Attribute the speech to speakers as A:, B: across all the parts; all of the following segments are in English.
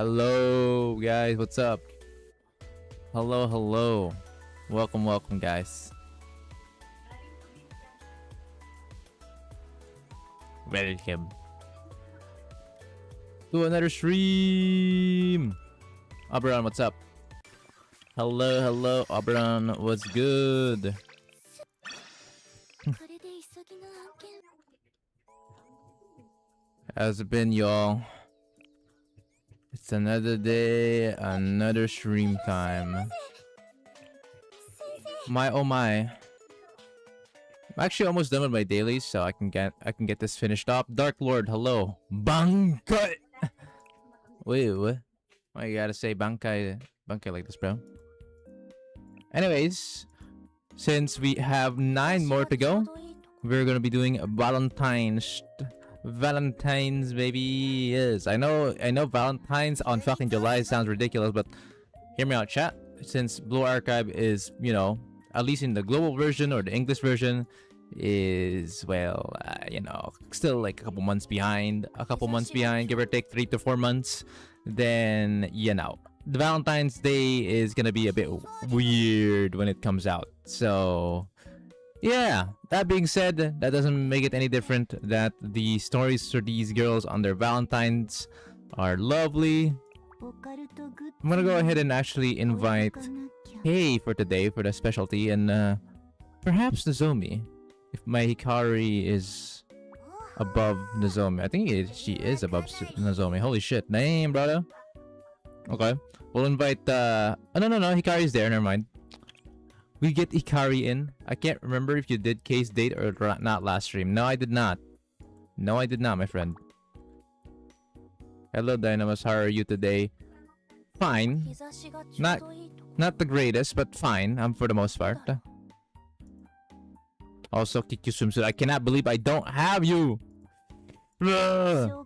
A: Hello, guys. What's up? Hello, hello. Welcome, welcome, guys. Welcome to another stream. Abron, what's up? Hello, hello, Abron. What's good? How's it been, y'all? It's another day, another stream time. My oh my. I'm actually almost done with my dailies, so I can get this finished up. Dark Lord, hello. Bankai. Wait, what? Why you gotta say bankai like this, bro? Anyways, since we have 9 more to go, we're gonna be doing Valentine's, baby. Yes, I know Valentine's on fucking July sounds ridiculous, but hear me out, chat. Since Blue Archive is, you know, at least in the global version or the English version, is, well, you know, still like a couple months behind, give or take 3 to 4 months, then, you know, the Valentine's Day is gonna be a bit weird when it comes out. So yeah, that being said, that doesn't make it any different that the stories for these girls on their Valentines are lovely. I'm gonna go ahead and actually invite Kay for today for the specialty, and perhaps Nozomi, if my Hikari is above Nozomi. I think she is above Nozomi. Holy shit, name, brother. Okay, we'll invite oh no, Hikari's there, never mind. We get Ikari in. I can't remember if you did case date or not last stream. No, I did not. No, I did not, my friend. Hello, Dynamus. How are you today? Fine. Not the greatest, but fine. I'm for the most part. Also, Kikyu swimsuit. I cannot believe I don't have you. Ugh.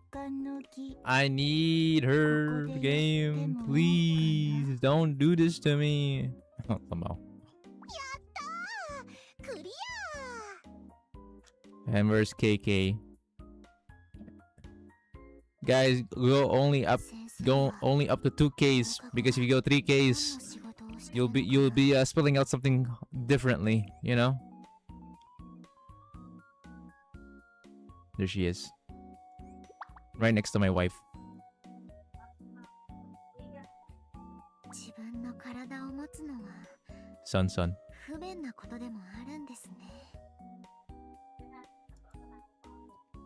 A: I need her game. Please don't do this to me. Somehow. And where's KK? Guys, go only up to 2Ks, because if you go 3Ks, you'll be spelling out something differently, you know? There she is. Right next to my wife. Son.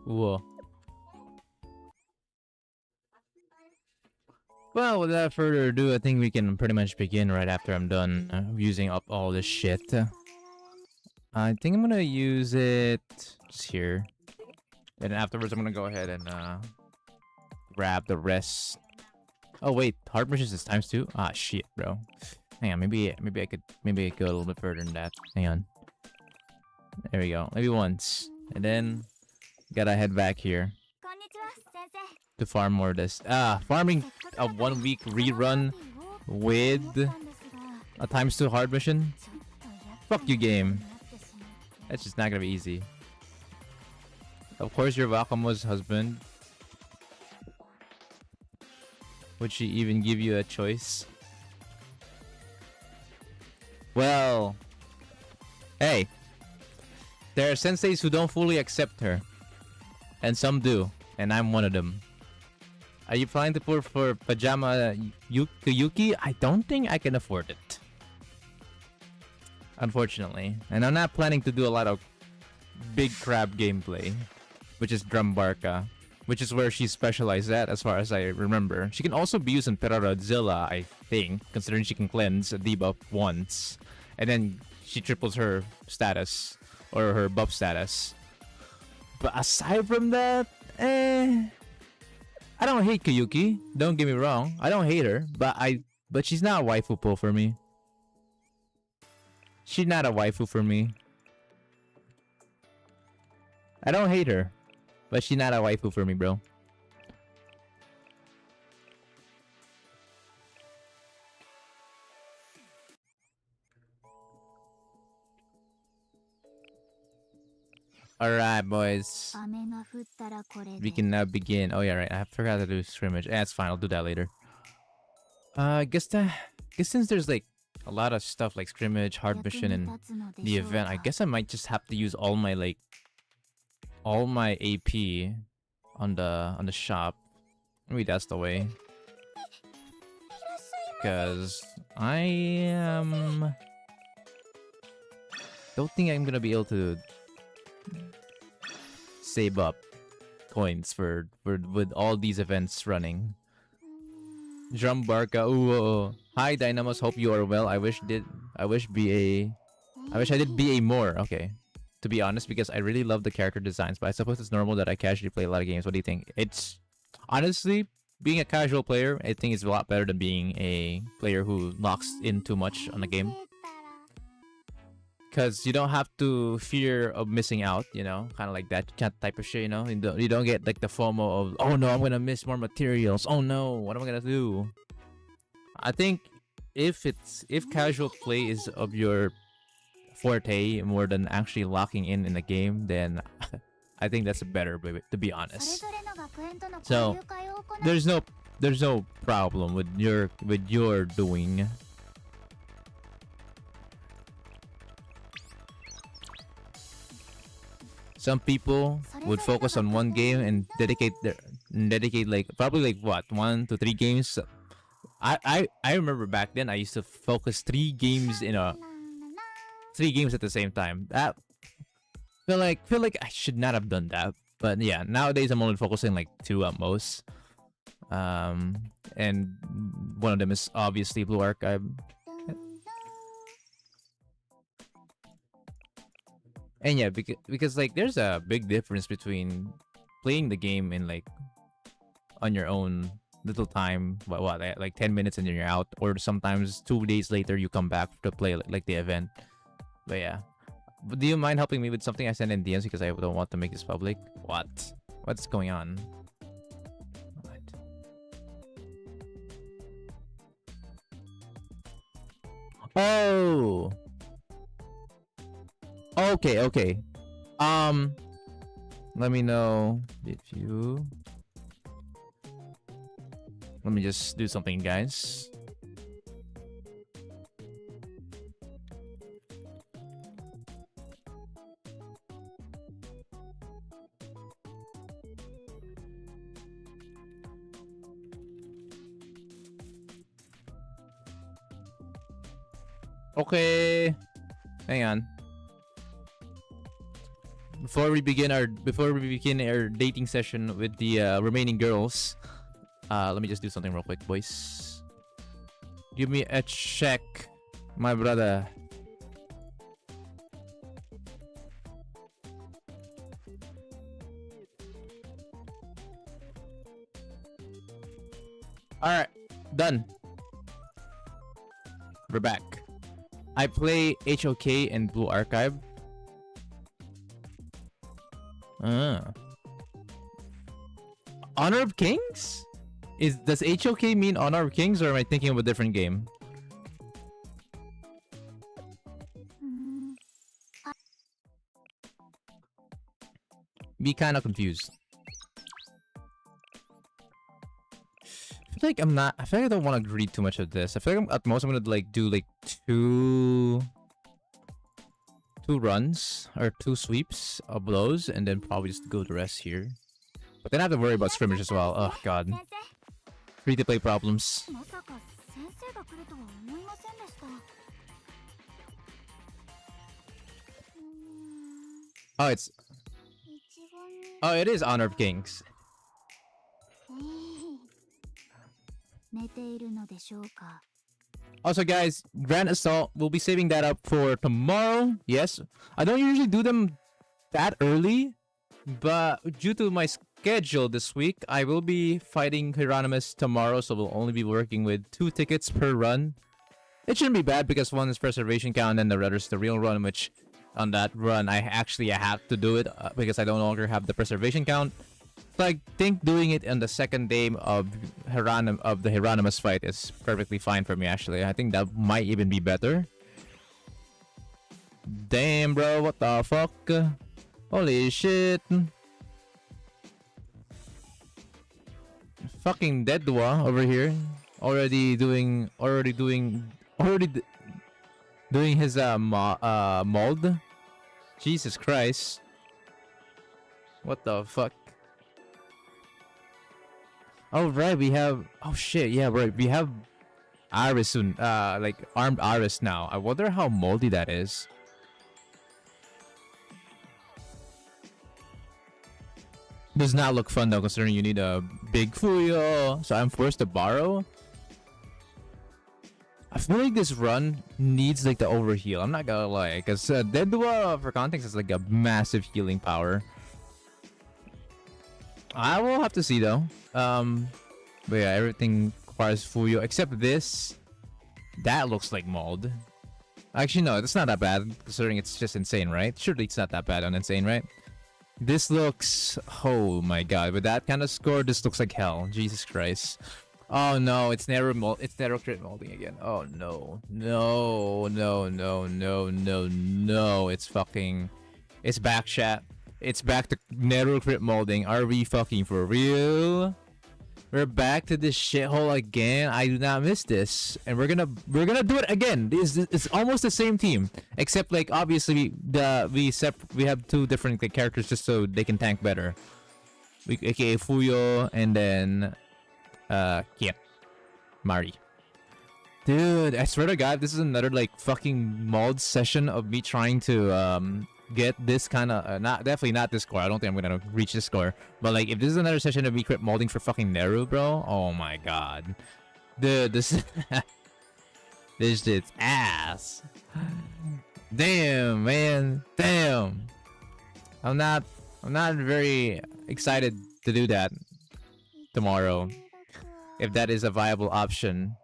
A: Whoa. Well, without further ado, I think we can pretty much begin right after I'm done using up all this shit. I think I'm gonna use it just here. And afterwards, I'm gonna go ahead and grab the rest. Oh wait, hard missions is ×2. Ah shit, bro. Hang on, maybe I could go a little bit further than that. Hang on. There we go. Maybe once, and then gotta head back here to farm more of this. Farming a 1 week rerun with a ×2 hard mission. Fuck you, game. That's just not gonna be easy. Of course, you're Wakamo's husband. Would she even give you a choice? Well, hey, there are senseis who don't fully accept her, and some do, and I'm one of them. Are you planning to pour for pajama Yuki? I don't think I can afford it, unfortunately. And I'm not planning to do a lot of big crab gameplay, which is Drumbarka, which is where she's specialized at, as far as I remember. She can also be used in Peraradzilla, I think, considering she can cleanse a debuff once, and then she triples her status, or her buff status. But aside from that, I don't hate Kayuki. Don't get me wrong. I don't hate her, but she's not a waifu pull for me. She's not a waifu for me. I don't hate her, but she's not a waifu for me, bro. Alright, boys. We can now begin. Oh, yeah, right. I forgot to do scrimmage. That's fine. I'll do that later. I guess since there's like a lot of stuff like scrimmage, hard mission, and the event, I guess I might just have to use all my AP on the shop. Maybe that's the way. Because I don't think I'm gonna be able to save up coins for with all these events running. Drum Barca. Ooh. Hi Dynamos, hope you are well. I wish I did BA more. Okay. To be honest, because I really love the character designs, but I suppose it's normal that I casually play a lot of games. What do you think? It's honestly, being a casual player, I think it's a lot better than being a player who locks in too much on the game. Because you don't have to fear of missing out, you know, kind of like that type of shit, you know. You don't get like the FOMO of, oh no, I'm gonna miss more materials. Oh no, what am I gonna do? I think if casual play is of your forte more than actually locking in the game, then I think that's a better way, to be honest. So there's no problem with your doing. Some people would focus on one game and dedicate like probably like what 1 to 3 games. I remember back then I used to focus 3 games at the same time. That feel like I should not have done that. But yeah, nowadays I'm only focusing like 2 at most. And one of them is obviously Blue Archive. And yeah, because like there's a big difference between playing the game in like on your own little time, like 10 minutes and then you're out, or sometimes 2 days later you come back to play like the event. But yeah, but do you mind helping me with something I sent in DMs because I don't want to make this public? What's going on? What? Oh. Okay. Let me know if you... Let me just do something, guys. Okay. Hang on. Before we begin our dating session with the remaining girls, let me just do something real quick, boys. Give me a check, my brother. Alright, done. We're back. I play HOK and Blue Archive. Honor of Kings? Does HOK mean Honor of Kings, or am I thinking of a different game? Be kind of confused. I feel like I don't want to read too much of this. I feel like at most I'm gonna like do like two runs or 2 sweeps of those, and then probably just go the rest here. But then I have to worry about scrimmage as well. Oh god, free to play problems. Oh, it is Honor of Kings. Also, guys, Grand Assault, we'll be saving that up for tomorrow. Yes, I don't usually do them that early, but due to my schedule this week, I will be fighting Hieronymus tomorrow, so we'll only be working with 2 tickets per run. It shouldn't be bad because one is preservation count and the other is the real run, which on that run I have to do it because I no longer have the preservation count. So I think doing it on the second day of the Hieronymus fight is perfectly fine for me, actually. I think that might even be better. Damn, bro, what the fuck? Holy shit. Fucking Deadwa over here. already doing his mold. Jesus Christ. What the fuck? Oh right, we have, oh shit, yeah, right. We have Iris soon, like armed Iris now. I wonder how moldy that is. Does not look fun though, considering you need a big Fuyo. So I'm forced to borrow. I feel like this run needs like the overheal. I'm not gonna lie, because Dead Dua, for context, is like a massive healing power. I will have to see though. But yeah, everything requires Fuyo except this. That looks like mold. Actually, no, it's not that bad considering it's just insane, right? Surely it's not that bad on insane, right? This looks, oh my god, with that kind of score, this looks like hell. Jesus Christ. Oh no, it's narrow crit molding again. Oh no. No, no, no, no, no, no. It's back, chat. It's back to narrow crit molding. Are we fucking for real? We're back to this shithole again. I do not miss this, and we're gonna do it again. It's almost the same team, except like obviously we have two different like, characters just so they can tank better. AKA Fuyo and then Kiet Mari. Dude, I swear to God, this is another like fucking mold session of me trying to get this kind of definitely not this score. I don't think I'm gonna reach this score, but like if this is another session of me crit molding for fucking Neru, bro, oh my god, dude, this this shit's ass. Damn, man, damn. I'm not very excited to do that tomorrow, if that is a viable option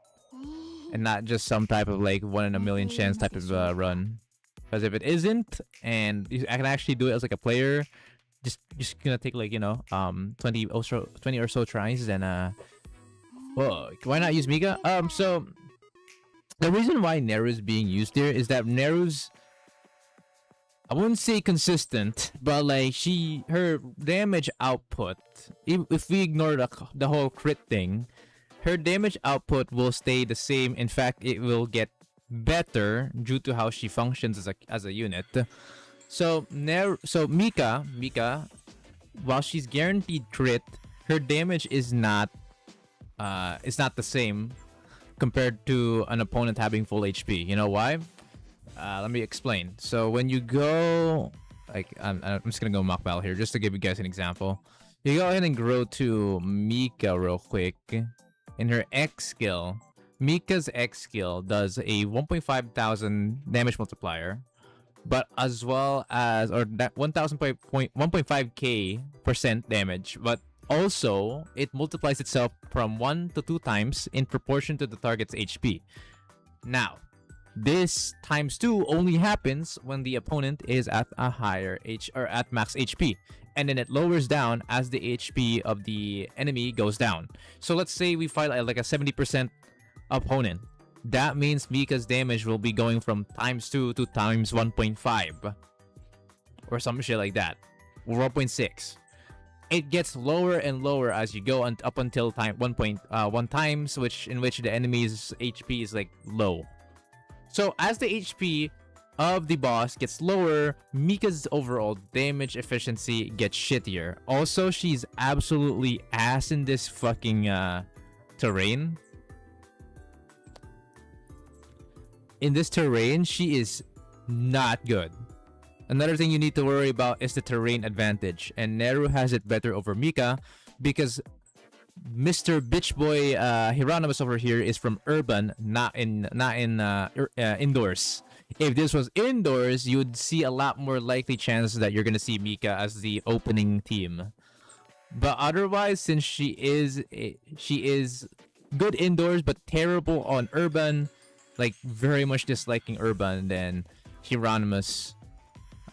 A: and not just some type of like 1 in a million chance type of run. Because if it isn't, and I can actually do it as like a player, just gonna take like 20 or so tries, then why not use Mika? So the reason why Neru is being used here is that Neru's, I wouldn't say consistent, but like her damage output, if we ignore the whole crit thing, her damage output will stay the same. In fact, it will get better due to how she functions as a unit. So Mika, while she's guaranteed crit, her damage is not the same compared to an opponent having full HP. You know why? Let me explain. So when you go, like, I'm just gonna go mock battle here just to give you guys an example. You go ahead and grow to Mika real quick. In her X skill, Mika's X skill does a 1,500 damage multiplier, but as well as, or that 1.5k% damage, but also it multiplies itself from 1 to 2 times in proportion to the target's HP. Now, this times 2 only happens when the opponent is at a higher at max HP, and then it lowers down as the HP of the enemy goes down. So let's say we fight like a 70% opponent. That means Mika's damage will be going from times 2 to times 1.5 or some shit like that, or 1.6. It gets lower and lower as you go up until 1.1 times, in which the enemy's HP is like low. So as the HP of the boss gets lower, Mika's overall damage efficiency gets shittier. Also, she's absolutely ass in this fucking terrain. In this terrain, she is not good. Another thing you need to worry about is the terrain advantage, and Neru has it better over Mika because Mr. Bitch Boy Hieronymus over here is from urban, not in indoors. If this was indoors, you would see a lot more likely chances that you're gonna see Mika as the opening team. But otherwise, since she is good indoors but terrible on urban, like very much disliking urban, then Hieronymus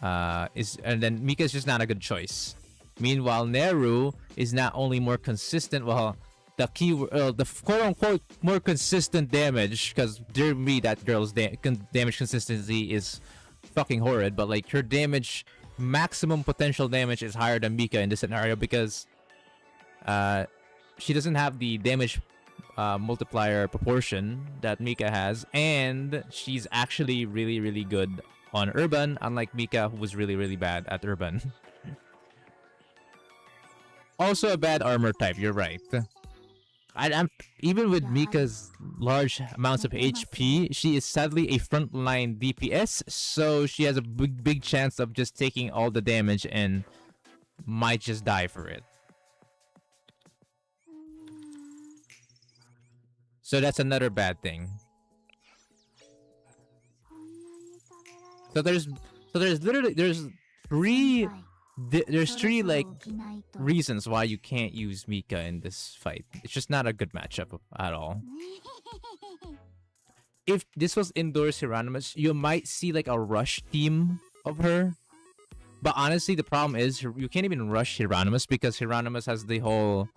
A: and then Mika is just not a good choice. Meanwhile, Neru is not only more consistent, well, the quote-unquote more consistent damage, because dear me, that girl's damage consistency is fucking horrid, but like her damage, maximum potential damage is higher than Mika in this scenario because she doesn't have the damage multiplier proportion that Mika has, and she's actually really, really good on Urban, unlike Mika, who was really, really bad at Urban. Also a bad armor type, you're right. I'm even with Mika's large amounts of HP, she is sadly a frontline DPS, so she has a big chance of just taking all the damage and might just die for it. So that's another bad thing. So there's literally there's three like reasons why you can't use Mika in this fight. It's just not a good matchup at all. If this was indoors Hieronymus, you might see like a rush team of her. But honestly, the problem is you can't even rush Hieronymus because Hieronymus has the whole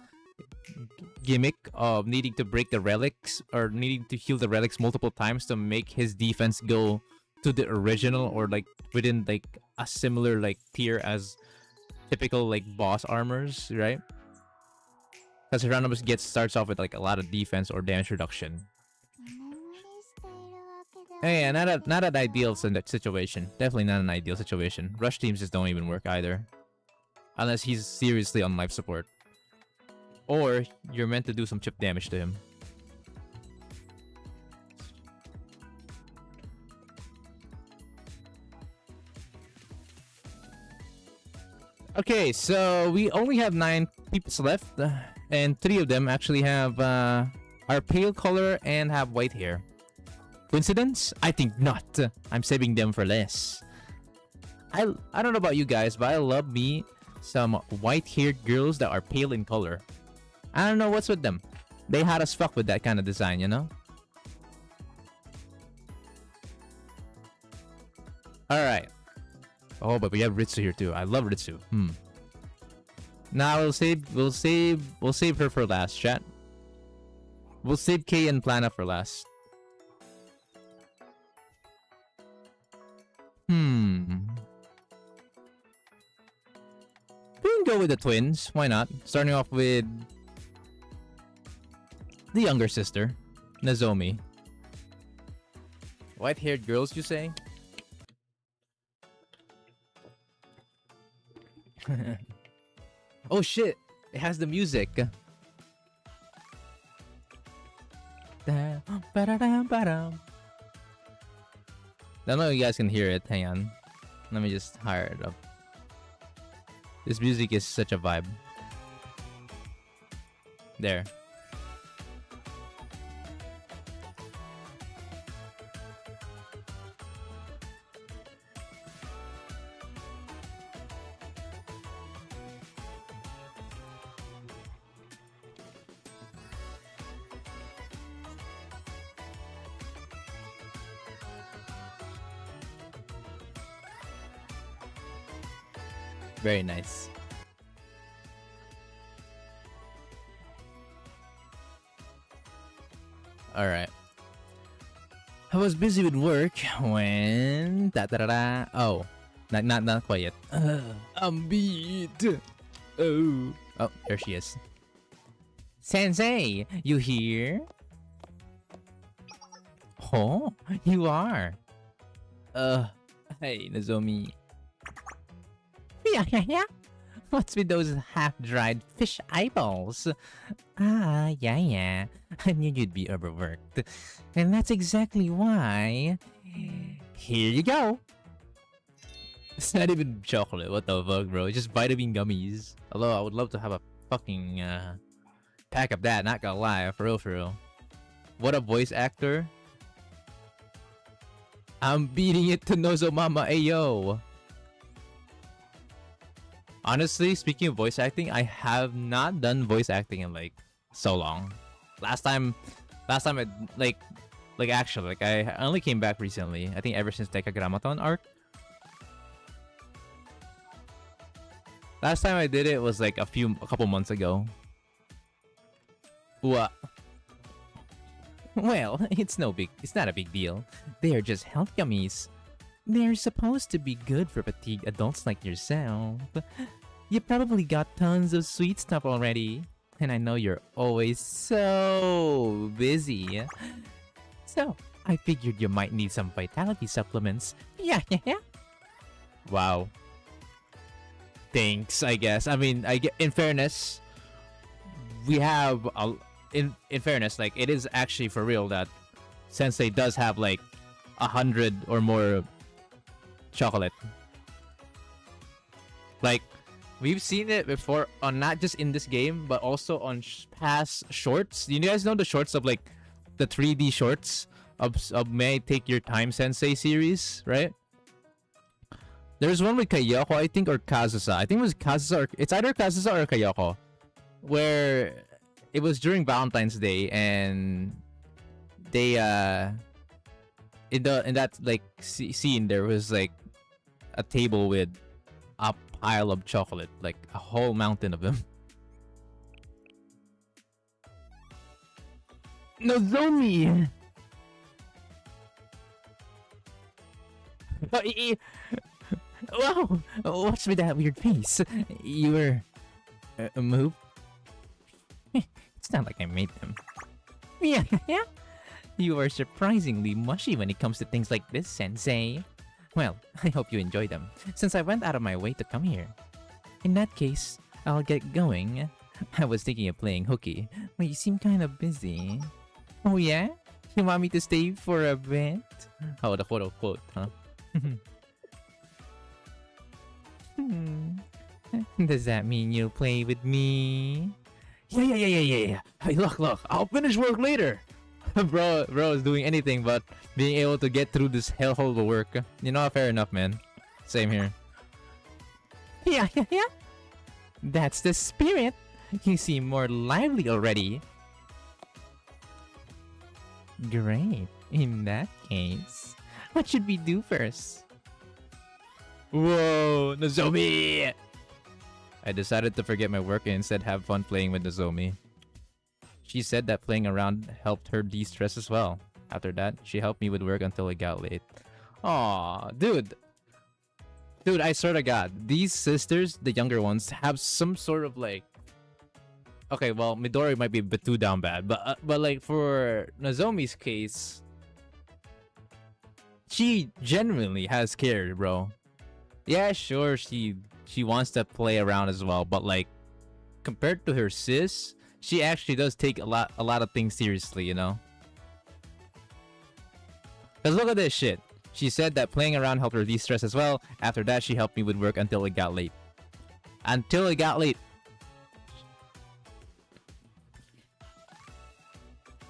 A: gimmick of needing to break the relics or needing to heal the relics multiple times to make his defense go to the original or like within like a similar like tier as typical like boss armors, right? Because Hieronymus starts off with like a lot of defense or damage reduction. Hey, not an ideal situation. Definitely not an ideal situation. Rush teams just don't even work either. Unless he's seriously on life support. Or you're meant to do some chip damage to him. Okay, so we only have 9 peeps left. And 3 of them actually have are pale color and have white hair. Coincidence? I think not. I'm saving them for less. I don't know about you guys, but I love me some white-haired girls that are pale in color. I don't know what's with them. They hot as fuck with that kind of design, you know? Alright. Oh, but we have Ritsu here too. I love Ritsu. Now we'll save her for last, chat. We'll save Kay and Plana for last. We can go with the twins. Why not? Starting off with the younger sister, Nozomi. White-haired girls, you say? Oh shit! It has the music. I don't know if you guys can hear it. Hang on. Let me just hire it up. This music is such a vibe. There. Very nice. Alright. I was busy with work when... Oh. Not quite yet. I'm beat. Oh. Oh, there she is. Sensei, you here? Oh, you are. Hey, Nozomi. Yeah. What's with those half-dried fish eyeballs? Ah, yeah. I knew you'd be overworked. And that's exactly why... Here you go! It's not even chocolate, what the fuck, bro? It's just vitamin gummies. Although, I would love to have a fucking pack of that, not gonna lie, for real. What a voice actor. I'm beating it to Nozomama, ayo! Honestly, speaking of voice acting, I have not done voice acting in like so long. Last time I actually I only came back recently. I think ever since Dekagrammaton arc. Last time I did it was like a couple months ago. What? Well, it's not a big deal. They are just health gummies. They're supposed to be good for fatigued adults like yourself. You probably got tons of sweet stuff already. And I know you're always so busy. So, I figured you might need some vitality supplements. Yeah. Wow. Thanks, I guess. I mean, I get, in fairness, we have in fairness, like, it is actually for real that Sensei does have like 100 or more chocolate. Like, we've seen it before on not just in this game, but also on past shorts. You guys know the shorts of like the 3D shorts of May Take Your Time Sensei series, right? There's one with Kayoko, I think, or Kazusa. I think it was Kazusa. It's either Kazusa or Kayoko, where it was during Valentine's Day, and they in that like scene there was like a table with a pile of chocolate, like a whole mountain of them. Nozomi! Wow! What's with that weird face? You were... moved? It's not like I made them. Yeah. You are surprisingly mushy when it comes to things like this, Sensei. Well, I hope you enjoy them, since I went out of my way to come here. In that case, I'll get going. I was thinking of playing hooky, but you seem kind of busy. Oh yeah? You want me to stay for a bit? Oh, the quote-unquote, huh? Does that mean you'll play with me? Yeah. Hey, look. I'll finish work later. Bro is doing anything but being able to get through this hellhole of work. You know, fair enough, man. Same here. Yeah. That's the spirit. You seem more lively already. Great. In that case, what should we do first? Whoa, Nozomi! I decided to forget my work and instead have fun playing with Nozomi. She said that playing around helped her de-stress as well. After that, she helped me with work until it got late. Aw, dude. Dude, I swear to God, these sisters, the younger ones, have some sort of like... Okay, well, Midori might be a bit too down bad, but like for Nozomi's case, she genuinely has care, bro. Yeah, sure, she wants to play around as well, but like compared to her sis, she actually does take a lot of things seriously, you know? Cause look at this shit. She said that playing around helped her de-stress as well. After that, she helped me with work until it got late.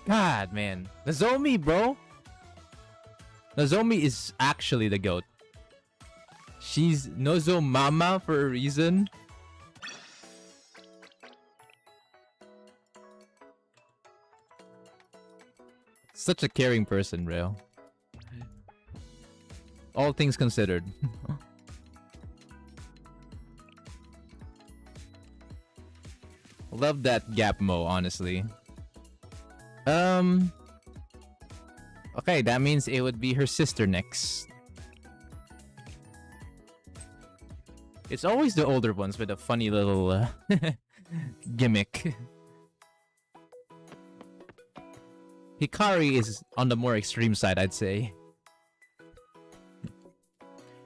A: God, man. Nozomi, bro. Nozomi is actually the GOAT. She's Nozo Mama for a reason. Such a caring person, bro. All things considered. Love that gap mo, honestly. Okay, that means it would be her sister next. It's always the older ones with a funny little gimmick. Hikari is on the more extreme side, I'd say.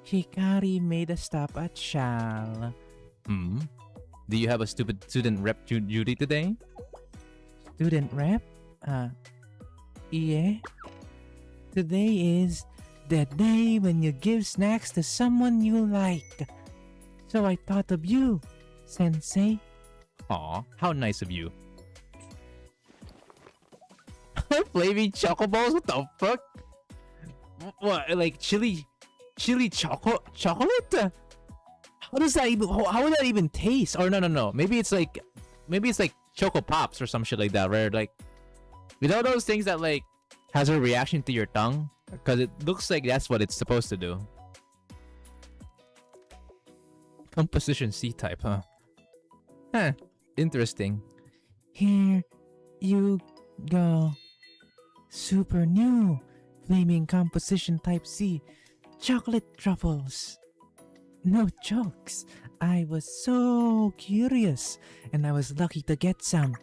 A: Hikari made a stop at Shal. Do you have a stupid student rep duty today? Student rep? Yeah. Today is the day when you give snacks to someone you like. So I thought of you, Sensei. Aw, how nice of you. Flaming chocoballs? What the fuck? What, like chili chocolate? How does that even? How would that even taste? Or no. Maybe it's like Choco Pops or some shit like that, right? Like, you know those things that like has a reaction to your tongue, because it looks like that's what it's supposed to do. Composition C-type, huh? Huh. Interesting. Here you go. Super new. Flaming composition type C. Chocolate truffles. No jokes.
B: I was so curious, and I was lucky to get some.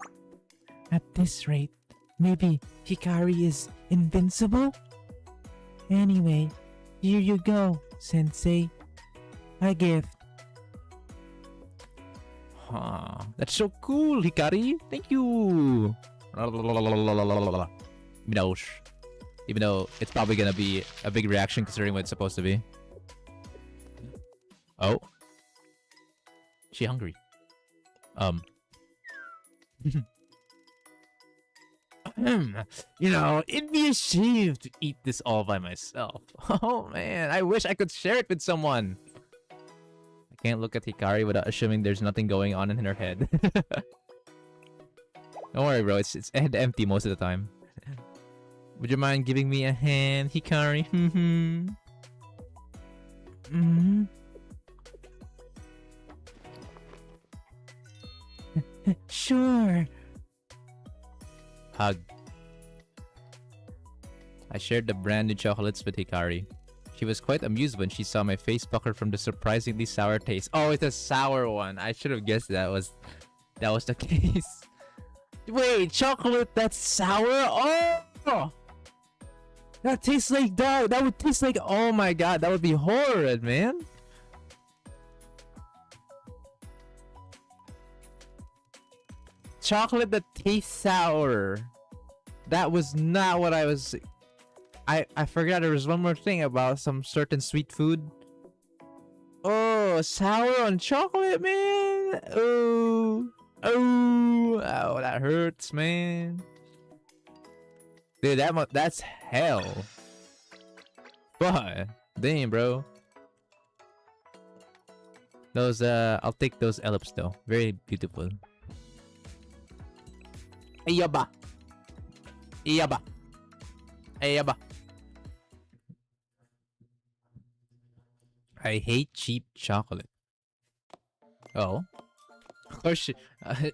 B: At this rate, maybe Hikari is invincible? Anyway, here you go, Sensei. A gift.
A: Huh. That's so cool, Hikari. Thank you. Even though it's probably gonna be a big reaction considering what it's supposed to be. Oh. She hungry. You know, it'd be a shame to eat this all by myself. Oh man, I wish I could share it with someone. I can't look at Hikari without assuming there's nothing going on in her head. Don't worry, bro. It's head empty most of the time. Would you mind giving me a hand, Hikari?
B: Sure.
A: Hug. I shared the brand new chocolates with Hikari. She was quite amused when she saw my face pucker from the surprisingly sour taste. Oh, it's a sour one. I should have guessed that was the case. Wait, chocolate that's sour? Oh! That tastes like dog. That would taste like, oh my god, that would be horrid, man. Chocolate that tastes sour. That was not what I was... I forgot there was one more thing about some certain sweet food. Oh, sour on chocolate, man. Oh, that hurts, man. Dude, that's hell. But damn, bro. Those I'll take those ellipses though. Very beautiful. Ayaba. Ayaba. Ayaba. I hate cheap chocolate. Oh. Of course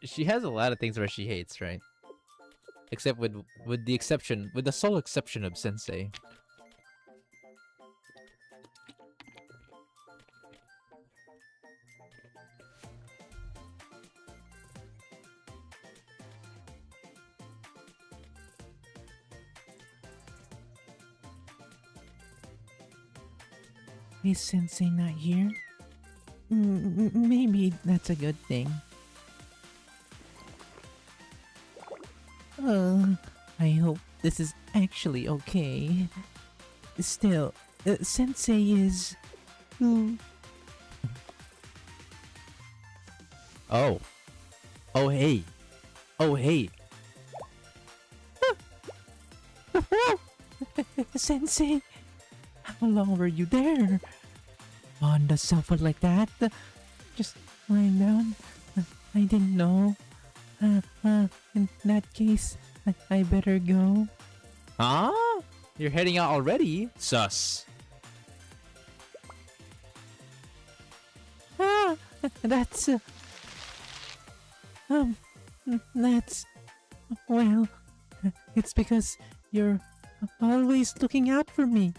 A: she has a lot of things where she hates, right? Except with the sole exception of Sensei.
B: Is Sensei not here? Maybe that's a good thing. I hope this is actually okay. Still, Sensei is...
A: Oh. Oh, hey. Oh, hey.
B: Sensei, how long were you there? On the sofa like that? Just lying down? I didn't know. In that case, I better go.
A: Huh? You're heading out already? Sus.
B: That's... That's... Well, it's because you're always looking out for me.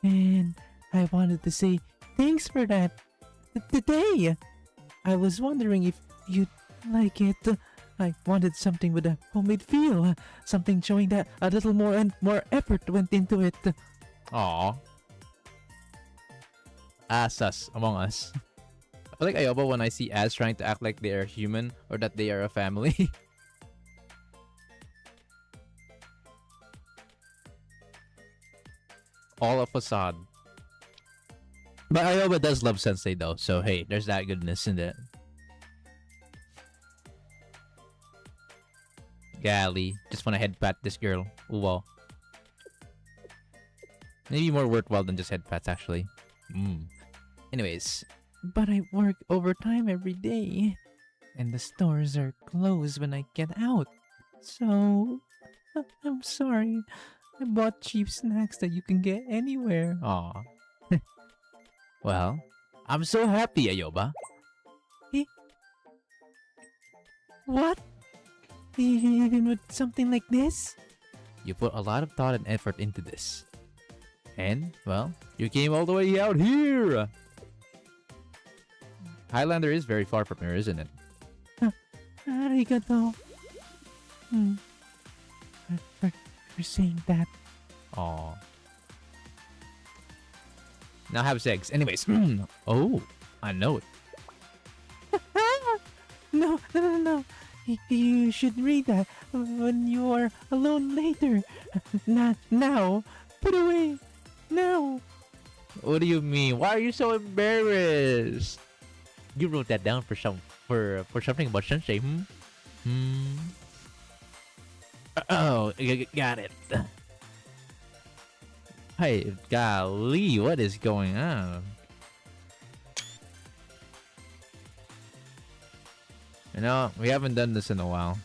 B: And I wanted to say thanks for that. Today, I was wondering if you'd like it. I wanted something with a homemade feel. Something showing that a little more and more effort went into it.
A: Aww. Sus among us. I feel like Ayoba when I see ads trying to act like they are human or that they are a family. All a facade. But Ayoba does love Sensei though, so hey, there's that goodness in it. Golly, just wanna head pat this girl. Ooh, wow. Maybe more worthwhile than just head pats actually. Anyways.
B: But I work overtime every day. And the stores are closed when I get out. So... I'm sorry. I bought cheap snacks that you can get anywhere.
A: Aw. Well, I'm so happy, Ayoba.
B: What? Even with something like this?
A: You put a lot of thought and effort into this. And, well, you came all the way out here! Highlander is very far from here, isn't it?
B: Arigato. Hmm. For saying that.
A: Aw. Now have sex. Anyways. Oh, I know it.
B: No. You should read that when you are alone later. Not now. Put away. Now.
A: What do you mean? Why are you so embarrassed? You wrote that down for something about Sensei, Oh, got it. Hey, golly, what is going on? You know, we haven't done this in a while.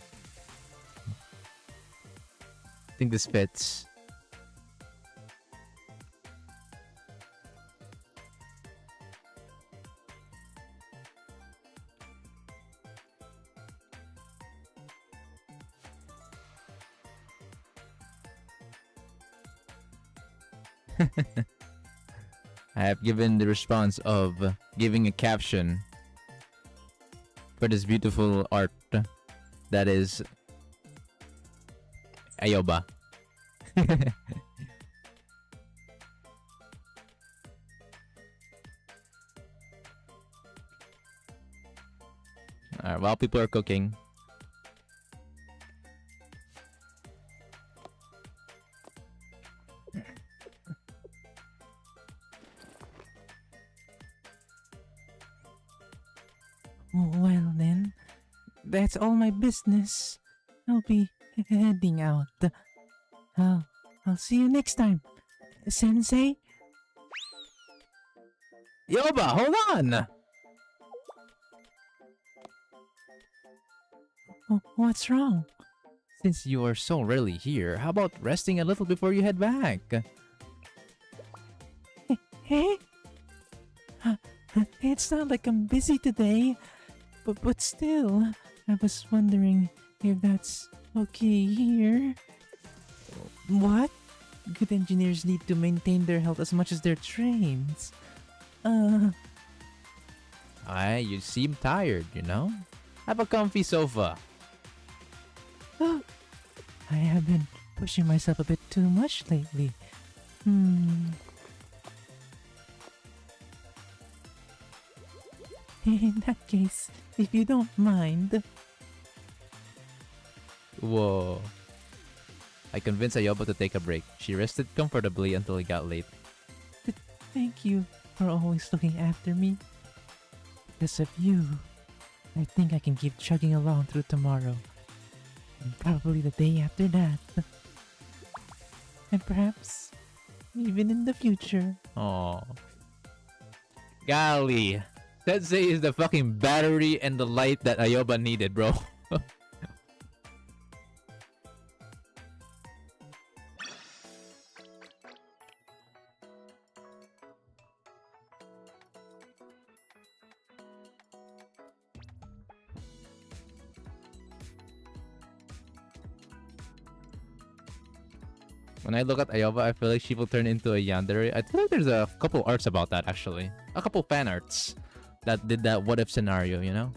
A: I think this fits. I have given the response of giving a caption for this beautiful art that is Ayoba. Alright, while people are cooking.
B: Well then, that's all my business. I'll be heading out. I'll see you next time, Sensei.
A: Yoba, hold on!
B: What's wrong?
A: Since you are so rarely here, how about resting a little before you head back?
B: Hey? It's not like I'm busy today, but still, I was wondering if that's okay here. What? Good engineers need to maintain their health as much as their trains.
A: You seem tired, you know? Have a comfy sofa.
B: I have been pushing myself a bit too much lately. In that case, if you don't mind.
A: Whoa. I convinced Ayoba to take a break. She rested comfortably until it got late.
B: Thank you for always looking after me. Because of you, I think I can keep chugging along through tomorrow. And probably the day after that. And perhaps even in the future.
A: Oh. Golly. Sensei is the fucking battery and the light that Ayoba needed, bro. When I look at Ayoba, I feel like she will turn into a yandere. I feel like there's a couple arts about that, actually. A couple fan arts that did that what if scenario, you know?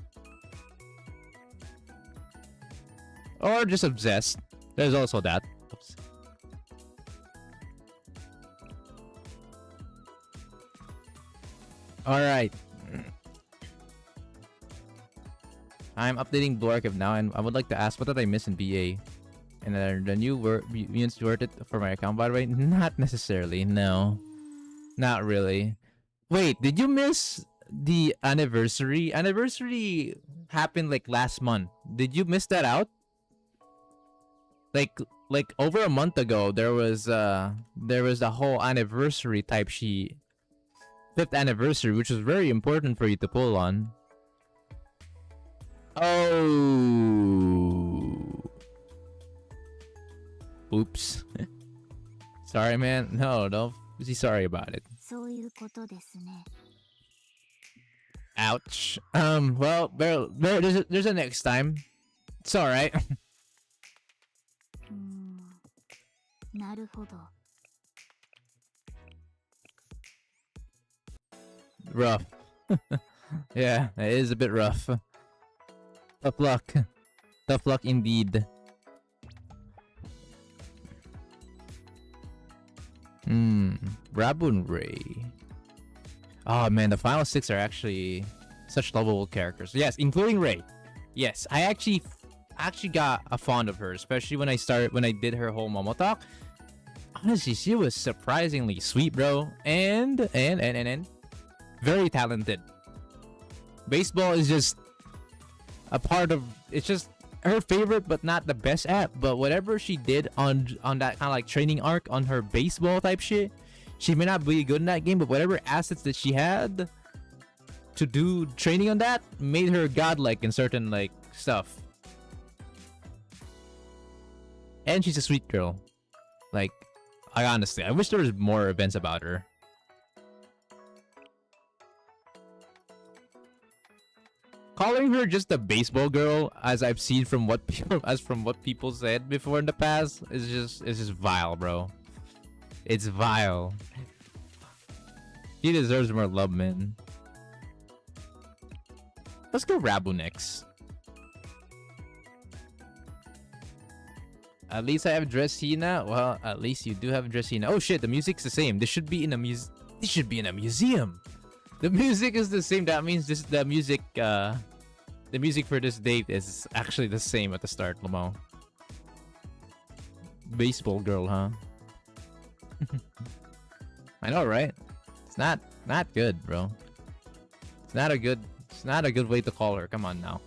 A: Or just obsessed. There's also that. Oops. Alright. I'm updating Blue Archive now, and I would like to ask, what did I miss in BA? And the new units worth it for my account, by the way? Not necessarily, no. Not really. Wait, did you miss the anniversary? Anniversary happened like last month. Did you miss that out? Like over a month ago, there was a whole anniversary type sheet. 5th anniversary, which was very important for you to pull on. Oh. Oops. Sorry, man. No, don't be sorry about it. Ouch. Well, there's a next time. It's alright. Rough. Yeah, it is a bit rough. Tough luck. Tough luck indeed. Rabu and Ray. Oh man, the final six are actually such lovable characters. Yes, including Ray. Yes, I actually got a fond of her, especially when I did her whole Momo talk. Honestly, she was surprisingly sweet, bro, and very talented. Baseball is just a part of, it's just her favorite but not the best at, but whatever she did on that kind of like training arc on her baseball type shit, she may not be good in that game, but whatever assets that she had to do training on that made her godlike in certain like stuff. And she's a sweet girl. Like, I wish there was more events about her. Calling her just a baseball girl, as I've seen from what people said before in the past, is just vile, bro. It's vile. She deserves more love, man. Let's go Rabu next. At least I have Dressina. Well, at least you do have Dressina. Oh shit, the music's the same. This should be in a museum. The music is the same. That means the music for this date is actually the same at the start, Lamo. Baseball girl, huh? I know, right? It's not good, bro. It's not a good way to call her. Come on now.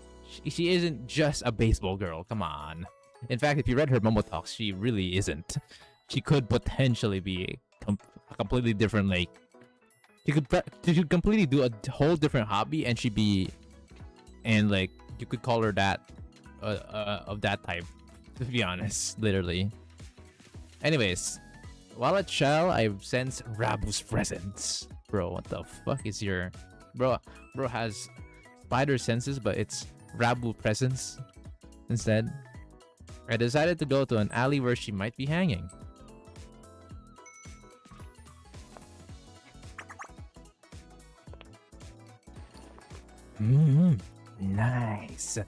A: She isn't just a baseball girl. Come on. In fact, if you read her Momo talks, she really isn't. She could potentially be a completely different, like, she could completely do a whole different hobby, and she'd be, and like you could call her that, of that type. To be honest, literally. Anyways, while at Shell, I sense Rabu's presence. Bro, what the fuck is your, bro has spider senses, but it's Rabu presence instead. I decided to go to an alley where she might be hanging. Nice.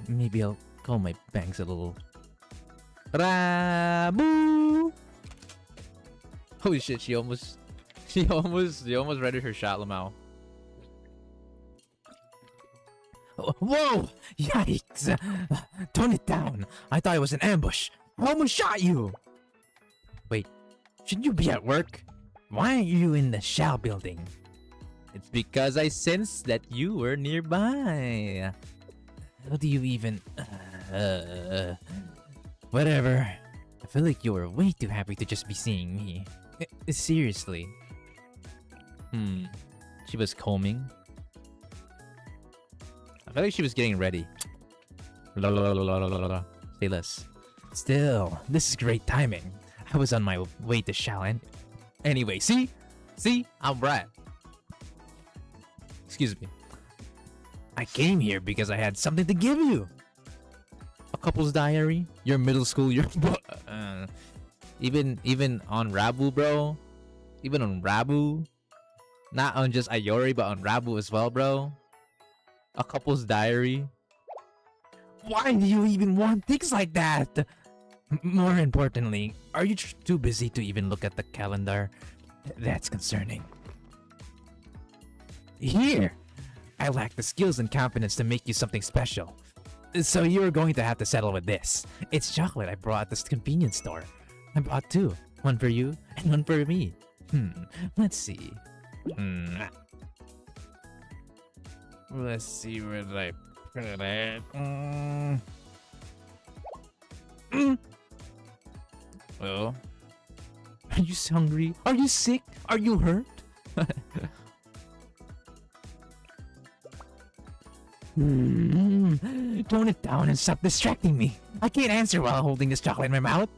A: Maybe I'll comb my bangs a little. Rabu! Holy shit, she almost readied her shot, Lamau. Whoa! Yikes! Tone it down. I thought it was an ambush. I almost shot you. Wait, shouldn't you be at work? Why aren't you in the Shao building? It's because I sensed that you were nearby. How do you even... Whatever. I feel like you were way too happy to just be seeing me. Seriously. She was combing. I feel like she was getting ready. Say less. Still, this is great timing. I was on my way to Shaolin. Anyway, see? I'm right. Excuse me. I came here because I had something to give you. A couple's diary, your middle school, your even on Rabu, bro. Even on Rabu. Not on just Ayori, but on Rabu as well, bro. A couple's diary. Why do you even want things like that? More importantly, are you too busy to even look at the calendar? That's concerning. Here, I lack the skills and confidence to make you something special. So you're going to have to settle with this. It's chocolate I brought at this convenience store. I bought two. One for you and one for me. Let's see. Let's see where did I put it at. Well, are you hungry? Are you sick? Are you hurt? Tone it down and stop distracting me. I can't answer while holding this chocolate in my mouth.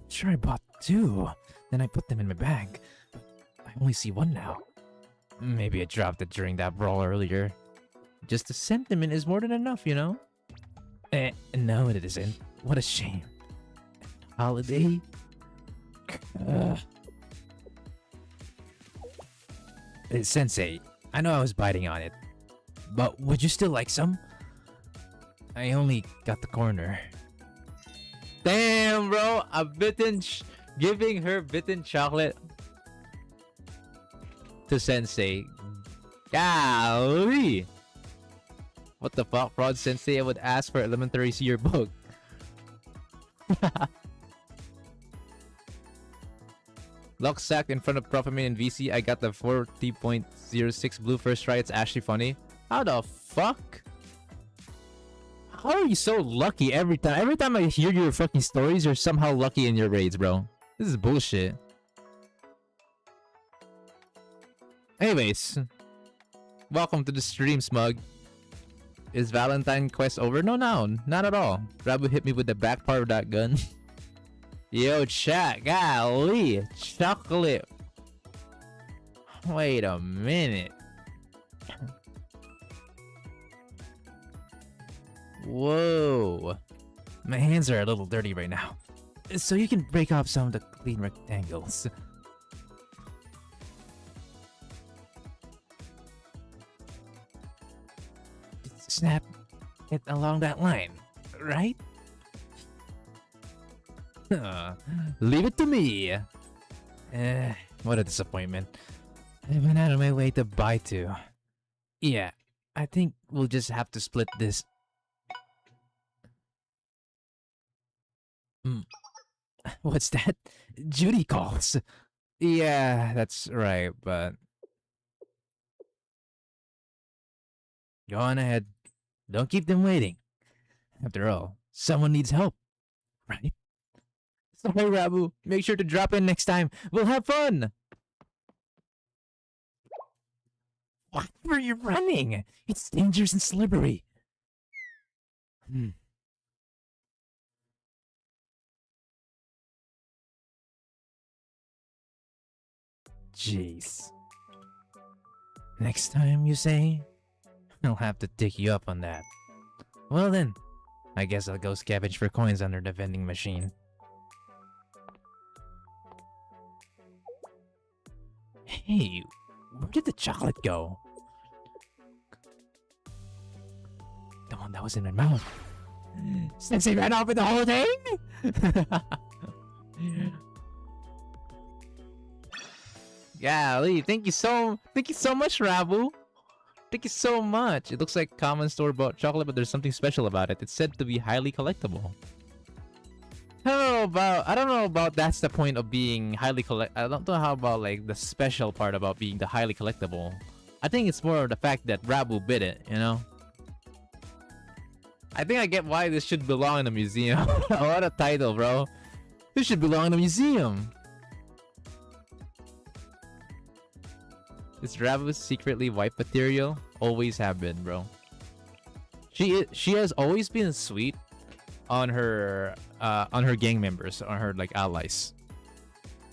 A: Sure, I bought two. Then I put them in my bag. I only see one now. Maybe I dropped it during that brawl earlier. Just a sentiment is more than enough, you know? No, it isn't. What a shame. Holiday? Sensei, I know I was biting on it, but would you still like some? I only got the corner. Damn, bro! A bitten, giving her bitten chocolate to Sensei. Golly! What the fuck, Fraud Sensei? I would ask for elementary yearbook. Luck sacked in front of Profit and VC. I got the 40.06 blue first try. It's actually funny. How the fuck? How are you so lucky every time? Every time I hear your fucking stories, you're somehow lucky in your raids, bro. This is bullshit. Anyways, welcome to the stream, Smug. Is Valentine quest over? No, not at all. Rabu hit me with the back part of that gun. Yo, chat, golly, chocolate. Wait a minute. Whoa. My hands are a little dirty right now. So you can break off some of the clean rectangles. Snap it along that line, right? Leave it to me. What a disappointment. I went out of my way to buy two. Yeah, I think we'll just have to split this. What's that? Judy calls. Yeah, that's right, but... Go on ahead. Don't keep them waiting. After all, someone needs help, right? Sorry, Rabu. Make sure to drop in next time. We'll have fun! Why were you running? It's dangerous and slippery. Jeez. Next time, you say? I'll have to take you up on that. Well then, I guess I'll go scavenge for coins under the vending machine. Hey, where did the chocolate go? The one that was in my mouth. Sensei ran off with the whole thing? Golly, thank you so much, Rabu. Thank you so much. It looks like common store-bought chocolate, but there's something special about it. It's said to be highly collectible. I don't know about that's the point of being highly I don't know how about like the special part about being the highly collectible. I think it's more of the fact that Rabu bit it, you know? I think I get why this should belong in a museum. What a title, bro. This should belong in a museum. Is Rabu secretly wife material? Always have been, bro. She has always been sweet on her gang members, on her like allies.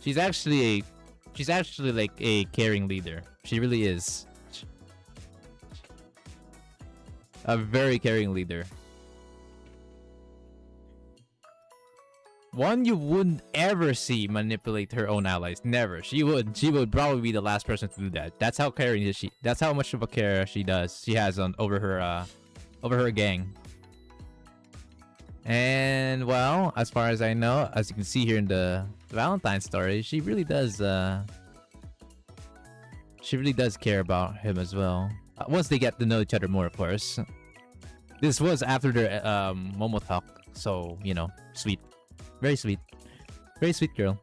A: She's actually like a caring leader. She really is. A very caring leader. One you wouldn't ever see manipulate her own allies. Never. She would probably be the last person to do that. That's how caring is she. That's how much of a care she has over her gang. And well, as far as I know, as you can see here in the Valentine story, she really does care about him as well. Once they get to know each other more, of course. This was after their Momo talk, so you know, sweet. Very sweet. Very sweet girl.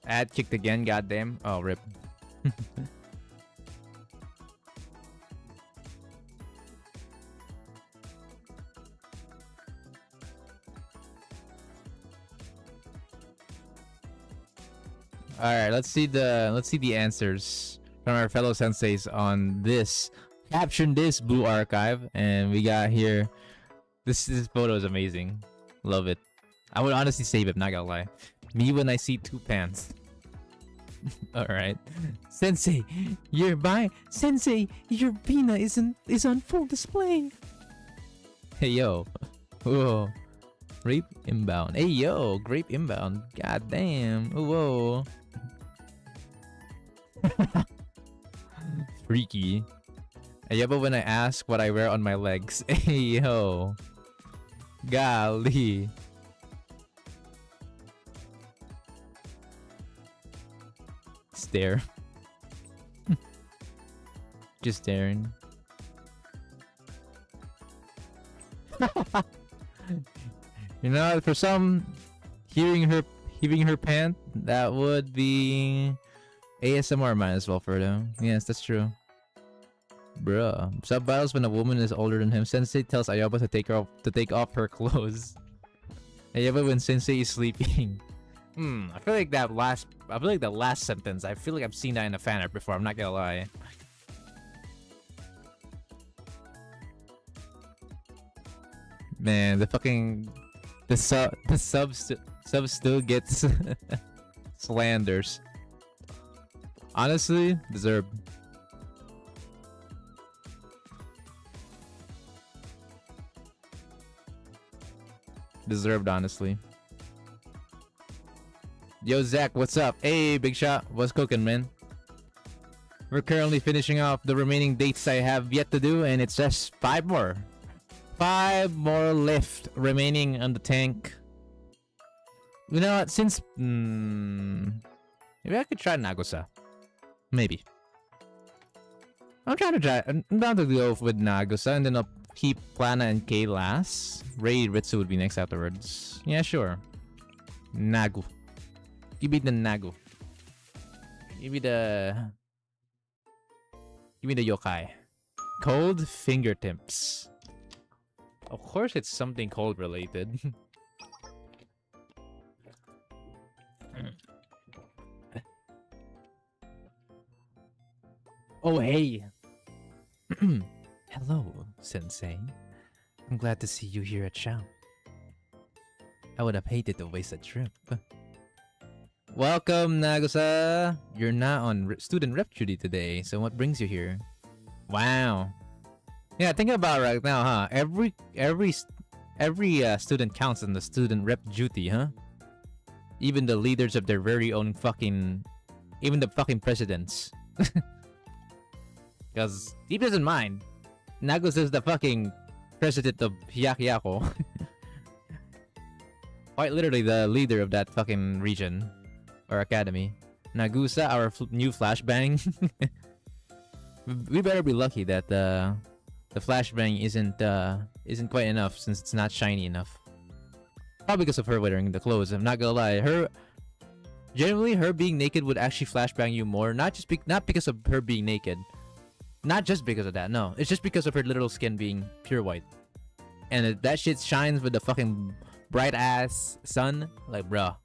A: Ad kicked again, goddamn. Oh, rip. Alright, let's see the answers from our fellow senseis on this. Caption this Blue Archive, and we got here. This photo is amazing. Love it. I would honestly save it, not gonna lie. Me when I see two pants. Alright. Sensei, your Bina is on full display. Hey yo. Whoa. Grape inbound. Hey yo, grape inbound. God damn. Whoa. Freaky. Yeah, but when I ask what I wear on my legs, hey yo, golly. Stare. Just staring. You know, for some, hearing her pant, that would be ASMR might as well for them. Yes, that's true. Bruh. Sub battles when a woman is older than him. Sensei tells Ayaba to take off her clothes. Ayaba when Sensei is sleeping. I feel like that last sentence, I feel like I've seen that in a fan art before, I'm not gonna lie. Man, the sub still gets slanders. Honestly, deserved. Deserved, honestly. Yo, Zach, what's up? Hey, Big Shot, what's cooking, man? We're currently finishing off the remaining dates I have yet to do, and it's just 5 more. 5 more left remaining on the tank. You know what? Since maybe I could try Nagosa. Maybe. I'm down to go with Nagosa, and then I'll keep Plana and K last. Ray Ritsu would be next afterwards. Yeah, sure. Nagu. Give me the Nagu. Give me the yokai. Cold fingertips. Of course it's something cold related. Oh, hey. Hello, Sensei. I'm glad to see you here at Shao. I would have hated to waste a trip. Welcome, Nagosa. You're not on student rep duty today, so what brings you here? Wow. Yeah, think about it right now, huh? Every student counts in the student rep duty, huh? Even the leaders of their very own fucking... Even the fucking presidents. Because he doesn't mind. Nagos is the fucking president of Hyakyako. Quite literally the leader of that fucking region. Or academy. Nagusa, our new flashbang. We better be lucky that the flashbang isn't quite enough since it's not shiny enough. Probably because of her wearing the clothes. I'm not gonna lie. Generally, her being naked would actually flashbang you more. Not because of her being naked. Not just because of that, no. It's just because of her little skin being pure white. And that shit shines with the fucking bright ass sun. Like, bruh.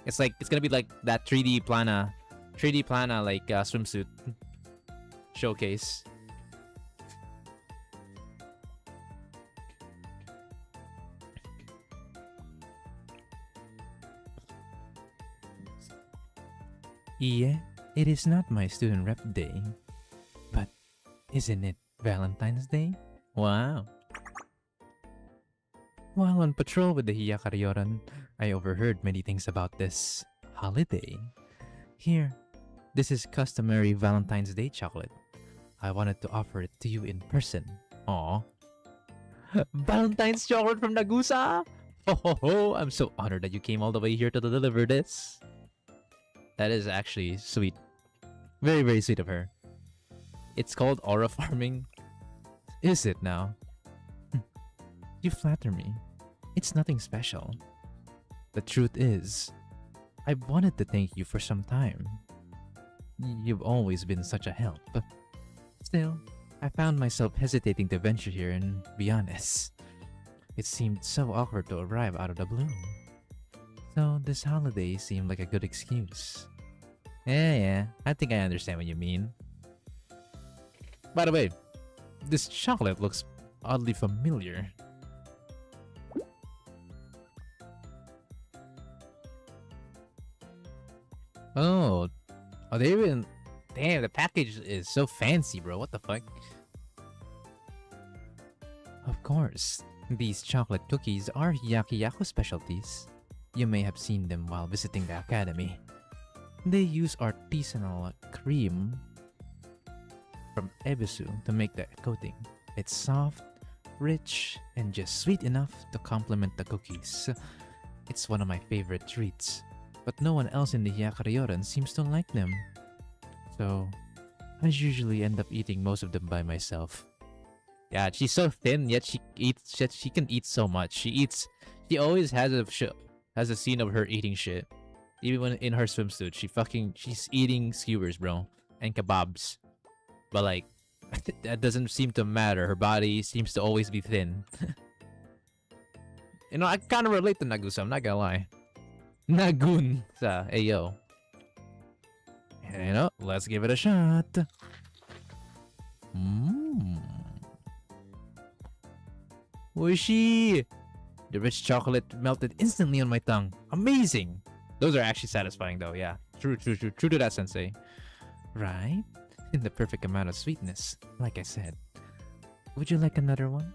A: It's gonna be like that 3D Plana like swimsuit showcase. Yeah, it is not my student rep day, but isn't it Valentine's Day? Wow. While on patrol with the Hiyakaryoran, I overheard many things about this holiday. Here, this is customary Valentine's Day chocolate. I wanted to offer it to you in person. Aw. Valentine's chocolate from Nagusa! Ho ho ho! I'm so honored that you came all the way here to deliver this. That is actually sweet. Very, very sweet of her. It's called aura farming. Is it now? You flatter me. It's nothing special. The truth is, I've wanted to thank you for some time. You've always been such a help. Still, I found myself hesitating to venture here and be honest. It seemed so awkward to arrive out of the blue. So this holiday seemed like a good excuse. Yeah, I think I understand what you mean. By the way, this chocolate looks oddly familiar. Oh, they even... Damn, the package is so fancy, bro. What the fuck? Of course, these chocolate cookies are Yakiyaku specialties. You may have seen them while visiting the academy. They use artisanal cream from Ebisu to make the coating. It's soft, rich, and just sweet enough to complement the cookies. It's one of my favorite treats, but no one else in the Yakaryoran seems to like them. So, I usually end up eating most of them by myself. Yeah, she's so thin, yet she can eat so much. She always has a scene of her eating shit. Even when in her swimsuit, she's eating skewers, bro, and kebabs. But like, that doesn't seem to matter. Her body seems to always be thin. You know, I kind of relate to Nagusa, I'm not gonna lie. Nagun sa Ayo. You know, let's give it a shot. Oishi! The rich chocolate melted instantly on my tongue. Amazing! Those are actually satisfying though, yeah. True to that, sensei. Right? In the perfect amount of sweetness, like I said. Would you like another one?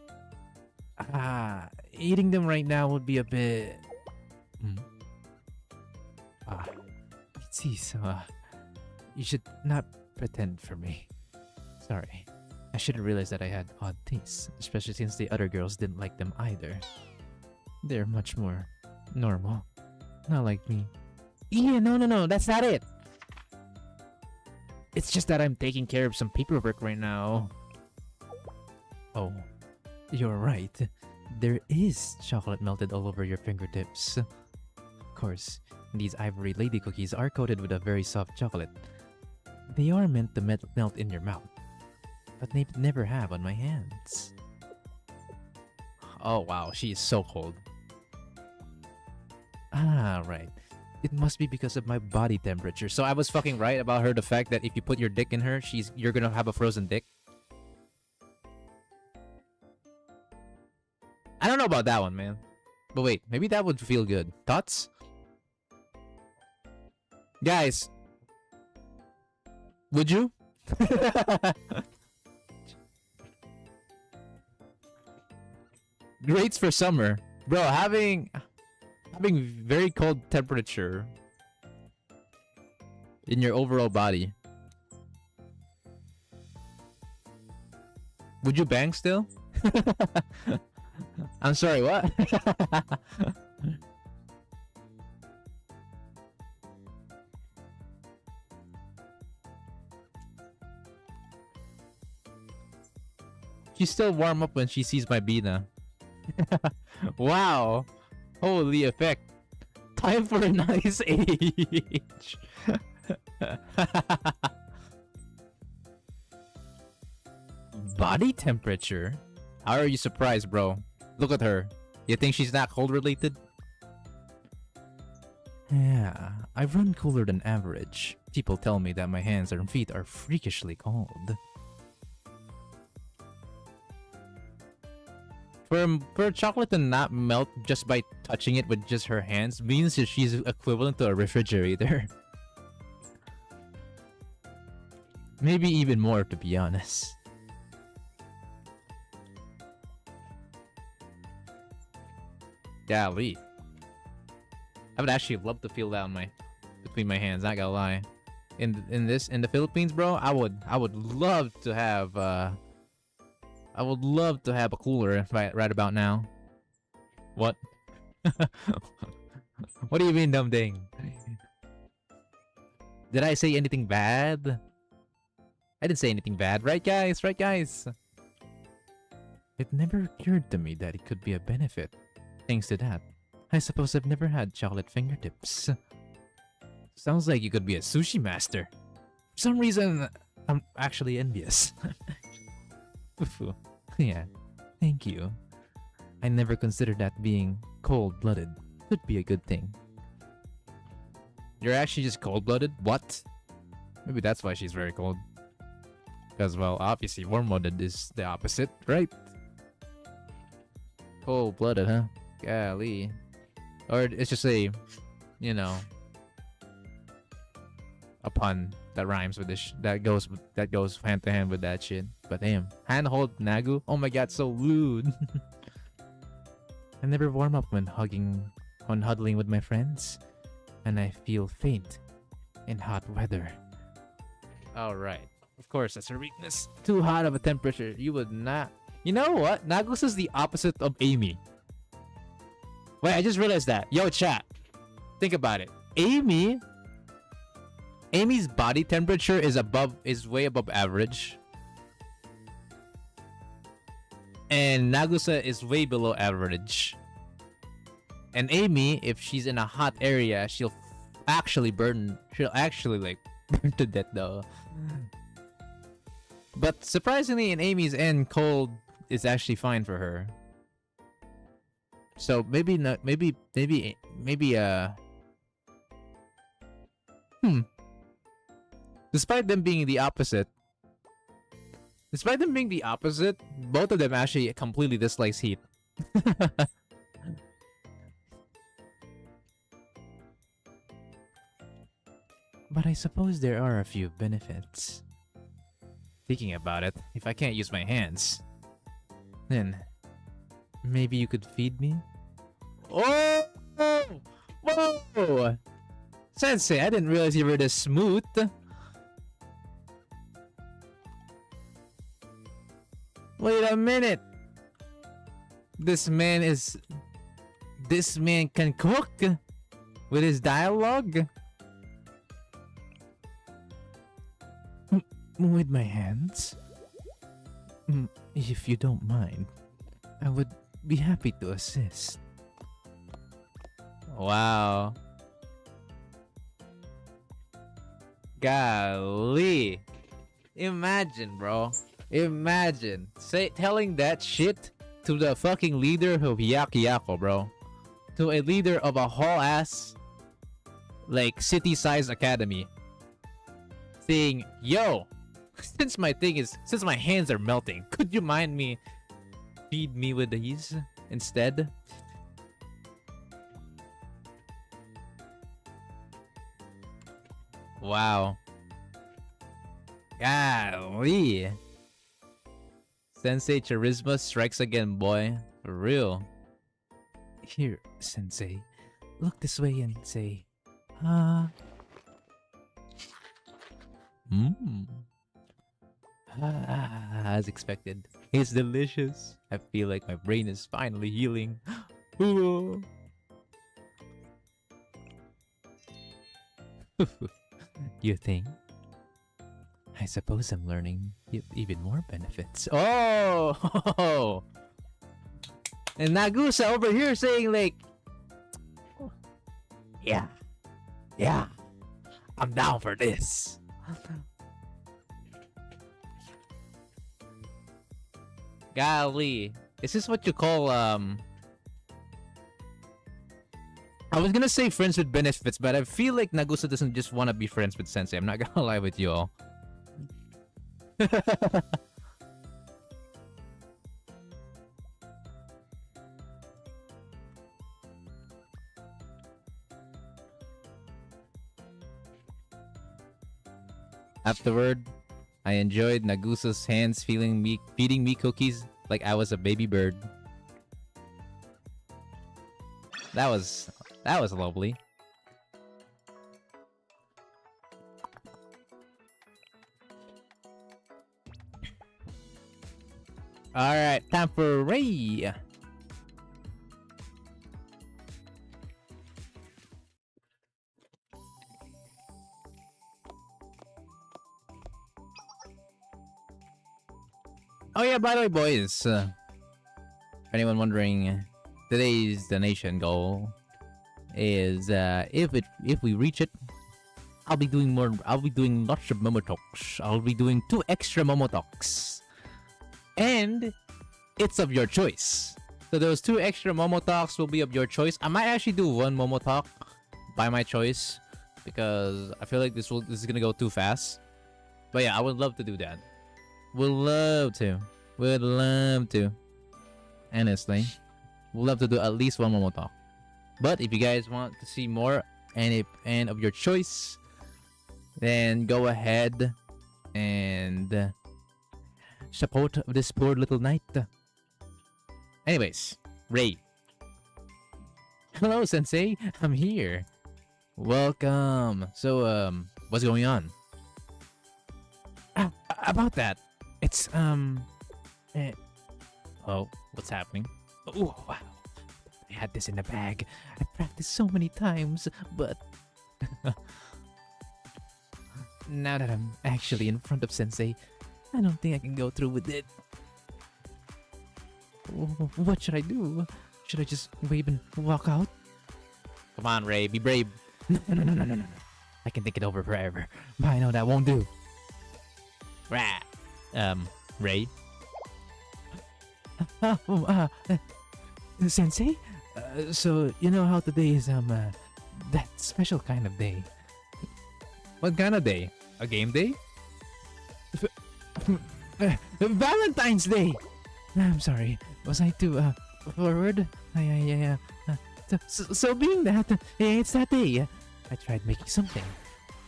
A: Eating them right now would be a bit... It's you should not pretend for me. Sorry. I should have realized that I had odd tastes, especially since the other girls didn't like them either. They're much more normal. Not like me. Yeah, no, that's not it! It's just that I'm taking care of some paperwork right now. Oh, you're right. There is chocolate melted all over your fingertips. Of course, these ivory lady cookies are coated with a very soft chocolate. They are meant to melt in your mouth, but they never have on my hands. Oh wow, she is so cold. Right. It must be because of my body temperature. So I was fucking right about her, the fact that if you put your dick in her, you're gonna have a frozen dick. I don't know about that one, man. But wait, maybe that would feel good. Thoughts? Guys. Would you? Greats for summer. Bro, having very cold temperature in your overall body. Would you bang still? I'm sorry, what? She still warm up when she sees my Bina. Wow. Holy effect. Time for a nice age. Body temperature? How are you surprised, bro? Look at her. You think she's not cold related? Yeah, I run cooler than average. People tell me that my hands and feet are freakishly cold. For chocolate to not melt just by touching it with just her hands means that she's equivalent to a refrigerator. Maybe even more, to be honest. Golly. I would actually love to feel that on between my hands, not gonna lie. In the Philippines, bro, I would love to have I would love to have a cooler right about now. What? What do you mean, dumb ding? Did I say anything bad? I didn't say anything bad, right guys? Right guys? It never occurred to me that it could be a benefit. Thanks to that, I suppose I've never had chocolate fingertips. Sounds like you could be a sushi master. For some reason, I'm actually envious. Yeah, thank you. I never considered that being cold-blooded could be a good thing. You're actually just cold-blooded? What? Maybe that's why she's very cold. Because, well, obviously warm-blooded is the opposite, right? Cold-blooded, huh? Golly. Or it's just a, you know, a pun that rhymes with this, that goes hand to hand with that shit. But damn, handhold Nagu? Oh my god, so rude. I never warm up when huddling with my friends, and I feel faint in hot weather. Alright. Of course, that's her weakness. Too hot of a temperature. You would not. You know what? Nagusa's the opposite of Amy. Wait, I just realized that. Yo, chat. Think about it. Amy's body temperature is way above average. And Nagusa is way below average. And Amy, if she's in a hot area, she'll actually like burn to death though. But surprisingly, in Amy's end, cold is actually fine for her. So maybe not. Maybe. Despite them being the opposite, both of them actually completely dislikes heat. But I suppose there are a few benefits. Thinking about it, if I can't use my hands, then maybe you could feed me? Oh! Whoa! Sensei, I didn't realize you were this smooth. Wait a minute! This man can cook with his dialogue? With my hands? If you don't mind, I would be happy to assist. Wow. Golly. Imagine, bro. Imagine. Telling that shit to the fucking leader of Yakiyako, bro. To a leader of a whole ass, like, city-sized academy. Saying, yo, since my hands are melting, could you mind me feed me with these instead? Wow. Golly. Sensei charisma strikes again, boy. For real. Here, Sensei. Look this way and say, as expected. It's delicious. I feel like my brain is finally healing. Ooh. You think? I suppose I'm learning even more benefits. Oh! And Nagusa over here saying like, yeah, I'm down for this. Golly, is this what you call I was gonna say friends with benefits, but I feel like Nagusa doesn't just want to be friends with Sensei. I'm not gonna lie with you all. Afterward, I enjoyed Nagusa's hands feeding me cookies like I was a baby bird. That was lovely. Alright, time for Ray. Oh yeah, by the way, boys, for anyone wondering, today's donation goal is if we reach it, I'll be doing lots of Momotalks. I'll be doing 2 extra Momotalks. And it's of your choice. So those 2 extra Momotalks will be of your choice. I might actually do 1 Momotalk by my choice because I feel like this is gonna go too fast. But yeah, I would love to do that. Would love to. Honestly. Would love to do at least 1 Momotalk. But if you guys want to see more and of your choice, then go ahead and support this poor little knight. Anyways, Ray. Hello, Sensei. I'm here. Welcome. So, What's going on?
B: Ah, about that, it's eh,
A: Oh, what's happening?
B: oh wow, I had this in the bag. I practiced so many times, but now that I'm actually in front of Sensei, I don't think I can go through with it. What should I do? Should I just wave and walk out?
A: Come on, Ray, be brave.
B: No. I can think it over forever, but I know that won't do.
A: Rah. Ray.
B: Sensei? So you know how today is that special kind of day.
A: What kind of day? A game day?
B: Valentine's Day. I'm sorry. Was I too forward? So being that it's that day, I tried making something,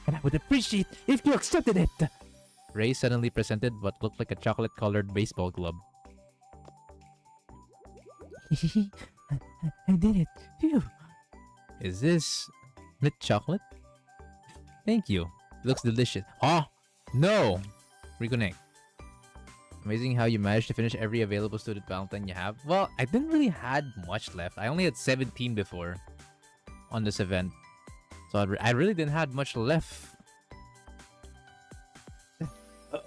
B: and I would appreciate if you accepted it.
A: Ray suddenly presented what looked like a chocolate-colored baseball glove.
B: I did it. Phew.
A: Is this mint chocolate? Thank you. It looks delicious. Oh, no! Reconnect. Amazing how you managed to finish every available student Valentine you have. Well, I didn't really had much left. I only had 17 before on this event. So I really didn't have much left.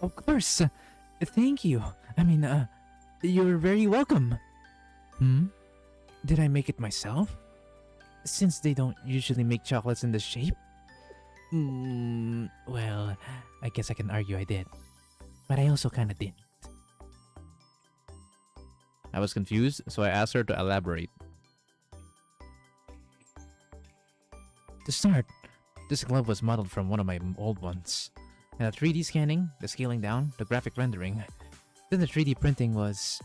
B: Of course. Thank you. I mean, you're very welcome. Did I make it myself? Since they don't usually make chocolates in this shape? Well, I guess I can argue I did. But I also kinda didn't.
A: I was confused, so I asked her to elaborate.
B: To start, this glove was modeled from one of my old ones. And the 3D scanning, the scaling down, the graphic rendering, then the 3D printing was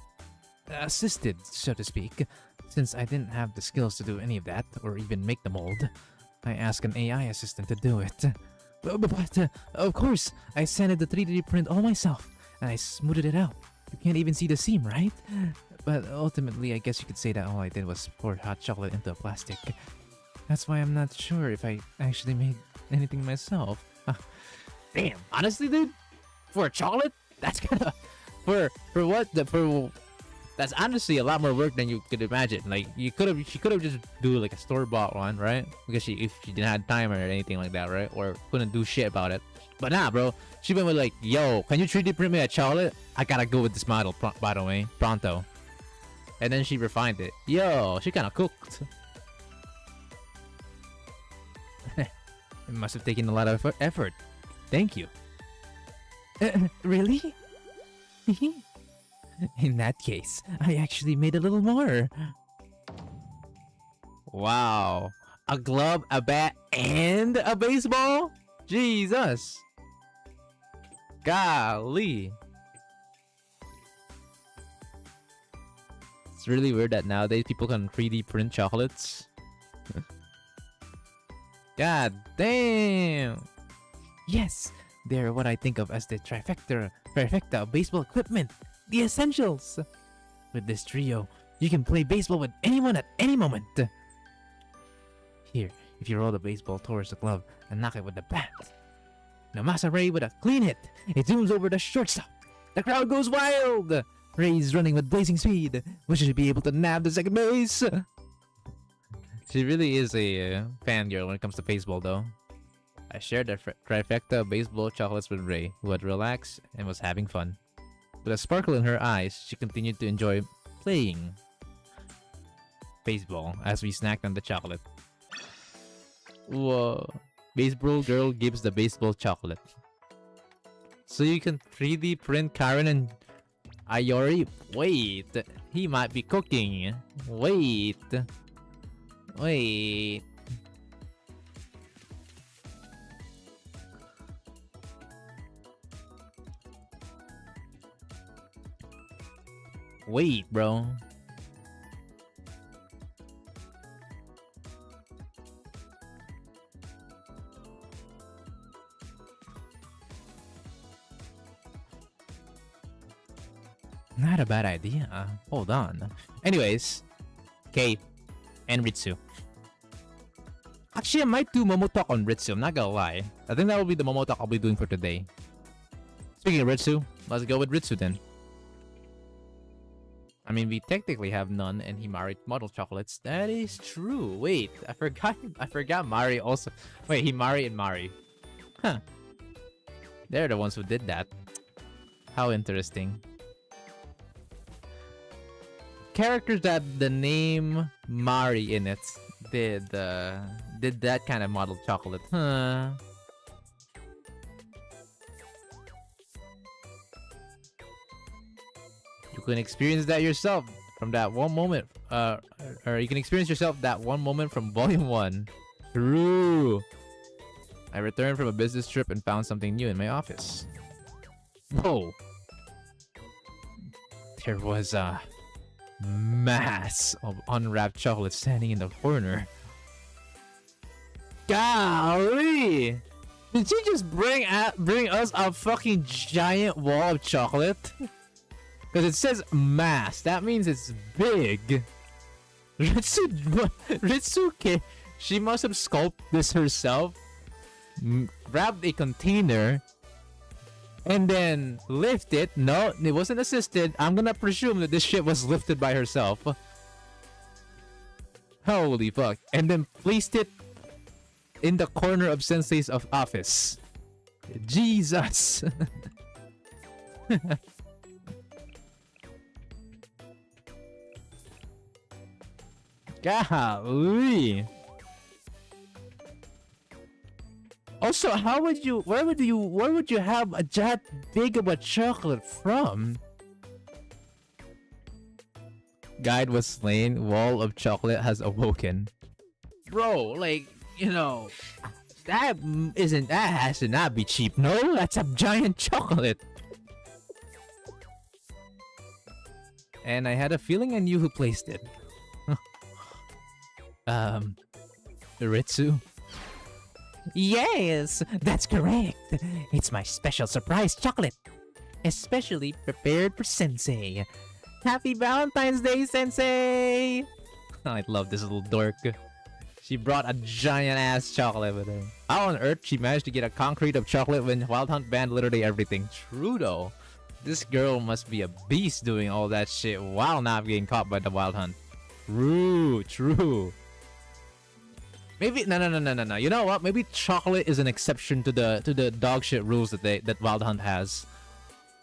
B: assisted, so to speak. Since I didn't have the skills to do any of that, or even make the mold, I asked an AI assistant to do it. But of course, I sanded the 3D print all myself, and I smoothed it out. You can't even see the seam, right? But ultimately, I guess you could say that all I did was pour hot chocolate into a plastic. That's why I'm not sure if I actually made anything myself.
A: Damn, honestly, dude, for a chocolate, that's kinda for that's honestly a lot more work than you could imagine. Like she could have just do like a store-bought one, right? Because if she didn't have time or anything like that, right? Or couldn't do shit about it. But nah, bro, she went with like, yo, can you 3D print me a chocolate? I gotta go with this model, by the way, pronto. And then she refined it. Yo, she kind of cooked. It must have taken a lot of effort. Thank you.
B: Really? In that case, I actually made a little more.
A: Wow. A glove, a bat, and a baseball? Jesus. Golly. It's really weird that nowadays people can 3D print chocolates. God damn.
B: Yes, they're what I think of as the trifecta of baseball equipment. The essentials. With this trio, you can play baseball with anyone at any moment. Here, if you roll the baseball towards the glove and knock it with the bat. Now Masa Ray with a clean hit. It zooms over the shortstop. The crowd goes wild. Ray's running with blazing speed, which should be able to nab the second base.
A: She really is a fangirl when it comes to baseball, though. I shared the trifecta of baseball chocolates with Ray, who had relaxed and was having fun. With a sparkle in her eyes, she continued to enjoy playing baseball as we snacked on the chocolate. Whoa. Baseball girl gives the baseball chocolate. So you can 3D print Karen and Ayori? Wait, he might be cooking. Wait. Wait, bro.
B: Not a bad idea. Hold on.
A: Anyways, Kei and Ritsu. Actually, I might do Momo Talk on Ritsu. I'm not gonna lie. I think that will be the Momo Talk I'll be doing for today. Speaking of Ritsu, let's go with Ritsu then. I mean, we technically have none and Himari model chocolates. That is true. Wait, I forgot Mari also. Wait, Himari and Mari. Huh. They're the ones who did that. How interesting. Characters that the name Mari in it did that kind of model chocolate. Huh. You can experience that yourself from that one moment. Or you can experience yourself that one moment from Volume 1. True. I returned from a business trip and found something new in my office. Whoa. There was a mass of unwrapped chocolate standing in the corner. Golly! Did she just bring us a fucking giant wall of chocolate? Because it says mass. That means it's big. Ritsuke, she must have sculpted this herself. Grabbed a container. And then lift it. No, it wasn't assisted. I'm gonna presume that this shit was lifted by herself. Holy fuck. And then placed it in the corner of Sensei's office. Jesus. Golly. Also, where would you have that big of a chocolate from? Guide was slain, wall of chocolate has awoken. Bro, like, you know, that has to not be cheap. No, that's a giant chocolate. And I had a feeling I knew who placed it. Ritsu? Yes, that's correct. It's my special surprise chocolate. Especially prepared for Sensei. Happy Valentine's Day, Sensei! I love this little dork. She brought a giant-ass chocolate with her. How on earth she managed to get a concrete of chocolate when Wild Hunt banned literally everything? True though. This girl must be a beast doing all that shit while not getting caught by the Wild Hunt. True. Maybe no. You know what? Maybe chocolate is an exception to the dog shit rules that Wild Hunt has.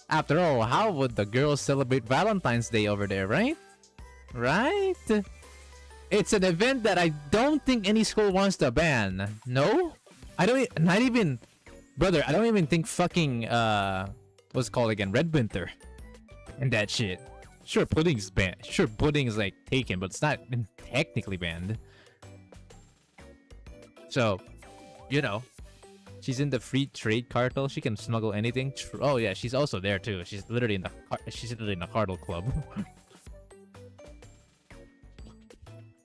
A: After all, how would the girls celebrate Valentine's Day over there, right? Right? It's an event that I don't think any school wants to ban. No? I don't even think fucking what's it called again? Red Winter and that shit. Sure, pudding's banned. Sure, pudding's like taken, but it's not technically banned. So, you know, she's in the free trade cartel. She can smuggle anything. Oh yeah, she's also there too. She's literally in the cartel club.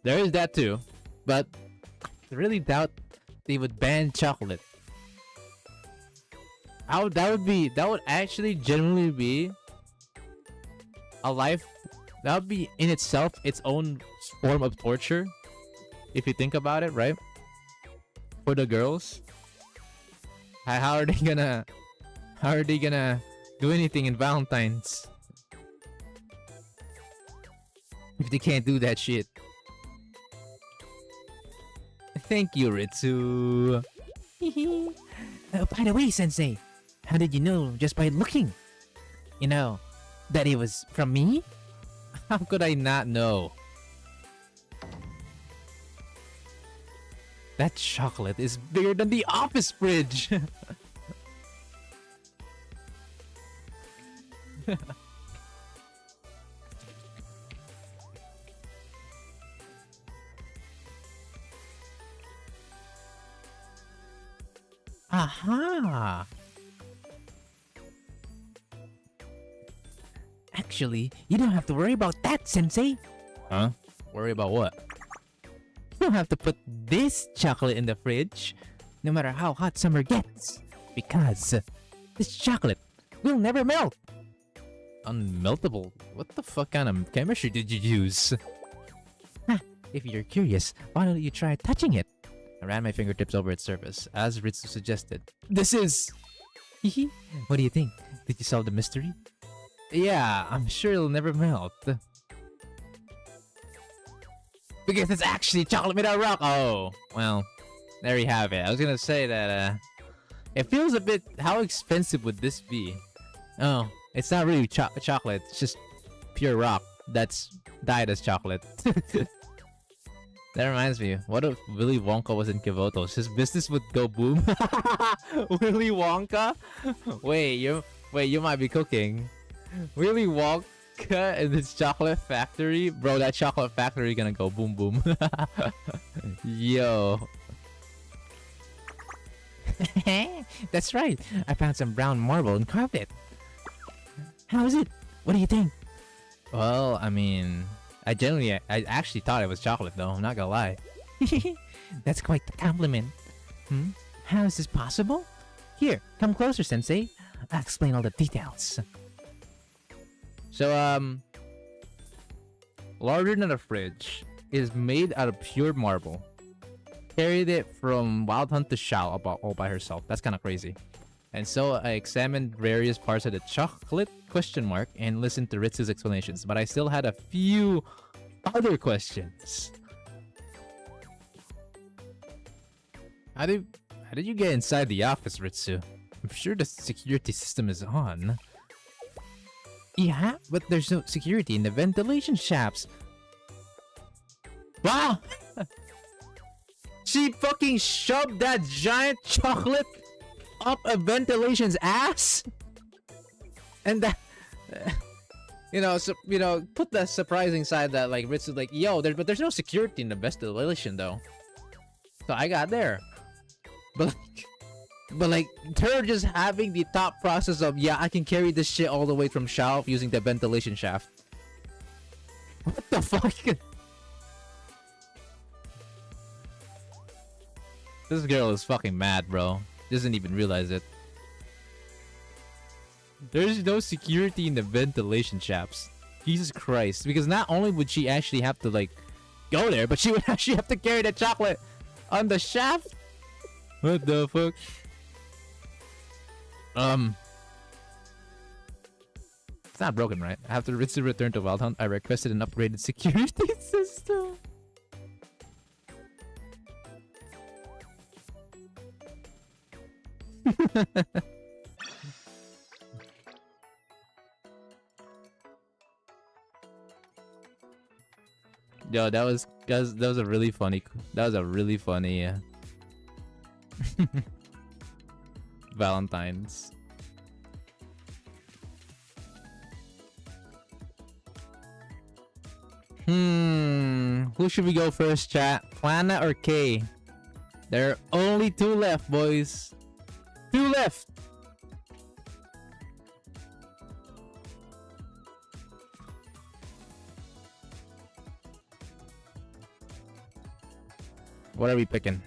A: There is that too, but I really doubt they would ban chocolate. That would actually genuinely be a life. That would be in itself its own form of torture, if you think about it, right? For the girls, how are they gonna do anything in Valentine's if they can't do that shit? Thank you, Ritsu. By the way, Sensei, how did you know just by looking? You know that it was from me? How could I not know? That chocolate is bigger than the office fridge. Aha! Actually, you don't have to worry about that, Sensei. Huh? Worry about what? You don't have to put this chocolate in the fridge, no matter how hot summer gets, because this chocolate will never melt. Unmeltable? What the fuck kind of chemistry did you use? If you're curious, why don't you try touching it? I ran my fingertips over its surface, as Ritsu suggested. This is... Hehe. What do you think? Did you solve the mystery? Yeah, I'm sure it'll never melt. Because it's actually chocolate made out of rock! Oh, well, there you have it. I was gonna say that, it feels a bit... How expensive would this be? Oh, it's not really chocolate. It's just pure rock that's dyed as chocolate. That reminds me, what if Willy Wonka was in Kyoto? His business would go boom. Willy Wonka? Wait, you might be cooking. Willy Wonka and his chocolate factory? Bro, that chocolate factory gonna go boom boom. Yo. That's right. I found some brown marble and carved it.
B: How is it? What do you think?
A: Well, I mean, I actually thought it was chocolate though, I'm not gonna lie.
B: That's quite the compliment. How is this possible? Here, come closer, Sensei. I'll explain all the details.
A: So, larger than a fridge, is made out of pure marble. Carried it from Wild Hunt to Shao all by herself. That's kind of crazy. And so I examined various parts of the chocolate ? And listened to Ritsu's explanations, but I still had a few other questions. How did you get inside the office, Ritsu? I'm sure the security system is on.
B: Yeah, but there's no security in the ventilation shafts.
A: Wow! She fucking shoved that giant chocolate up a ventilation's ass? And that... put the surprising side that, like, Ritsu's like, yo, but there's no security in the ventilation, though. So I got there. But like, her just having the thought process of, yeah, I can carry this shit all the way from Shao using the ventilation shaft. What the fuck? This girl is fucking mad, bro. Doesn't even realize it. There's no security in the ventilation shafts. Jesus Christ. Because not only would she actually have to, like, go there, but she would actually have to carry the chocolate on the shaft? What the fuck? It's not broken, right? After Ritsu returned to Wild Hunt, I requested an upgraded security system. Yo, that was a really funny Valentine's. Who should we go first, chat? Plana or K? There are only 2 left, boys. 2 left. What are we picking?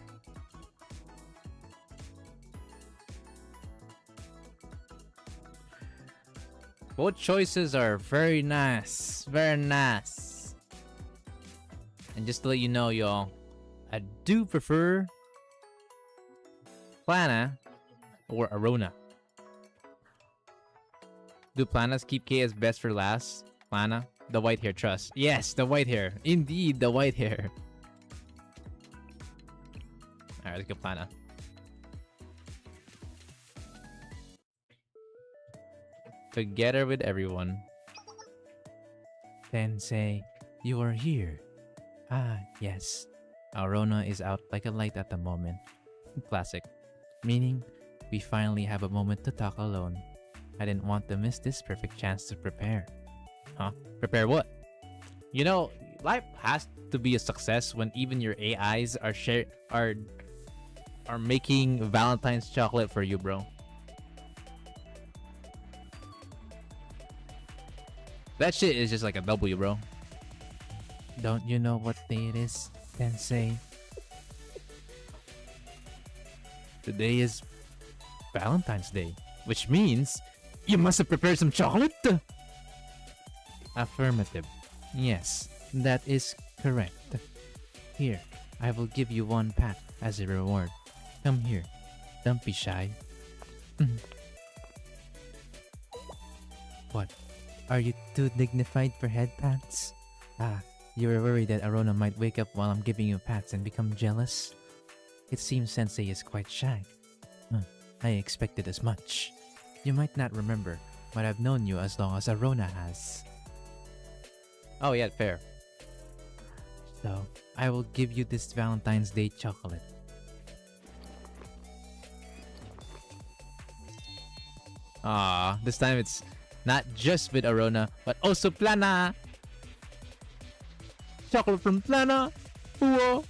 A: Both choices are very nice. Very nice. And just to let you know, y'all, I do prefer Plana or Arona. Do Planas keep K as best for last? Plana? The white hair, trust. Yes, the white hair. Indeed, the white hair. Alright, let's go Plana. Together with everyone. Sensei, you are here. Ah, yes. Arona is out like a light at the moment. Classic. Meaning, we finally have a moment to talk alone. I didn't want to miss this perfect chance to prepare. Huh? Prepare what? You know, life has to be a success when even your AIs are making Valentine's chocolate for you, bro. That shit is just like a W, bro. Don't you know what day it is, Sensei? Today is Valentine's Day, which means you must have prepared some chocolate. Affirmative. Yes, that is correct. Here, I will give you one pat
B: As a reward, come here. Don't be shy. Mhm. What? Are you too dignified for head pats? Ah, you were worried that Arona might wake up while I'm giving you pats and become jealous? It seems Sensei is quite shy. I expected as much. You might not remember, but I've known you as long as Arona has.
A: Oh yeah, fair.
B: So, I will give you this Valentine's Day chocolate.
A: Ah, this time it's not just with Arona, but also Plana. Chocolate from Plana. Whoa.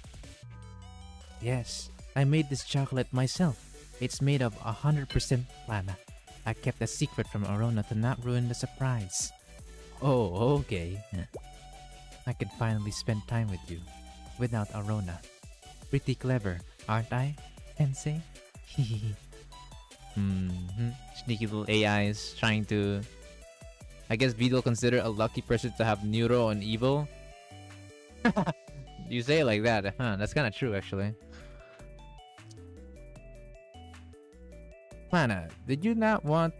B: Yes, I made this chocolate myself. It's made of 100% Plana. I kept a secret from Arona to not ruin the surprise. Oh, okay. I can finally spend time with you, without Arona. Pretty clever, aren't I, Sensei?
A: Sneaky little AIs trying to... I guess Beetle consider a lucky person to have Neuro and Evil. You say it like that, huh? That's kind of true, actually. Plana, did you not want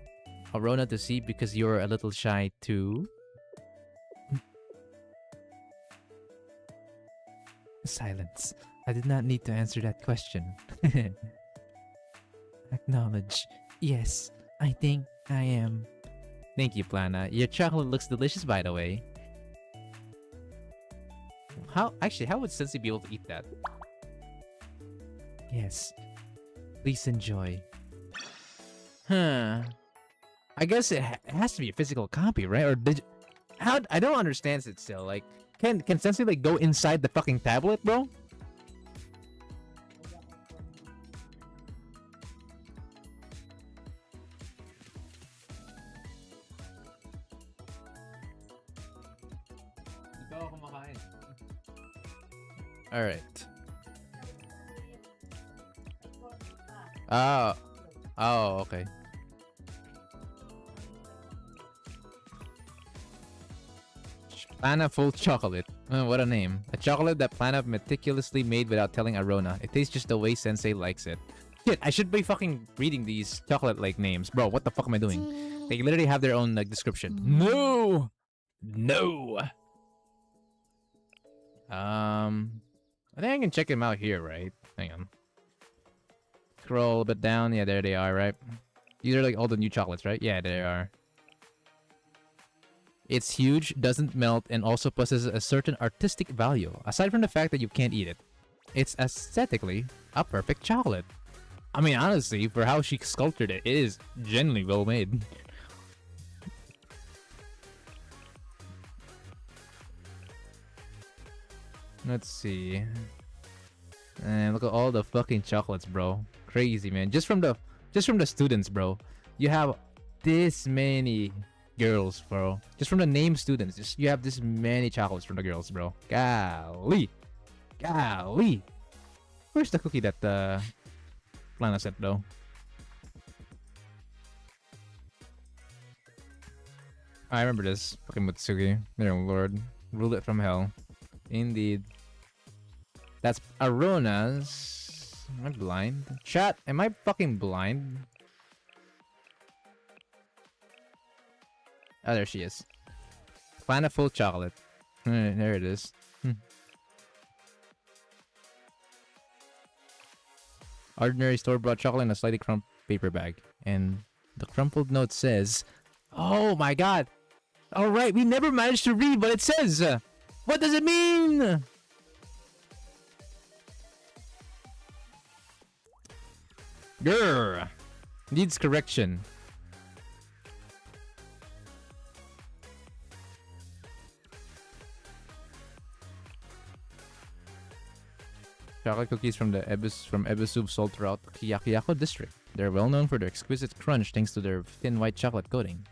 A: Arona to see because you were a little shy too?
B: Silence. I did not need to answer that question. Acknowledge. Yes, I think I am.
A: Thank you, Plana. Your chocolate looks delicious, by the way. How would Sensei be able to eat that?
B: Yes. Please enjoy.
A: Huh. I guess it has to be a physical copy, right? Or did how? I don't understand it still. Like, can Sensei like go inside the fucking tablet, bro? All right. Oh, okay. Plana full chocolate. What a name. A chocolate that Plana meticulously made without telling Arona. It tastes just the way Sensei likes it. Shit, I should be fucking reading these chocolate-like names. Bro, what the fuck am I doing? They literally have their own like description. No! No! I think I can check them out here, right? Hang on. Scroll a bit down. Yeah, there they are, right? These are like all the new chocolates, right? Yeah, there they are. It's huge, doesn't melt, and also possesses a certain artistic value, aside from the fact that you can't eat it. It's aesthetically a perfect chocolate. I mean, honestly, for how she sculpted it, it is genuinely well made. Let's see. And look at all the fucking chocolates, bro. Crazy, man. Just from the students, bro. You have this many girls, bro. Just from the name students, you have this many chocolates from the girls, bro. Golly. Golly. Where's the cookie that Lana sent, though? I remember this. Fucking Mutsugi. Dear lord. Rule it from hell. Indeed. That's Arona's. Am I blind? Chat, am I fucking blind? Oh, there she is. Planet full chocolate. There it is. Ordinary store-bought chocolate in a slightly crumpled paper bag. And the crumpled note says... Oh my god! Alright, we never managed to read what it says! What does it mean? Grr! Needs correction. Chocolate cookies from Ebisu sold throughout Hiyakiyako district. They're well known for their exquisite crunch thanks to their thin white chocolate coating.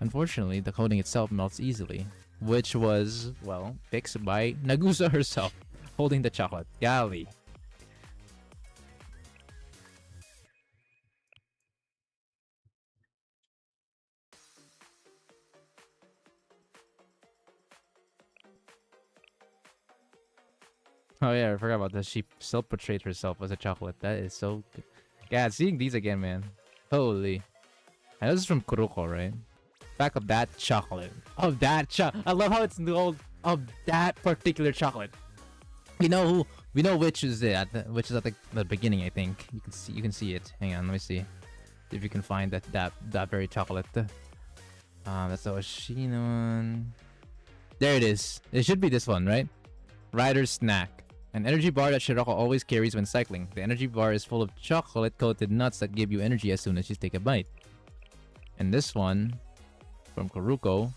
A: Unfortunately, the coating itself melts easily, which was, well, fixed by Nagusa herself, holding the chocolate. Golly. Oh yeah, I forgot about that. She still portrayed herself as a chocolate. That is so good. Yeah, seeing these again, man. Holy. And this is from Kuroko, right? Back of that chocolate. Of that I love how it's called of that particular chocolate. We know who. We know which is it. Which is at the beginning, I think. You can see it. Hang on, let me see if you can find that very chocolate. That's the Oshino one. There it is. It should be this one, right? Rider's Snack. An energy bar that Shiroko always carries when cycling. The energy bar is full of chocolate-coated nuts that give you energy as soon as you take a bite. And this one, from Kuruko,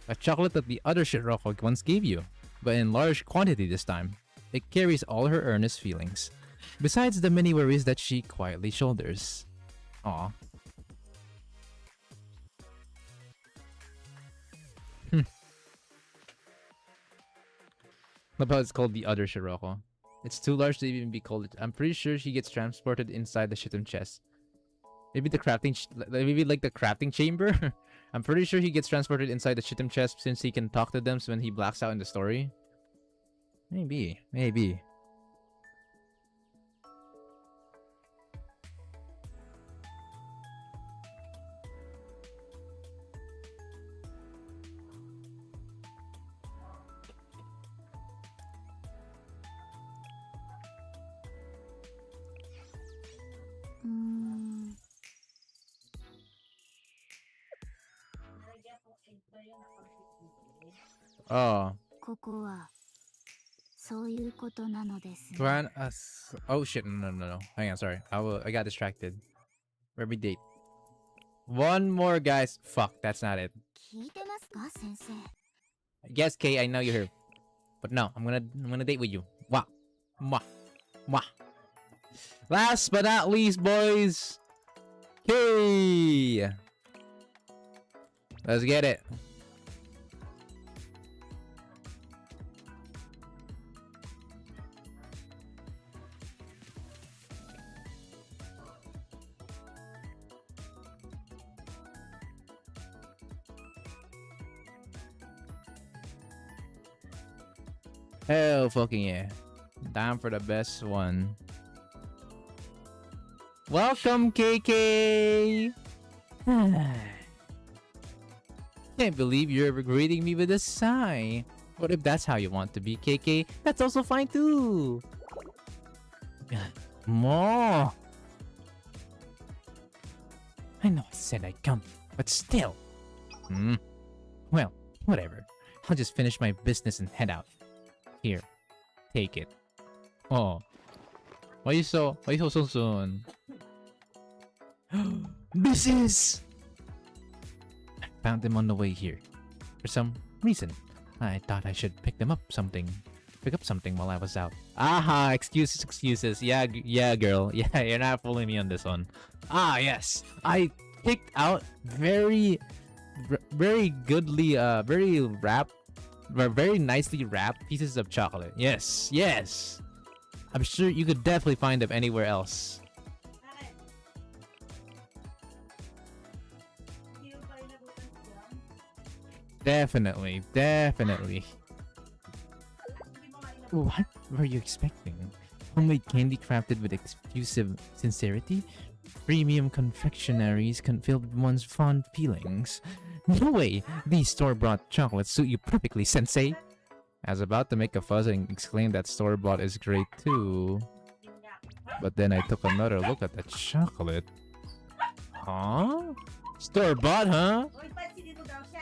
A: a chocolate that the other Shiroko once gave you, but in large quantity this time. It carries all her earnest feelings, besides the many worries that she quietly shoulders. Aw. Love how it's called the other Shiroko. It's too large to even be called it. I'm pretty sure she gets transported inside the Shitum chest. Maybe the maybe like the crafting chamber? I'm pretty sure he gets transported inside the Shitum chest since he can talk to them when he blacks out in the story. Maybe. Oh. Grant us. Oh shit! No. Hang on, sorry. I got distracted. Where we date? One more, guys. Fuck, that's not it. Yes, Kay, I know you're here, but no, I'm gonna date with you. Wah, mwah. Last but not least, boys. Kay. Let's get it. Hell fucking yeah. Time for the best one. Welcome, KK! Can't believe you're ever greeting me with a sigh. What if that's how you want to be, KK? That's also fine too. More. I know I said I'd come, but still. Well, whatever. I'll just finish my business and head out. Here, take it. Oh, why you so soon? This is. I found them on the way here. For some reason, I thought I should pick up something while I was out. Aha! Excuses. Yeah, girl. Yeah, you're not fooling me on this one. Ah, yes. I picked out very goodly, very nicely wrapped pieces of chocolate. Yes. I'm sure you could definitely find them anywhere else. Definitely. What were you expecting? Homemade candy crafted with exclusive sincerity? Premium confectionaries filled with one's fond feelings? No way! These store-bought chocolates suit you perfectly, Sensei! I was about to make a fuss and exclaim that store-bought is great too. But then I took another look at the chocolate. Huh? Store-bought, huh?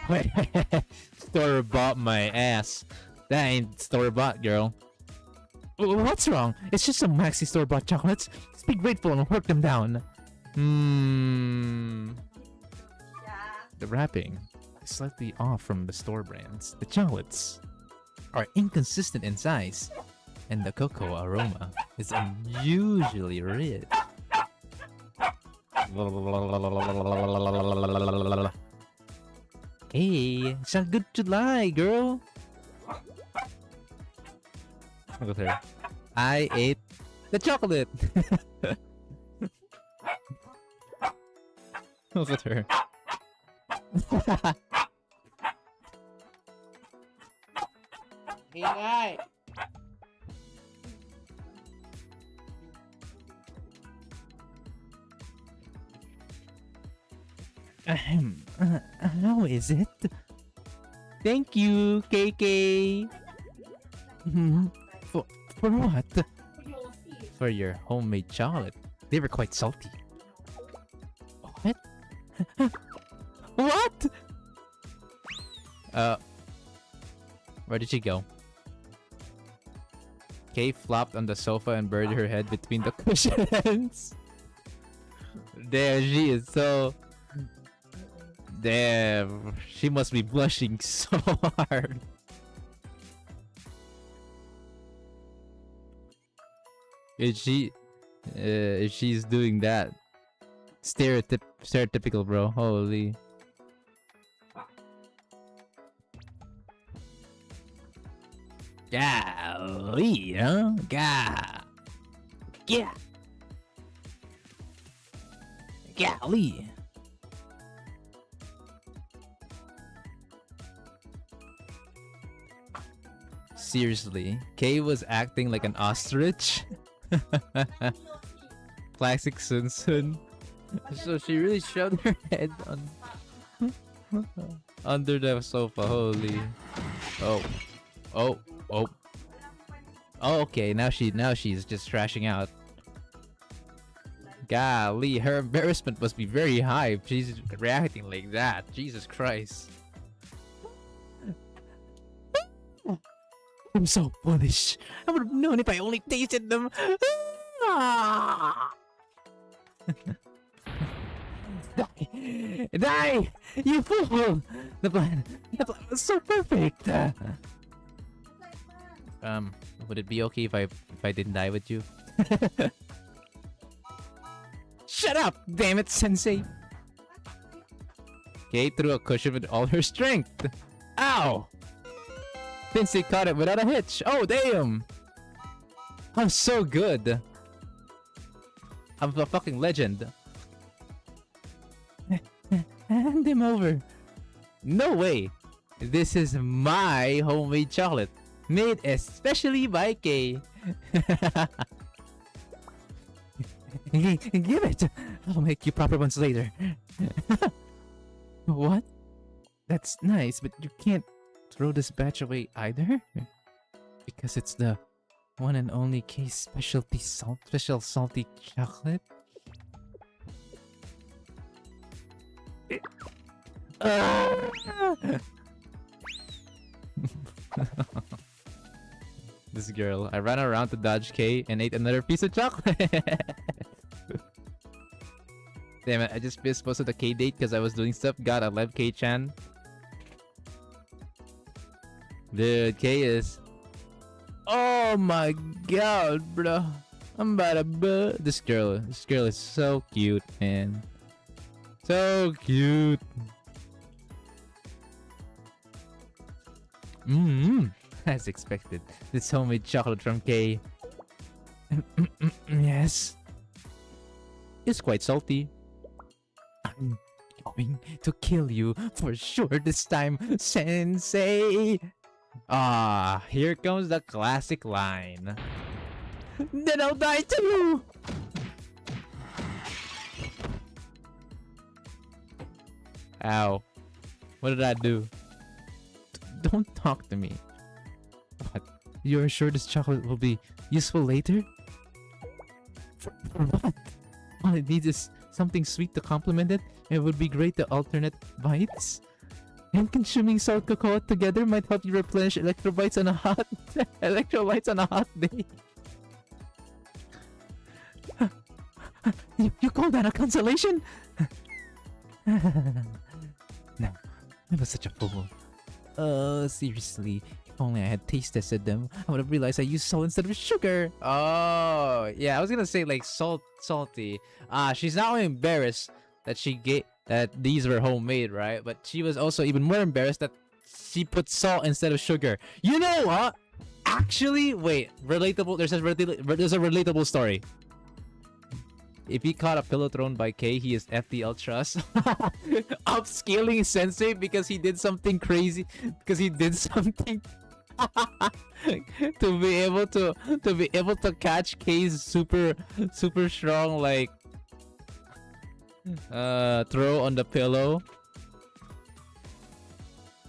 A: Wait, store-bought my ass. That ain't store-bought, girl. What's wrong? It's just some maxi store-bought chocolates. Just be grateful and work them down. The wrapping is slightly off from the store brands. The chocolates are inconsistent in size, and the cocoa aroma is unusually rich. Hey, it's not good to lie, girl. Look at her. I ate the chocolate. Look at her. Hey, guy.
B: How is it? Thank you, KK. Hmm. For what?
A: For your homemade chocolate. They were quite salty.
B: What? What?
A: Where did she go? Kay flopped on the sofa and buried her head between the cushions. There she is, so... Damn, she must be blushing so hard. If she's doing that, stereotypical, bro. Holy. Golly, huh? Yeah. Golly. Seriously, Kay was acting like an ostrich. Classic Sun Sun. So she really shoved her head on under the sofa. Holy. Oh. Oh. Oh. Oh, okay. Now she's just trashing out. Golly, her embarrassment must be very high if she's reacting like that. Jesus Christ.
B: I'm so foolish. I would have known if I only tasted them. Die! Die! You fool! The plan was so perfect.
A: Would it be okay if I didn't die with you?
B: Shut up, damn it, Sensei!
A: Kate threw a cushion with all her strength. Ow! Sensei caught it without a hitch. Oh, damn! I'm so good. I'm a fucking legend.
B: Hand him over.
A: No way! This is my homemade chocolate. Made especially by Kay.
B: Give it! I'll make you proper ones later. What? That's nice, but you can't throw this batch away either? Because it's the one and only Kay special salty chocolate?
A: This girl. I ran around to dodge Kay and ate another piece of chocolate. Damn it, I just missed most of the K date because I was doing stuff. God, I love K-chan. Dude, K is... Oh my god, bro. I'm about to... This girl is so cute, man. So cute. As expected. This homemade chocolate from K.
B: Yes.
A: It's quite salty.
B: I'm going to kill you for sure this time, Sensei.
A: Ah, here comes the classic line.
B: Then I'll die too.
A: Ow. What did I do?
B: Don't talk to me. What? You're sure this chocolate will be useful later? For what? All it needs is something sweet to complement it, and it would be great to alternate bites. And consuming salt cocoa together might help you replenish electrolytes on a hot day. You call that a consolation? No, I was such a fool. Seriously, if only I had taste tested them, I would have realized I used salt instead of sugar.
A: Oh, yeah, I was gonna say like salty. She's not only embarrassed that that these were homemade, right? But she was also even more embarrassed that she put salt instead of sugar. You know what? Actually, wait, relatable. There's a relatable story. If he caught a pillow thrown by K, he is FTL trust. Upscaling Sensei because he did something crazy. Because he did something to be able to catch K's super strong like Throw on the pillow.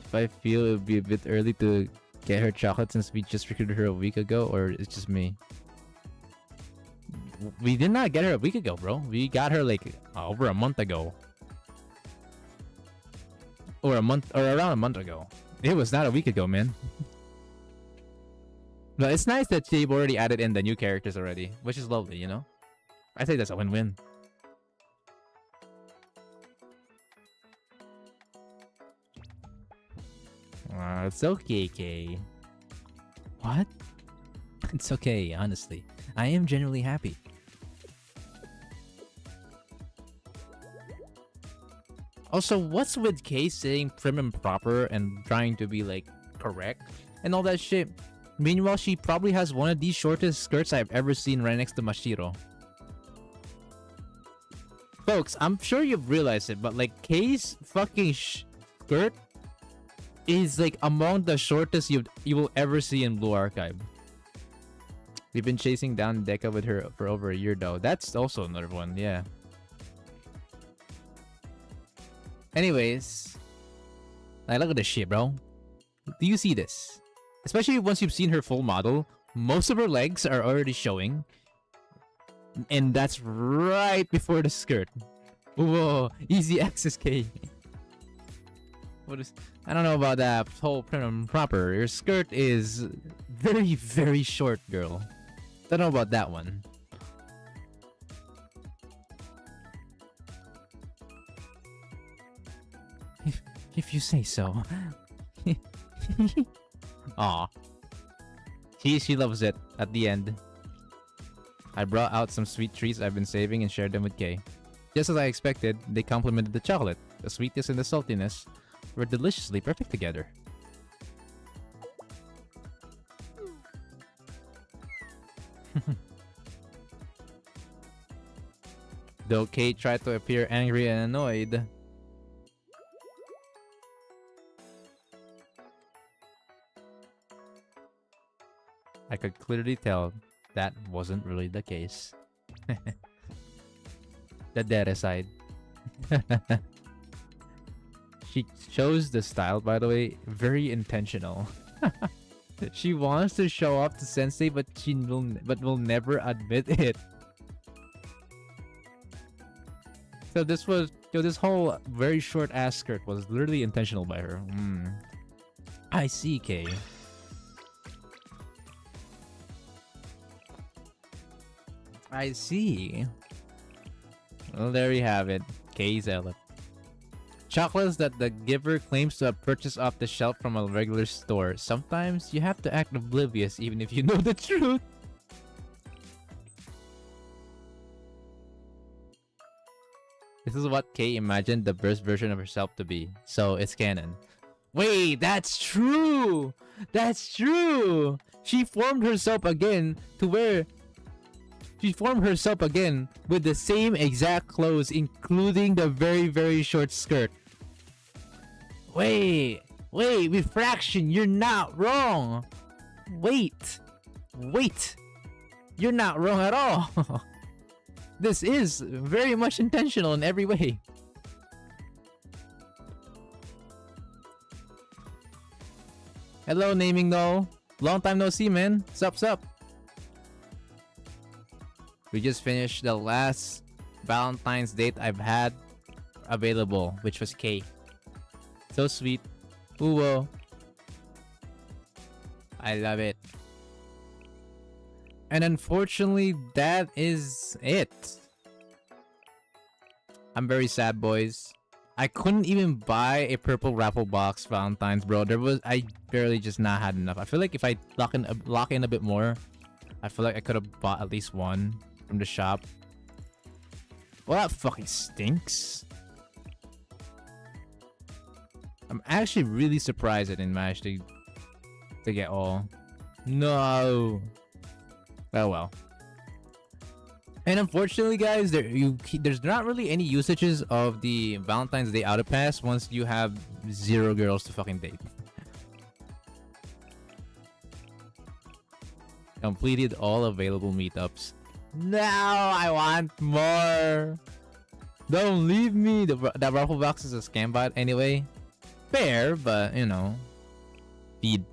A: If I feel it would be a bit early to get her chocolate since we just recruited her a week ago, or it's just me. We did not get her a week ago, bro. We got her like over a month ago. Or around a month ago. It was not a week ago, man. But it's nice that they've already added in the new characters already, which is lovely, you know? I think that's a win-win. It's okay, Kay. What? It's okay, honestly. I am genuinely happy. Also, what's with Kay saying prim and proper and trying to be like correct and all that shit? Meanwhile, she probably has one of the shortest skirts I've ever seen right next to Mashiro. Folks, I'm sure you've realized it, but like Kay's fucking skirt is like among the shortest you will ever see in Blue Archive. We've been chasing down Deca with her for over a year though. That's also another one, yeah. Anyways, like, look at this shit, bro. Do you see this? Especially once you've seen her full model, most of her legs are already showing. And that's right before the skirt. Whoa, easy access K. What is... I don't know about that whole prim and proper. Your skirt is very, very short, girl. Don't know about that one. If you say so. Aw. She loves it at the end. I brought out some sweet treats I've been saving and shared them with Kay. Just as I expected, they complemented the chocolate. The sweetness and the saltiness were deliciously perfect together. Though Kay tried to appear angry and annoyed, I could clearly tell that wasn't really the case. The dead aside. She chose the style, by the way, very intentional. She wants to show off to Sensei, but will never admit it. So this whole very short ass skirt was literally intentional by her. I see, Kay. I see. Well, there you have it. Kay's Ella. Chocolates that the giver claims to have purchased off the shelf from a regular store. Sometimes you have to act oblivious even if you know the truth. This is what Kay imagined the best version of herself to be. So it's canon. Wait, that's true! That's true! She formed herself again to wear... She formed herself again with the same exact clothes, including the very, very short skirt. Wait, refraction, you're not wrong. Wait, you're not wrong at all. This is very much intentional in every way. Hello, Naming No. Long time no see, man. Sup? We just finished the last Valentine's date I've had available, which was Kay. So sweet. Ooh, I love it. And unfortunately, that is it. I'm very sad, boys. I couldn't even buy a purple raffle box Valentine's, bro. I barely just not had enough. I feel like if I lock in a bit more, I feel like I could have bought at least one from the shop. Well, that fucking stinks. I'm actually really surprised I didn't manage to get all. No. Oh well. And unfortunately, guys, there's not really any usages of the Valentine's Day Auto Pass once you have 0 girls to fucking date. Completed all available meetups. Now I want more. Don't leave me. That raffle box is a scam bot anyway. Fair, but you know, feed.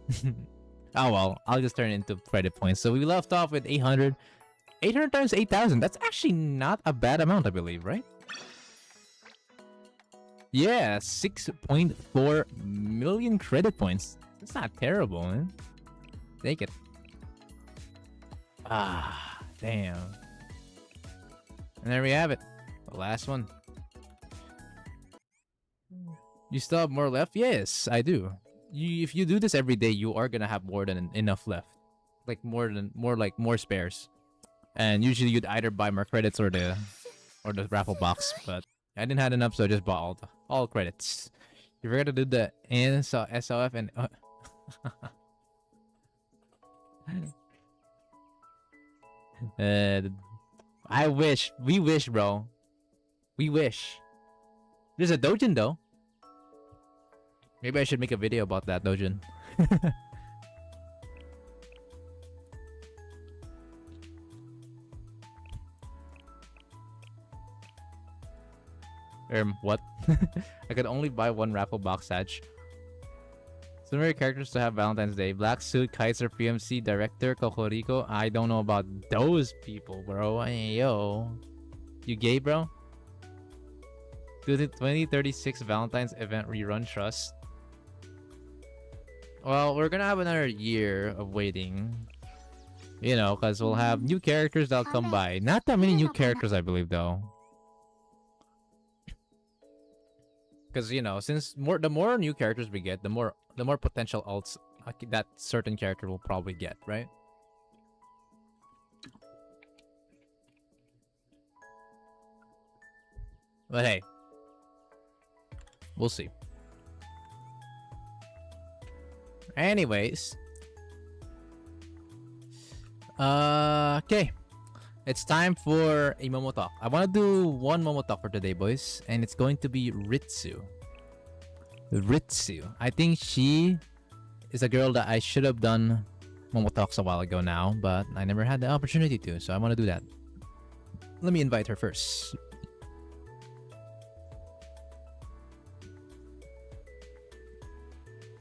A: Oh well, I'll just turn it into credit points. So we left off with 800. 800 times 8,000. That's actually not a bad amount, I believe, right? Yeah, 6.4 million credit points. That's not terrible, man. Take it. Ah, damn. And there we have it. The last one. You still have more left? Yes, I do. If you do this every day, you are gonna have more than enough left. Like more spares. And usually you'd either buy more credits or the raffle box, but I didn't have enough, so I just bought all credits. You forgot to do the SOF and I wish. We wish, bro. We wish. There's a dojin though. Maybe I should make a video about that dojin. What? I could only buy one raffle box hatch. So many characters to have Valentine's Day. Black Suit, Kaiser, PMC, Director, Kokoriko. I don't know about those people, bro. Hey, yo. You gay, bro? 2036 Valentine's event rerun trust. Well, we're gonna have another year of waiting. You know, because we'll have new characters that'll come by. Not that many new characters, I believe, though. Because, you know, since the more new characters we get, the more potential ults that certain character will probably get, right? But hey, we'll see. Anyways, okay. It's time for a Momo Talk. I want to do one Momo Talk for today, boys. And it's going to be Ritsu. Ritsu. I think she is a girl that I should have done Momo Talks a while ago now. But I never had the opportunity to. So I want to do that. Let me invite her first.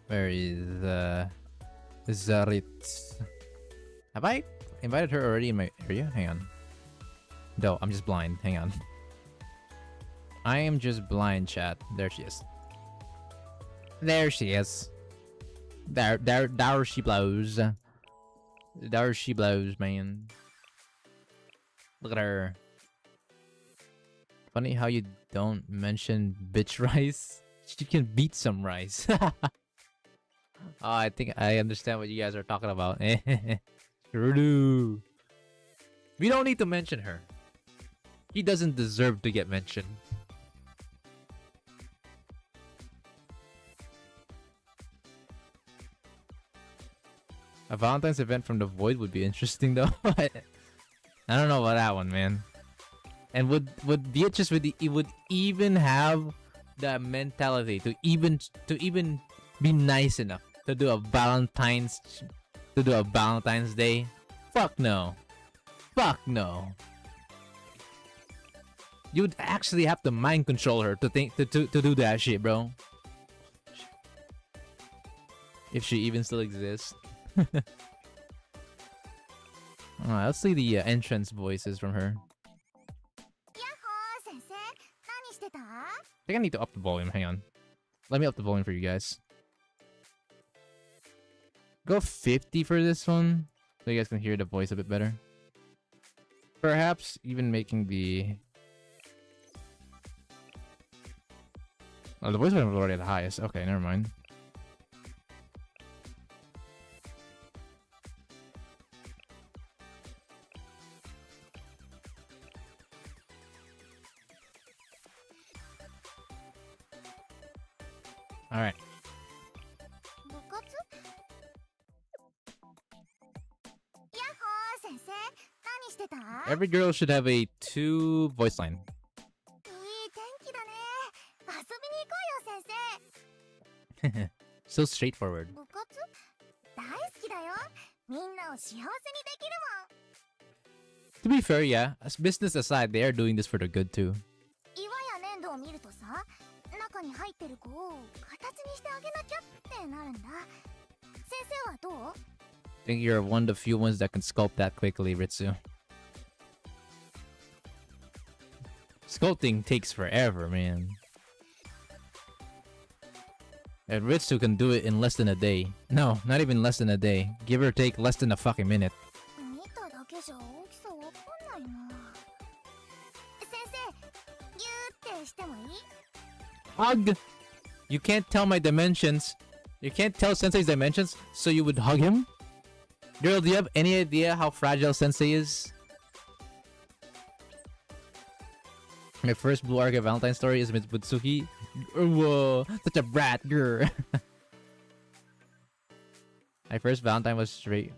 A: Where is Zarit? Have I invited her already in my area? Hang on. No, I'm just blind. Hang on. I am just blind, chat. There she is. There she is. There she blows. There she blows, man. Look at her. Funny how you don't mention bitch rice. She can beat some rice. Oh, I think I understand what you guys are talking about. Rudu. We don't need to mention her. He doesn't deserve to get mentioned. A Valentine's event from the Void would be interesting though. I don't know about that one, man. And would Beatrice would even have the mentality to even be nice enough to do a Valentine's Day? Fuck no. Fuck no. You'd actually have to mind control her to do that shit, bro. If she even still exists. Alright, let's see the entrance voices from her. I think I need to up the volume. Hang on. Let me up the volume for you guys. Go 50 for this one, so you guys can hear the voice a bit better. Perhaps even making the... Oh, the voice was already at the highest. Okay, never mind. Alright. Every girl should have a 2 voice line. So straightforward. To be fair, yeah, as business aside, they are doing this for the good too.
C: ってる子を形にしてあげなきゃってなるんだ。先生はどう？
A: I think you're one of the few ones that can sculpt that quickly, Ritsu. Sculpting takes forever, man. And Ritsu can do it in less than a day. No, not even less than a day. Give or take less than a fucking minute.
C: 見ただけじゃ大きさわかんないな。先生、ギューってしてもいい？
A: Hug! You can't tell my dimensions. You can't tell Sensei's dimensions, so you would hug him? Girl, do you have any idea how fragile Sensei is? My first Blue Archive Valentine story is with Butsuki. Whoa, such a brat, girl. My first Valentine was straight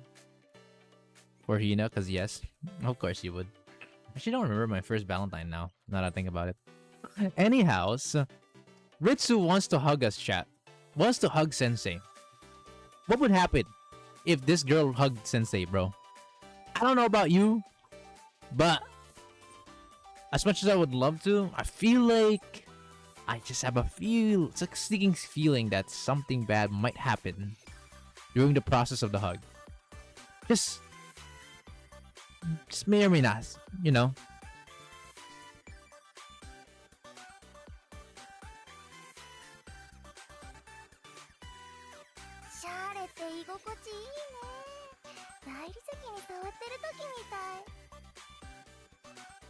A: for Hina, cause yes, of course you would. I actually don't remember my first Valentine now that I think about it. Anyhow, Ritsu wants to hug us, chat. Wants to hug Sensei. What would happen if this girl hugged Sensei, bro? I don't know about you, but as much as I would love to, I feel like I just have a feel. It's like a sneaking feeling that something bad might happen during the process of the hug. Just may or may not, you know.
C: シャーレって居心地いいね。大理石に触ってる時みたい。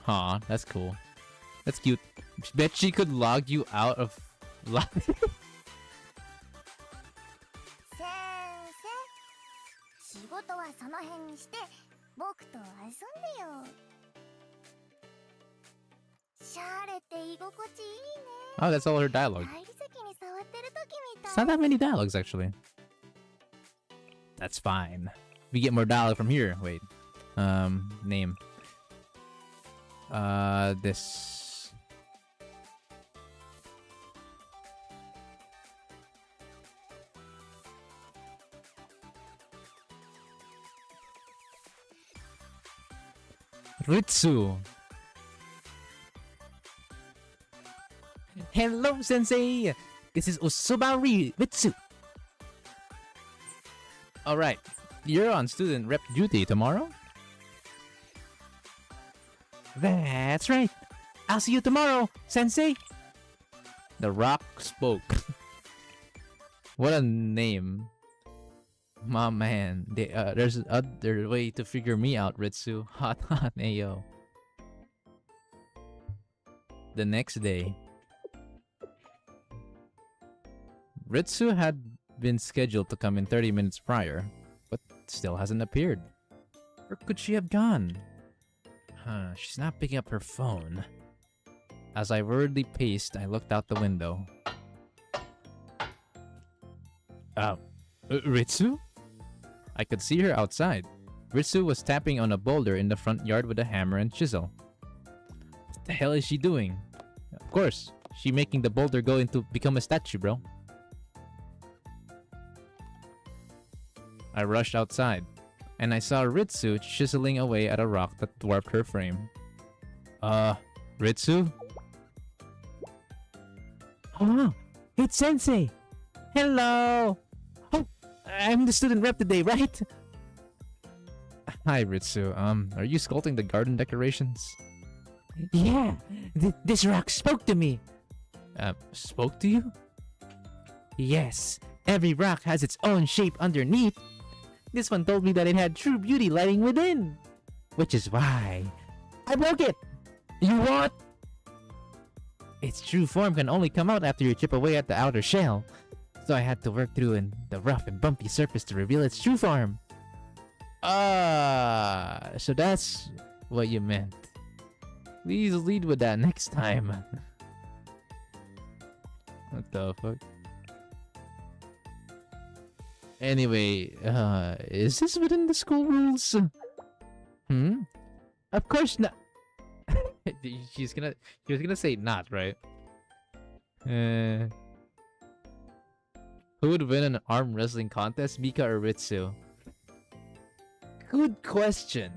A: Aw, that's cool. That's cute. Bet she could log you out of live.
C: 先生、仕事はその辺にして僕と遊んでよ。シャーレって居心地いいね。
A: Oh, that's all her dialogue.
C: 大理石に触ってる時みたい。
A: It's not that many dialogues, actually. That's fine. We get more dialogue from here. Wait. Name. This. Ritsu. Hello, Sensei. This is Usobari Ritsu. Alright, you're on student rep duty tomorrow? That's right. I'll see you tomorrow, Sensei. The rock spoke. What a name. My man, there's another way to figure me out, Ritsu. Hot, ayo. The next day, Ritsu had been scheduled to come in 30 minutes prior, but still hasn't appeared. Where could she have gone? She's not picking up her phone. As I worriedly paced, I looked out the window. Ritsu? I could see her outside. Ritsu was tapping on a boulder in the front yard with a hammer and chisel. What the hell is she doing? Of course, she making the boulder go into become a statue, bro. I rushed outside, and I saw Ritsu chiseling away at a rock that dwarfed her frame. Ritsu?
B: Oh, it's Sensei. Hello. Oh, I'm the student rep today, right?
A: Hi, Ritsu. Are you sculpting the garden decorations?
B: Yeah, this rock spoke to me.
A: Spoke to you?
B: Yes, every rock has its own shape underneath. This one told me that it had true beauty lighting within, which is why I broke it.
A: You what?
B: Its true form can only come out after you chip away at the outer shell, so I had to work through the rough and bumpy surface to reveal its true form.
A: So that's what you meant. Please lead with that next time. What the fuck? Anyway, is this within the school rules?
B: Of course not.
A: She was gonna say not, right? Who would win an arm wrestling contest, Mika or Ritsu? Good question.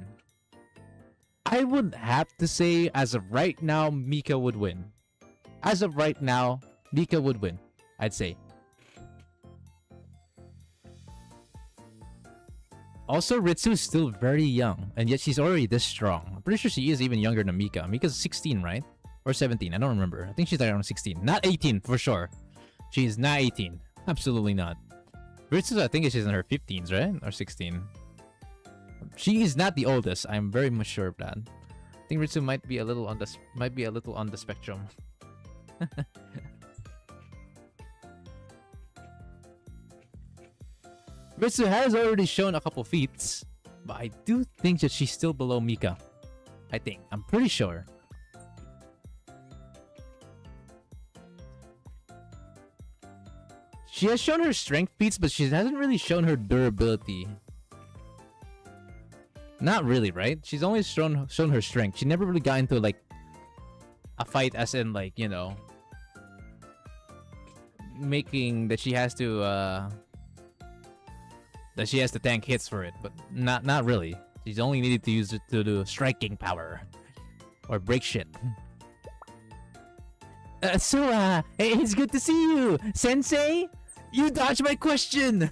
A: I would have to say, as of right now, Mika would win. As of right now, Mika would win. I'd say. Also, Ritsu is still very young, and yet she's already this strong. I'm pretty sure she is even younger than Mika. Mika's 16, right? Or 17, I don't remember. I think she's around 16. Not 18, for sure. She's not 18. Absolutely not. Ritsu, I think she's in her 15s, right? Or 16. She is not the oldest. I'm very much sure of that. I think Ritsu might be a little on the spectrum. Ritsu has already shown a couple feats, but I do think that she's still below Mika. I think. I'm pretty sure. She has shown her strength feats, but she hasn't really shown her durability. Not really, right? She's only shown her strength. She never really got into like a fight, as in like, you know, making that she has to tank hits for it, but not really. She's only needed to use it to do striking power or break shit. It's good to see you, Sensei. You dodged my question.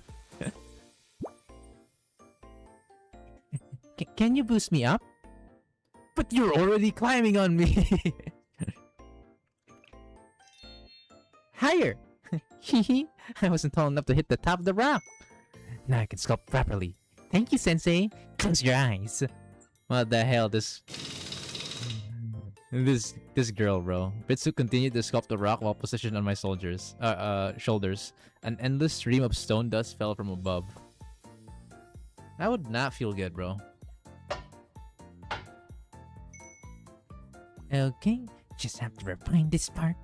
A: Can you boost me up? But you're already climbing on me. Higher. I wasn't tall enough to hit the top of the rock. Now I can sculpt properly. Thank you, Sensei. Close your eyes. What the hell, this girl, bro. Ritsu continued to sculpt the rock while positioned on my shoulders. An endless stream of stone dust fell from above. That would not feel good, bro. Okay, just have to refine this part.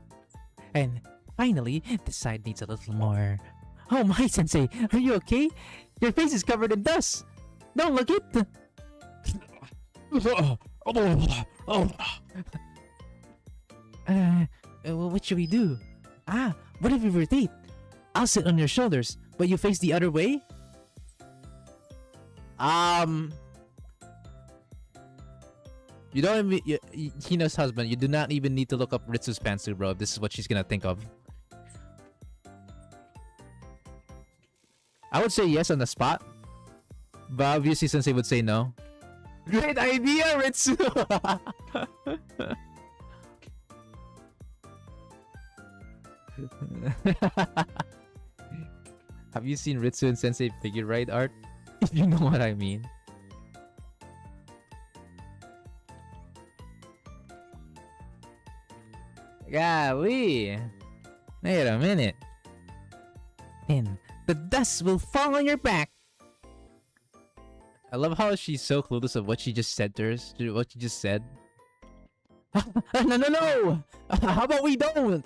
A: And finally, the side needs a little more. Oh my, Sensei, are you okay? Your face is covered in dust. Don't look it. What should we do? What if we rotate? I'll sit on your shoulders, but you face the other way? You don't even, Hina's husband, you do not even need to look up Ritsu's pantsuit, bro. This is what she's gonna think of. I would say yes on the spot, but obviously Sensei would say no. Great idea, Ritsu! Have you seen Ritsu and Sensei figure ride art? If you know what I mean. Golly! Wait a minute. Then the dust will fall on your back. I love how she's so clueless of what she just said to her. What she just said. No! How about we don't?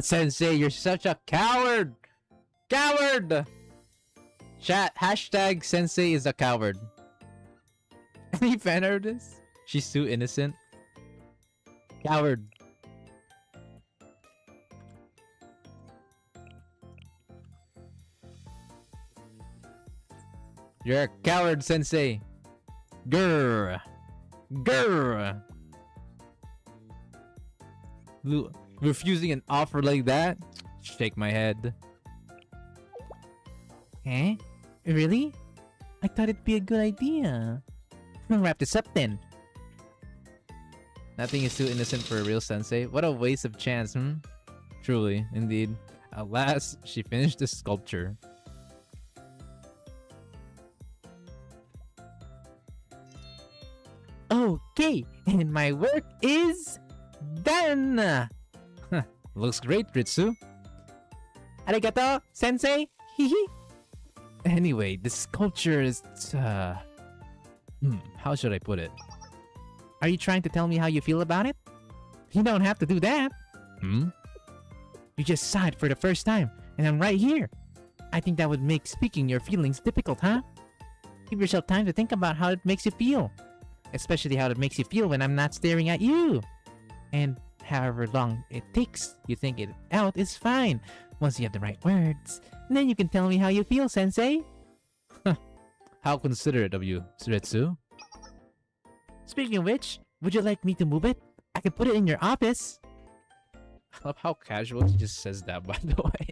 A: Sensei, you're such a coward! Coward! Chat, hashtag Sensei is a coward. Any fan of this? She's too innocent. Coward. You're a coward, Sensei. Grr. Grr. Refusing an offer like that? Shake my head. Eh? Really? I thought it'd be a good idea. I'll wrap this up then. Nothing is too innocent for a real sensei. What a waste of chance, Truly, indeed. Alas, she finished the sculpture. Okay, and my work is done! Looks great, Ritsu. Arigato, sensei! Hehe. Anyway, the sculpture is... how should I put it? Are you trying to tell me how you feel about it? You don't have to do that. You just saw it for the first time, and I'm right here. I think that would make speaking your feelings difficult, huh? Give yourself time to think about how it makes you feel. Especially how it makes you feel when I'm not staring at you. And however long it takes you think it out is fine. Once you have the right words, then you can tell me how you feel, Sensei. How considerate of you, Ritsu. Speaking of which, would you like me to move it? I can put it in your office. I love how casual she just says that, by the way.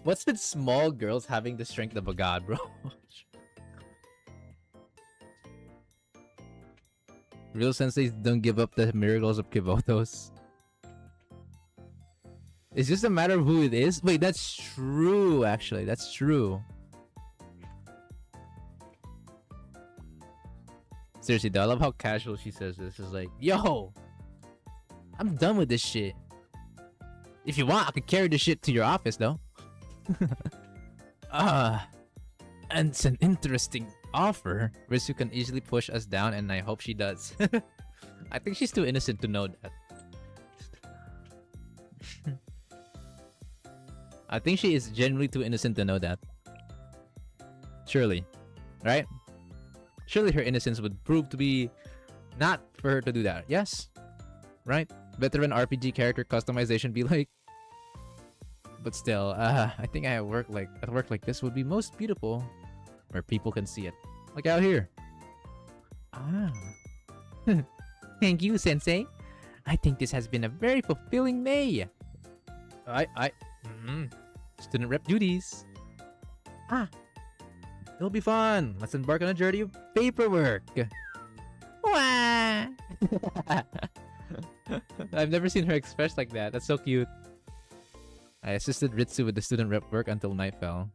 A: What's with small girls having the strength of a god, bro? Real senseis don't give up the miracles of Kibotos. It's just a matter of who it is. Wait, that's true, actually. That's true. Seriously, though, I love how casual she says this. It's like, yo, I'm done with this shit. If you want, I could carry this shit to your office, though. And it's an interesting offer. Risu can easily push us down, and I hope she does. I think she's too innocent to know that. I think she is genuinely too innocent to know that. Surely. Right? Surely her innocence would prove to be not for her to do that. Yes? Right? Veteran RPG character customization be like. But still, I think a work like this would be most beautiful where people can see it. Like out here. Ah. Thank you, Sensei. I think this has been a very fulfilling May. Student rep duties. Ah. It'll be fun. Let's embark on a journey of paperwork. Wah! I've never seen her expressed like that. That's so cute. I assisted Ritsu with the student rep work until night fell.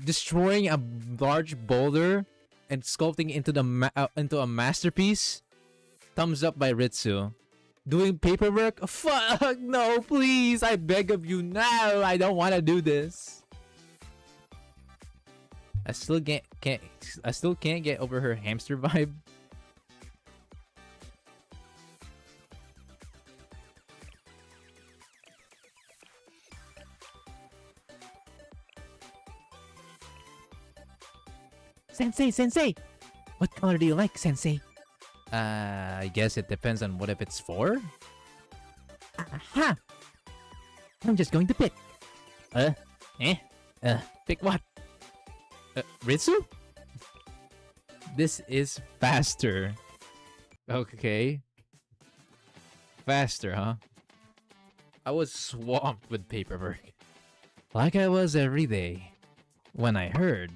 A: Destroying a large boulder and sculpting into into a masterpiece. Thumbs up by Ritsu. Doing paperwork? Fuck no, please! I beg of you now. I don't want to do this. I still can't get over her hamster vibe. Sensei! What color do you like, Sensei? I guess it depends on what if it's for? Aha! I'm just going to pick. Pick what? Ritsu? This is faster. Okay. Faster, huh? I was swamped with paperwork. Like I was every day. When I heard...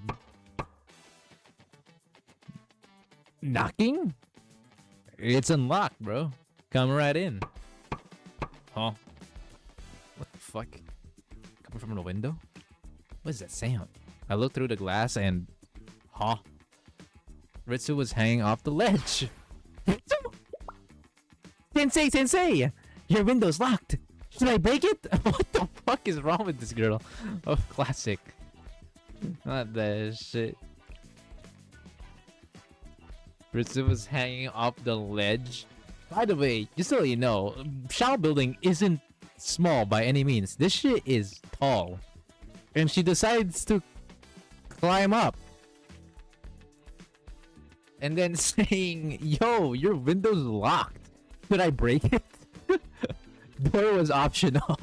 A: knocking? It's unlocked, bro. Come right in. Huh? What the fuck? Coming from the window? What is that sound? I looked through the glass and... huh? Ritsu was hanging off the ledge. Sensei! Your window's locked. Should I break it? What the fuck is wrong with this girl? Oh, classic. Not that shit. Ritsu was hanging off the ledge. By the way, just so you know, Shao Building isn't small by any means. This shit is tall. And she decides to climb up. And then saying, yo, your window's locked. Should I break it? Door was optional.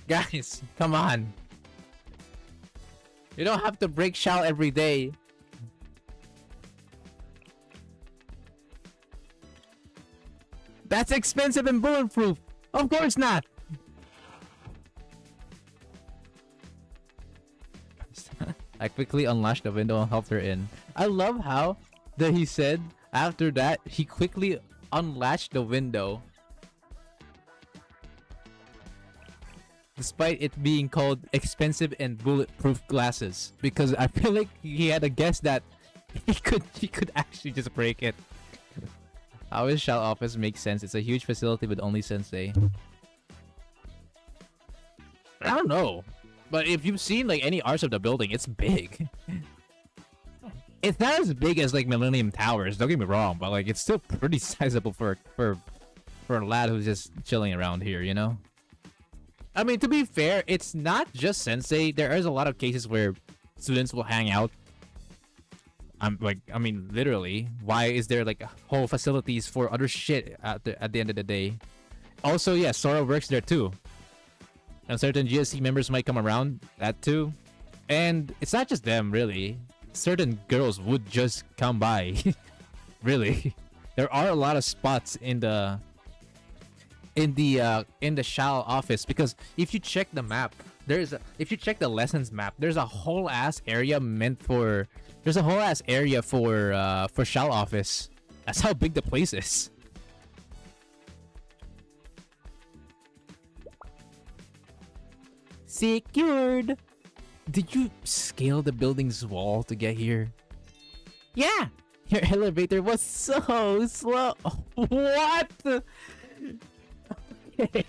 A: Guys, come on. You don't have to break Shao every day. That's expensive and bulletproof. Of course not. I quickly unlatched the window and helped her in. I love how that he said after that he quickly unlatched the window. Despite it being called expensive and bulletproof glasses, because I feel like he had a guess that he could actually just break it. How his Shell office makes sense. It's a huge facility with only Sensei. I don't know, but if you've seen like any arts of the building, it's big. It's not as big as like Millennium Towers. Don't get me wrong, but like it's still pretty sizable for a lad who's just chilling around here, you know. I mean, to be fair, it's not just Sensei. There is a lot of cases where students will hang out. I mean, literally. Why is there like whole facilities for other shit at the end of the day? Also, yeah, Sora works there too. And certain GSC members might come around. That too. And it's not just them, really. Certain girls would just come by. Really. There are a lot of spots in the Shao office, because if you check the map, if you check the lessons map, there's a whole ass area for Shao office. That's how big the place is. Secured. Did you scale the building's wall to get here? Yeah. Your elevator was so slow. What? Okay.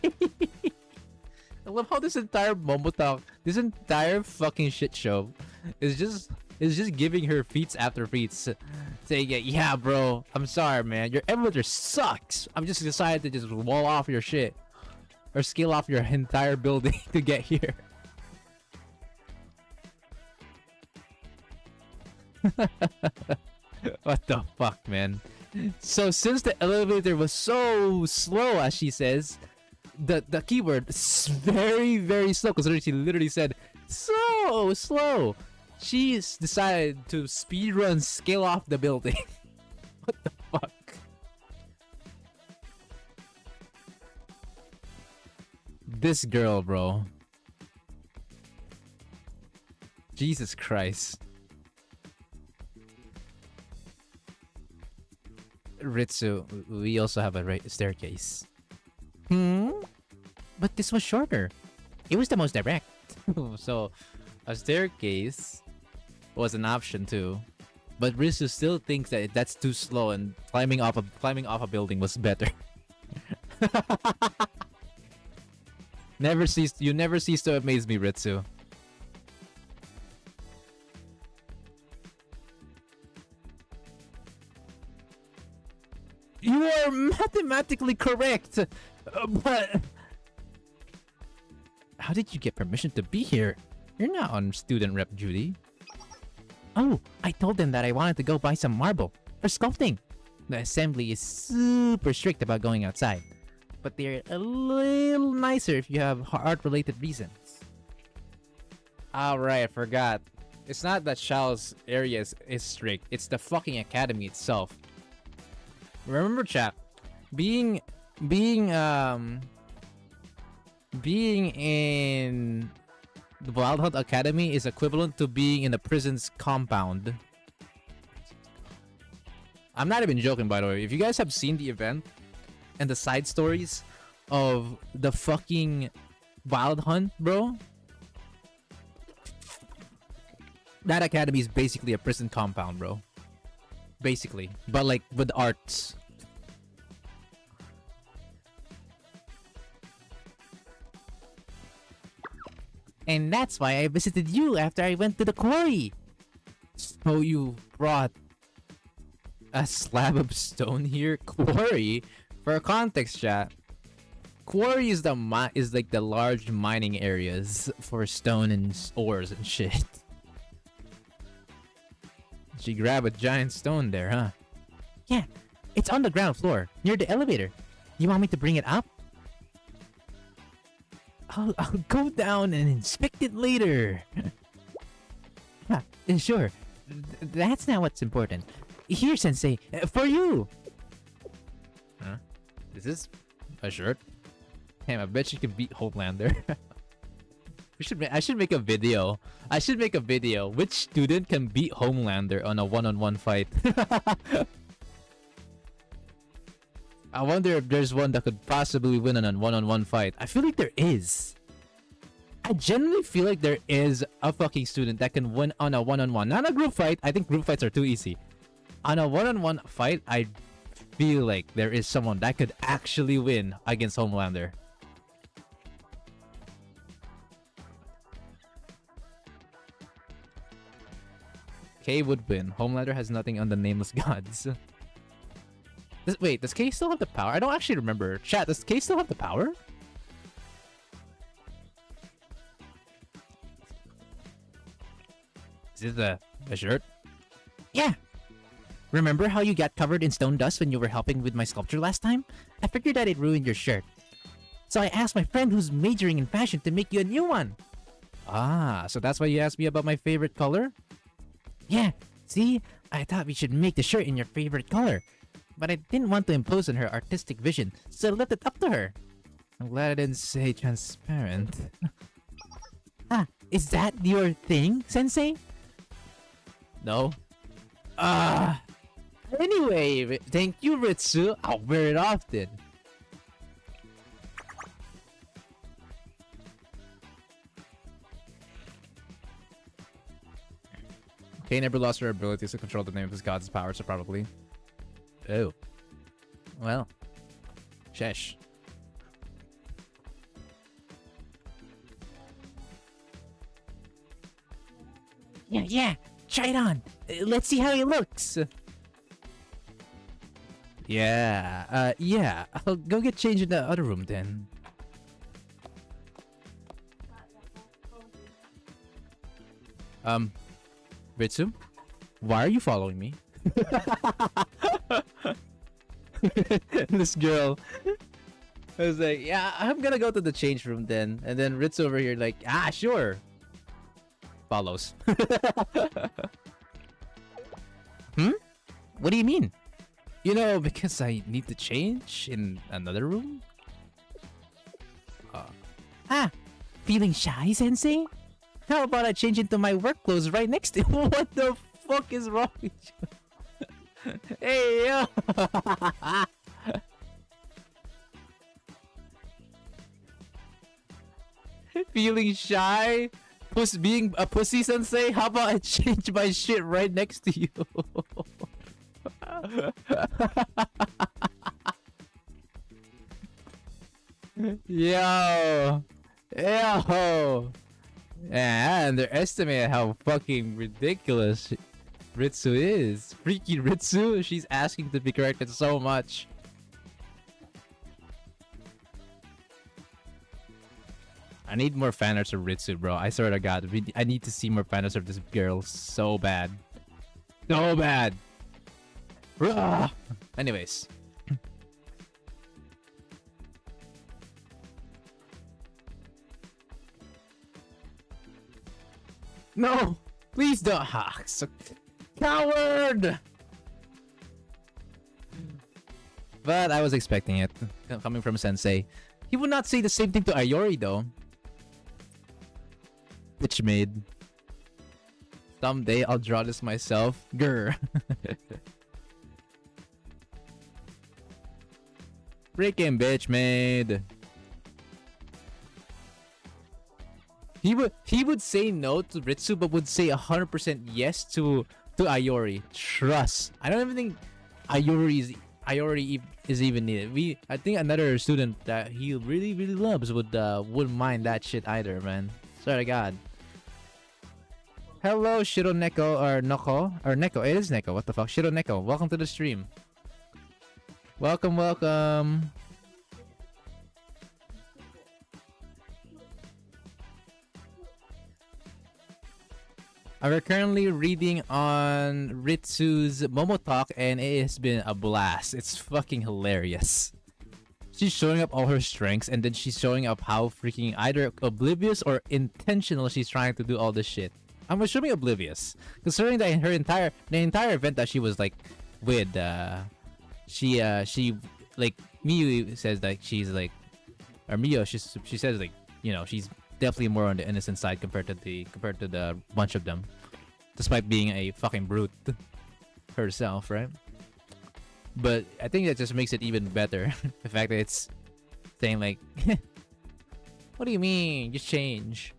A: I love how this entire Momotalk, this entire fucking shit show is just giving her feats after feats, saying, yeah bro, I'm sorry man, your elevator sucks. I'm just decided to just wall off your shit or scale off your entire building to get here. What the fuck, man? So since the elevator was so slow, as she says, the keyword very, very slow, because she literally said so slow, she's decided to speedrun scale off the building. What the fuck? This girl, bro. Jesus Christ. Ritsu, we also have a staircase. But this was shorter. It was the most direct. So, a staircase was an option too. But Ritsu still thinks that that's too slow, and climbing off a building was better. You never cease to amaze me, Ritsu. You are mathematically correct, but how did you get permission to be here? You're not on student rep duty. Oh, I told them that I wanted to go buy some marble for sculpting. The assembly is super strict about going outside, but they're a little nicer if you have art-related reasons. Alright, I forgot. It's not that Shao's area is strict, it's the fucking academy itself. Remember, chat, being in the Wild Hunt Academy is equivalent to being in a prison's compound. I'm not even joking, by the way. If you guys have seen the event and the side stories of the fucking Wild Hunt, bro, that academy is basically a prison compound, bro. Basically, but like with arts. And that's why I visited you after I went to the quarry. So you brought a slab of stone here? Quarry? For context, chat, quarry is like the large mining areas for stone and ores and shit. She grabbed a giant stone there, huh? Yeah, it's on the ground floor, near the elevator. You want me to bring it up? I'll go down and inspect it later. Sure. That's not what's important. Here, Sensei, for you! Huh? Is this a shirt? Damn, I bet you can beat Homelander. I should make a video. I should make a video. Which student can beat Homelander on a one-on-one fight? I wonder if there's one that could possibly win on a one-on-one fight. I feel like there is. I genuinely feel like there is a fucking student that can win on a one-on-one. Not a group fight. I think group fights are too easy. On a one-on-one fight, I feel like there is someone that could actually win against Homelander. Kay would win. Homelander has nothing on the Nameless Gods. Wait, does Kay still have the power? I don't actually remember. Chat, does Kay still have the power? Is this a shirt? Yeah. Remember how you got covered in stone dust when you were helping with my sculpture last time? I figured that it ruined your shirt.
B: So I asked my friend who's majoring in fashion to make you a new one.
A: Ah, so that's why you asked me about my favorite color?
B: Yeah, see? I thought we should make the shirt in your favorite color. But I didn't want to impose on her artistic vision, so I left it up to her.
A: I'm glad I didn't say transparent.
B: Ah, is that your thing, Sensei?
A: No?
B: Ah,
A: Anyway, thank you, Ritsu. I'll wear it often. Kay never lost her abilities to control the name of his god's power, so probably. Oh. Well. Shesh.
B: yeah, try it on. Let's see how it looks.
A: Yeah. I'll go get changed in the other room then. Ritsu? Why are you following me? This girl. I was like, yeah, I'm gonna go to the change room then. And then Ritsu over here like, ah, sure. Follows.
B: What do you mean?
A: You know, because I need to change in another room?
B: Feeling shy, Sensei? How about I change into my work clothes right next to you?
A: What the fuck is wrong with you? Hey, yo! Feeling shy? Being a pussy, Sensei? How about I change my shit right next to you? Yo! Yo! Yeah, underestimate how fucking ridiculous Ritsu is. Freaky Ritsu, she's asking to be corrected so much. I need more fan arts of Ritsu, bro. I swear to God, I need to see more fan arts of this girl so bad. So bad. Ugh. Anyways. No! Please don't. Coward! But I was expecting it. Coming from Sensei. He would not say the same thing to Ayori though. Bitch made. Someday I'll draw this myself. Grr. Freaking bitch made. He would say no to Ritsu, but would say 100% yes to Ayori. Trust. I don't even think Ayori is even needed. I think another student that he really loves wouldn't mind that shit either, man. Swear to God. Hello, Shironeko or Noko or Neko. It is Neko. What the fuck, Shironeko? Welcome to the stream. Welcome. We're currently reading on Ritsu's Momo Talk, and it has been a blast. It's fucking hilarious. She's showing up all her strengths, and then she's showing up how freaking either oblivious or intentional she's trying to do all this shit. I'm assuming oblivious, considering that in the entire event that she was like with, she like Miyu says that she's like, or Miyo, she says like, you know, she's definitely more on the innocent side compared to the bunch of them, despite being a fucking brute herself, right? But I think that just makes it even better. The fact that it's saying like, what do you mean? Just change.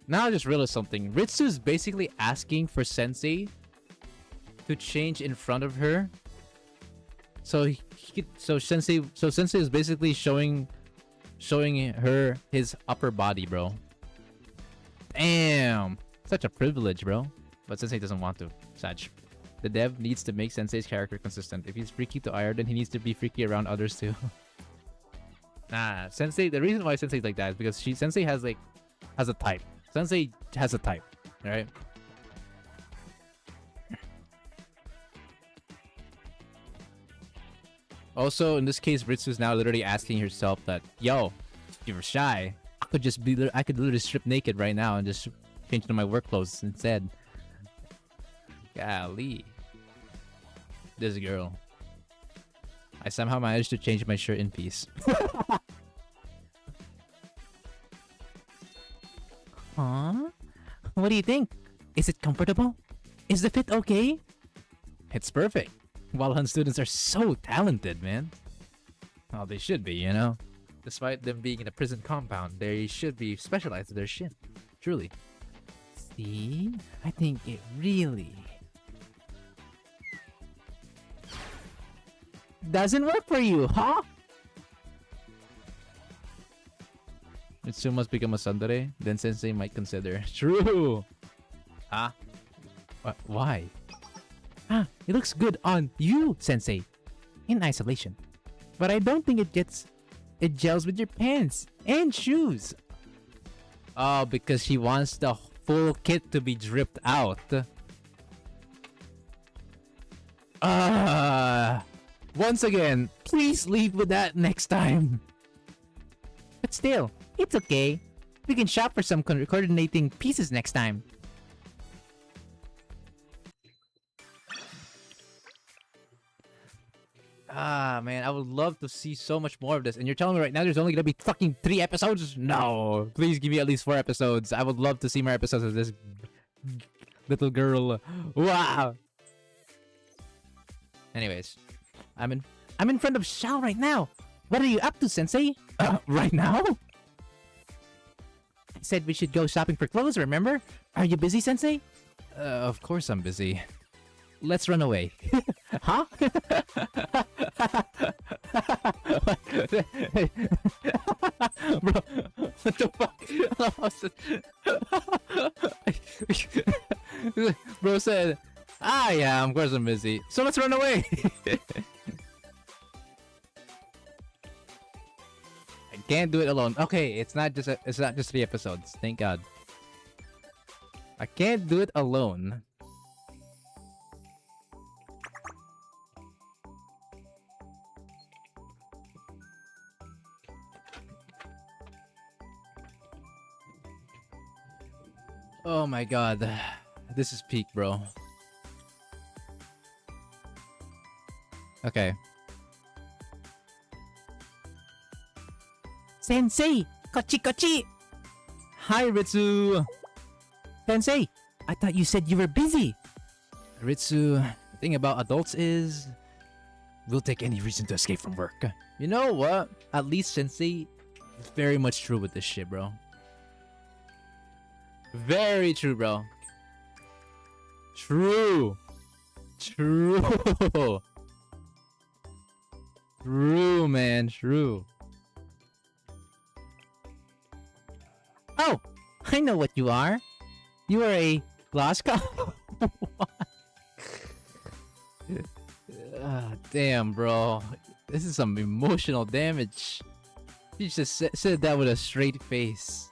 A: Now I just realized something. Ritsu's basically asking for Sensei to change in front of her. So Sensei is basically showing her his upper body, bro. Damn, such a privilege, bro. But Sensei doesn't want to. Saj. The dev needs to make Sensei's character consistent. If he's freaky to Ire, then he needs to be freaky around others too. Nah, Sensei. The reason why Sensei's like that is because Sensei has a type. Sensei has a type, right? Also, in this case, Ritsu's now literally asking herself that, yo, if you're shy, I could literally strip naked right now and just change into my work clothes instead. Golly. This girl. I somehow managed to change my shirt in peace.
B: Huh? What do you think? Is it comfortable? Is the fit okay?
A: It's perfect. Valhan students are so talented, man. Well, they should be, you know? Despite them being in a prison compound, they should be specialized in their shit. Truly.
B: See? I think it really doesn't work for you, huh?
A: Mitsu must become a tsundere, then sensei might consider. True! Huh? Why?
B: Ah, it looks good on you, sensei. In isolation. But I don't think it gels with your pants and shoes.
A: Oh, because she wants the full kit to be dripped out. Once again, please leave with that next time.
B: But still, it's okay. We can shop for some coordinating pieces next time.
A: Man, I would love to see so much more of this. And you're telling me right now there's only gonna be fucking 3 episodes? No, please give me at least 4 episodes. I would love to see more episodes of this little girl. Wow. Anyways,
B: I'm in front of Shao right now. What are you up to, sensei?
A: right now?
B: I said we should go shopping for clothes, remember? Are you busy, sensei?
A: Of course I'm busy. Let's run away.
B: Huh?
A: Bro, what the fuck? Bro said, yeah, of course I'm busy. So let's run away. I can't do it alone. Okay, it's not just 3 episodes. Thank God. I can't do it alone. Oh my god. This is peak, bro. Okay.
B: Sensei! Kochi kochi!
A: Hi, Ritsu!
B: Sensei, I thought you said you were busy.
A: Ritsu, the thing about adults is... we'll take any reason to escape from work. You know what? At least Sensei is very much true with this shit, bro. Very true, bro. True. True. True, man. True.
B: Oh, I know what you are. You are a lost cause.
A: Damn, bro. This is some emotional damage. You just said that with a straight face.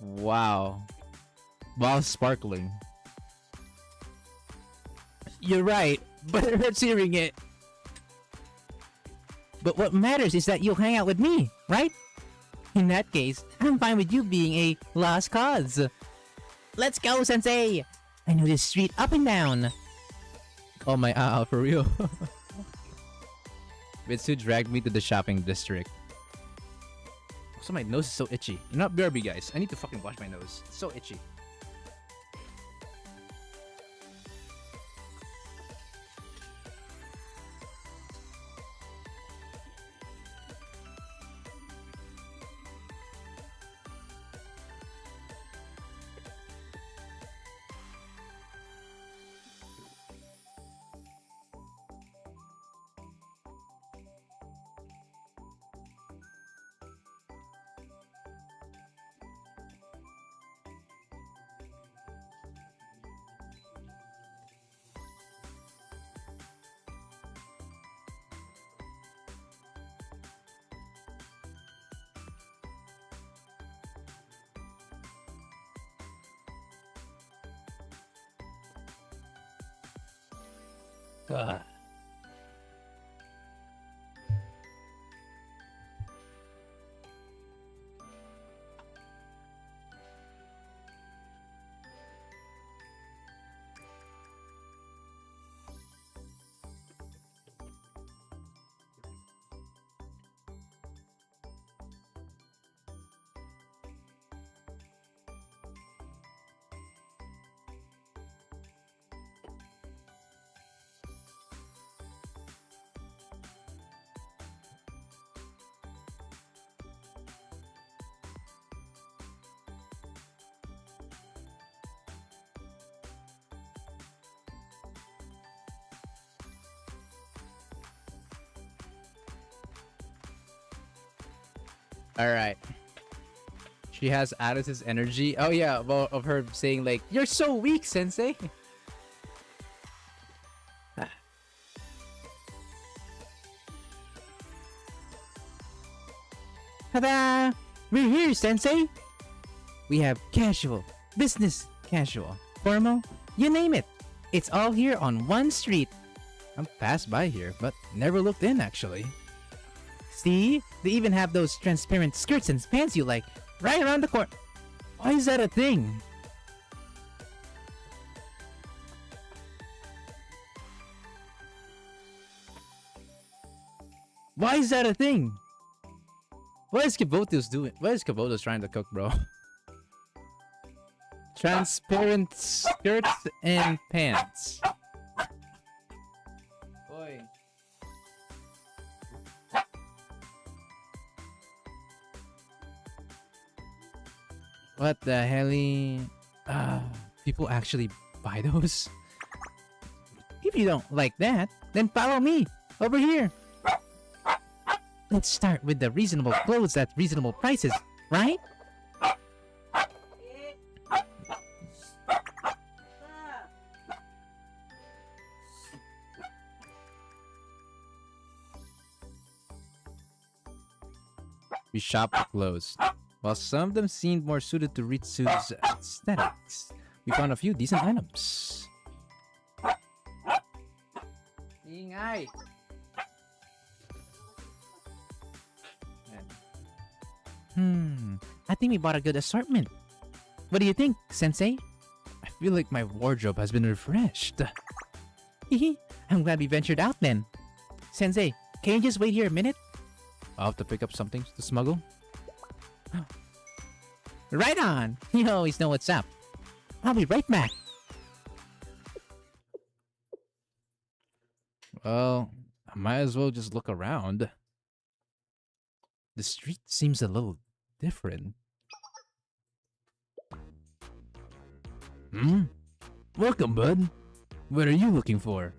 A: Wow. While sparkling.
B: You're right, but it hurts hearing it. But what matters is that you'll hang out with me, right? In that case, I'm fine with you being a lost cause. Let's go, Sensei! I know this street up and down.
A: Oh my, for real. Mitsu dragged me to the shopping district. Also, my nose is so itchy. You know what, BRB guys, I need to fucking wash my nose. It's so itchy. All right. She has Alice's energy. Oh yeah, well, of her saying like, "You're so weak, Sensei."
B: Ta-da! We're here, Sensei! We have casual, business casual, formal, you name it. It's all here on one street.
A: I'm passed by here, but never looked in actually.
B: See? They even have those transparent skirts and pants you like right around the corner. Why is that a thing? Why is that a thing?
A: What is Kabuto's doing? What is Kabuto's trying to cook, bro? Transparent skirts and pants. Boy. What the hell? People actually buy those?
B: If you don't like that, then follow me over here. Let's start with the reasonable clothes at reasonable prices, right?
A: We shop for clothes. While some of them seemed more suited to Ritsu's aesthetics, we found a few decent items. Ingay!
B: I think we bought a good assortment. What do you think, Sensei?
A: I feel like my wardrobe has been refreshed.
B: Hehe, I'm glad we ventured out then. Sensei, can you just wait here a minute?
A: I'll have to pick up something to smuggle.
B: Right on! You always know what's up. I'll be right back.
A: Well, I might as well just look around. The street seems a little different. Welcome, bud. What are you looking for?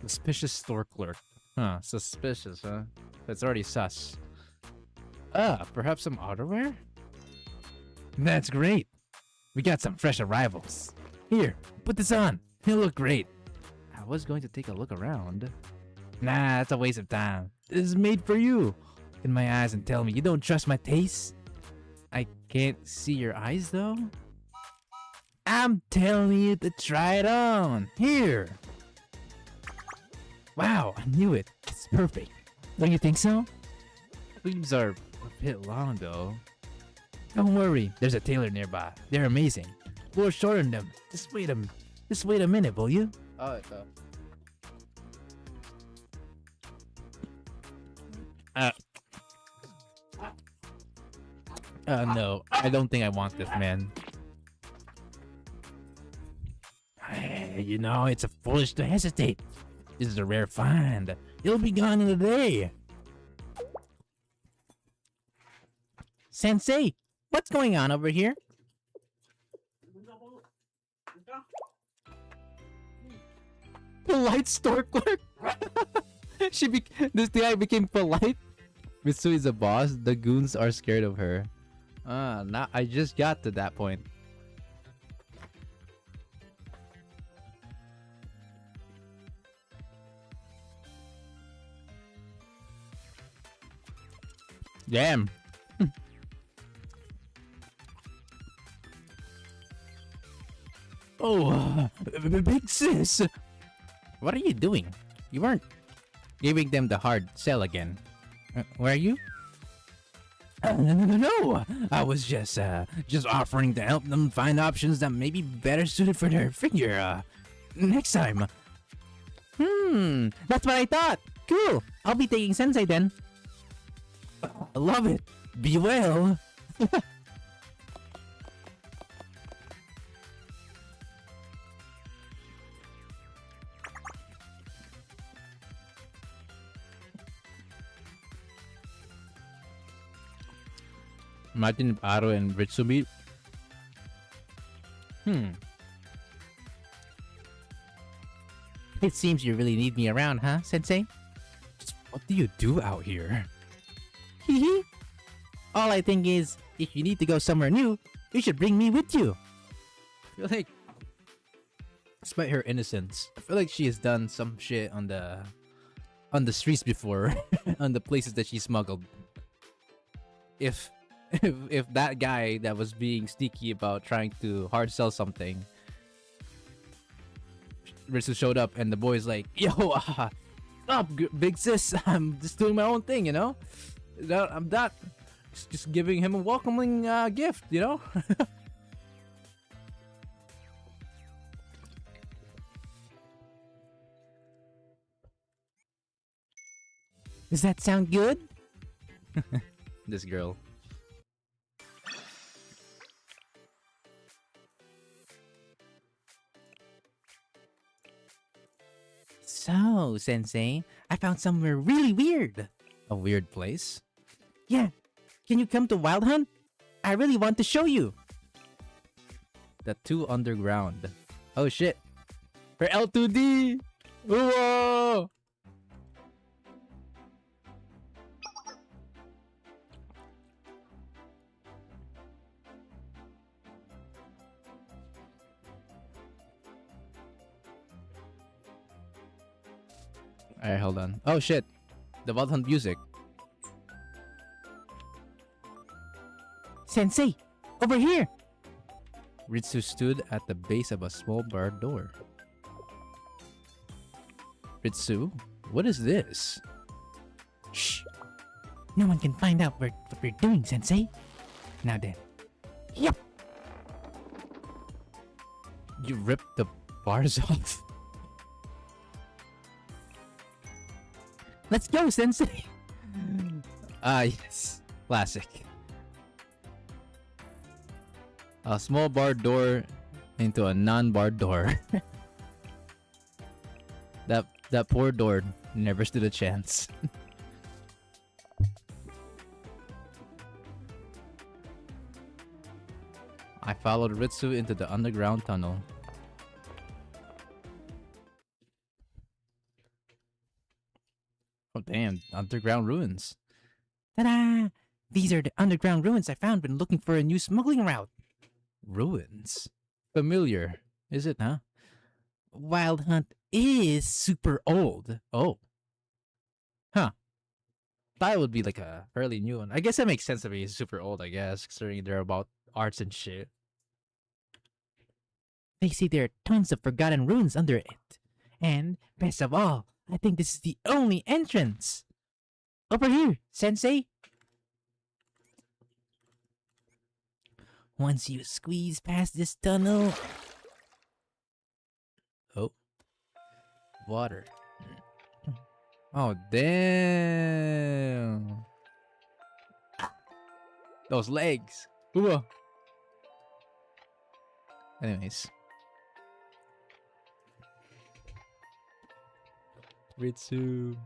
A: Suspicious store clerk. Huh, suspicious, huh? That's already sus. Perhaps some outerwear? That's great. We got some fresh arrivals. Here, put this on. It'll look great. I was going to take a look around. Nah, that's a waste of time. This is made for you. Look in my eyes and tell me you don't trust my taste? I can't see your eyes though. I'm telling you to try it on. Here. Wow, I knew it. It's perfect.
B: Don't you think so?
A: Sleeves are a bit long though. Don't worry, there's a tailor nearby. They're amazing. We'll shorten them. Just wait a minute, will you? Oh, no, I don't think I want this, man. You know, it's foolish to hesitate. This is a rare find. It'll be gone in a day.
B: Sensei, what's going on over here?
A: Polite store clerk. This guy became polite. Mitsu is a boss. The goons are scared of her. Now I just got to that point. Damn. Oh, big sis. What are you doing? You weren't giving them the hard sell again. Were you? No. I was just offering to help them find options that may be better suited for their figure. Next time.
B: That's what I thought. Cool. I'll be taking Sensei then.
A: I love it. Be well. Imagine if Aro and Ritsu meet.
B: It seems you really need me around, huh, Sensei?
A: Just what do you do out here?
B: Hehe. All I think is, if you need to go somewhere new, you should bring me with you.
A: I feel like, despite her innocence, I feel like she has done some shit on the streets before, on the places that she smuggled. If that guy that was being sneaky about trying to hard sell something, Ritsu showed up and the boy's like, "Yo, up, big sis, I'm just doing my own thing, you know. I'm not just giving him a welcoming gift, you know."
B: Does that sound good?
A: This girl.
B: So, Sensei, I found somewhere really weird.
A: A weird place.
B: Yeah, can you come to Wild Hunt? I really want to show you.
A: The two underground. Oh shit. For L2D. Whoa. Alright, hold on. Oh shit. The Wild Hunt music.
B: Sensei, over here.
A: Ritsu stood at the base of a small barred door. Ritsu, what is this?
B: Shh. No one can find out what we're doing, Sensei. Now then. Yep.
A: You ripped the bars off.
B: Let's go, Sensei.
A: Ah, yes. Classic. A small barred door into a non-barred door. That poor door never stood a chance. I followed Ritsu into the underground tunnel. Oh damn, underground ruins.
B: Ta-da! These are the underground ruins I found when looking for a new smuggling route.
A: Ruins? Familiar, is it, huh?
B: Wild Hunt is super old.
A: Oh. Huh. Thought it would be like a fairly new one. I guess that makes sense to be super old, I guess, considering they're about arts and shit.
B: They say there are tons of forgotten ruins under it. And, best of all, I think this is the only entrance. Over here, Sensei. Once you squeeze past this tunnel...
A: Oh. Water. Oh, damn. Those legs. Ooh. Anyways. Ritsu.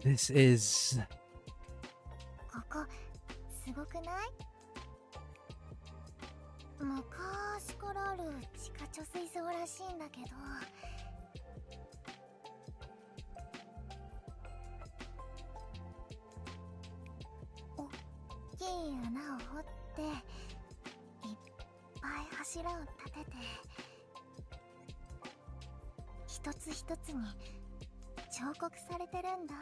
A: This is...
C: ここすごくない？昔からある地下貯水槽らしいんだけど、おっきい穴を掘っていっぱい柱を立てて、一つ一つに彫刻されてるんだ。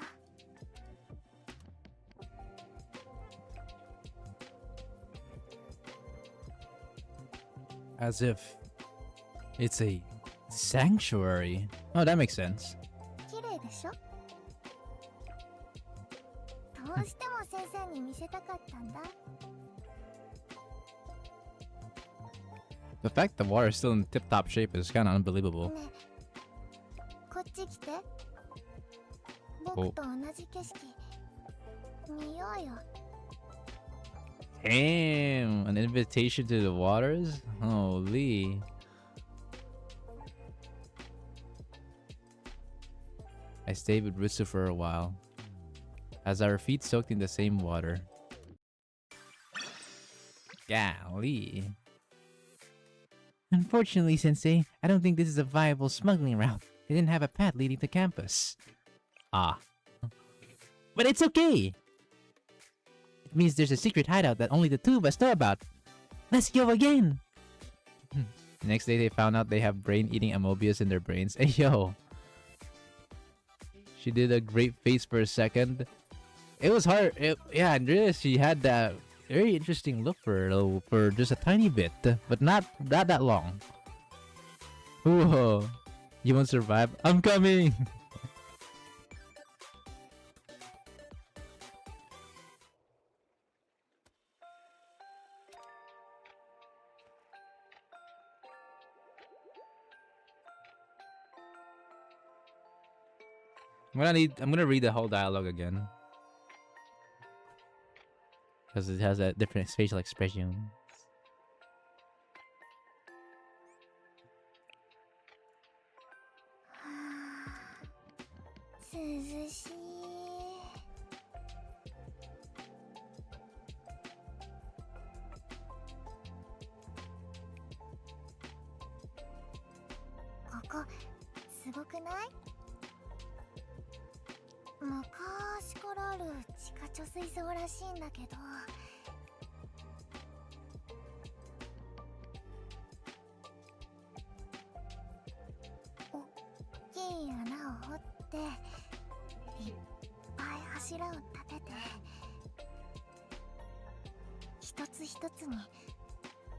A: As if it's a sanctuary. Oh, that makes sense.
C: 綺麗でしょ？どうしても先生に見せたかったんだ。
A: The fact the water is still in tip-top shape is kind of unbelievable.
C: ねえ、こっち来て。僕と同じ景色見ようよ。
A: Damn, an invitation to the waters? Holy. I stayed with Ritsu for a while, as our feet soaked in the same water. Golly.
B: Unfortunately, Sensei, I don't think this is a viable smuggling route. They didn't have a path leading to campus.
A: Ah.
B: But it's okay! It means there's a secret hideout that only the two of us know about. Let's go again!
A: Next day, they found out they have brain-eating amoebias in their brains. Hey, yo. She did a great face for a second. It was hard. Yeah, Andrea, she had that very interesting look for just a tiny bit, but not that long. Whoa. You won't survive? I'm coming! I'm gonna read the whole dialogue again. Because it has a different facial expression.
C: 涼しい。ここすごくない？昔からある地下貯水槽らしいんだけど、おっきい穴を掘っていっぱい柱を立てて、一つ一つに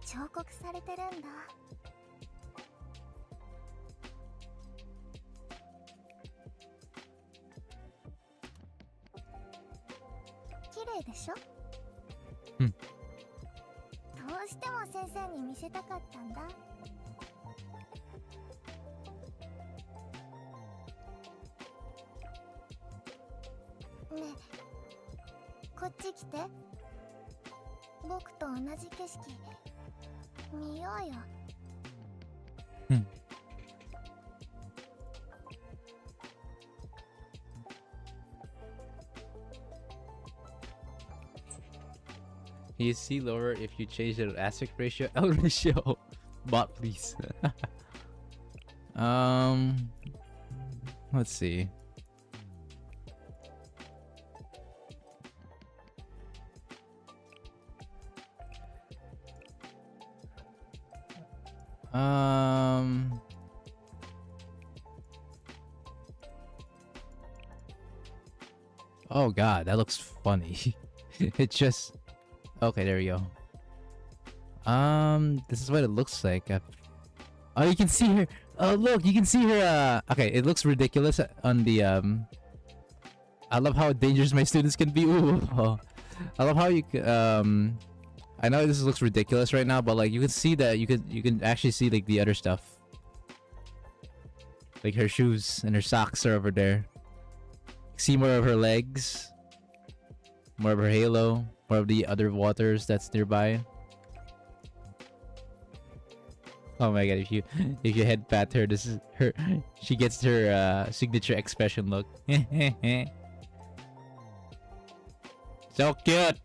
C: 彫刻されてるんだ。綺麗でしょ？
A: うん。
C: どうしても先生に見せたかったんだ。ねえ、こっち来て。僕と同じ景色見ようよ。
A: うん。You see lower if you change the aspect ratio. L ratio. Bot, please. Let's see. Oh god, that looks funny. It just... Okay, there we go. This is what it looks like. Oh, you can see her. Oh, look, you can see her. Okay, it looks ridiculous on the I love how dangerous my students can be. Ooh. I love how you I know this looks ridiculous right now, but like you can see that you can actually see like the other stuff. Like her shoes and her socks are over there. See more of her legs, more of her halo, more of the other waters that's nearby. Oh my god, if you head pat her, this is her, she gets her signature expression look. So cute.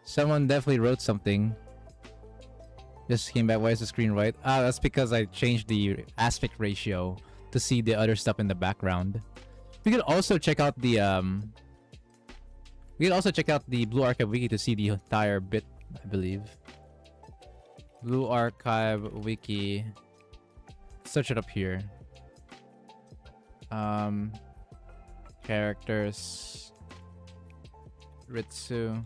A: Someone definitely wrote something. Just came back. Why is the screen white? Ah, that's because I changed the aspect ratio to see the other stuff in the background. We could also check out the Blue Archive Wiki to see the entire bit, I believe. Blue Archive Wiki. Search it up here. Characters. Ritsu.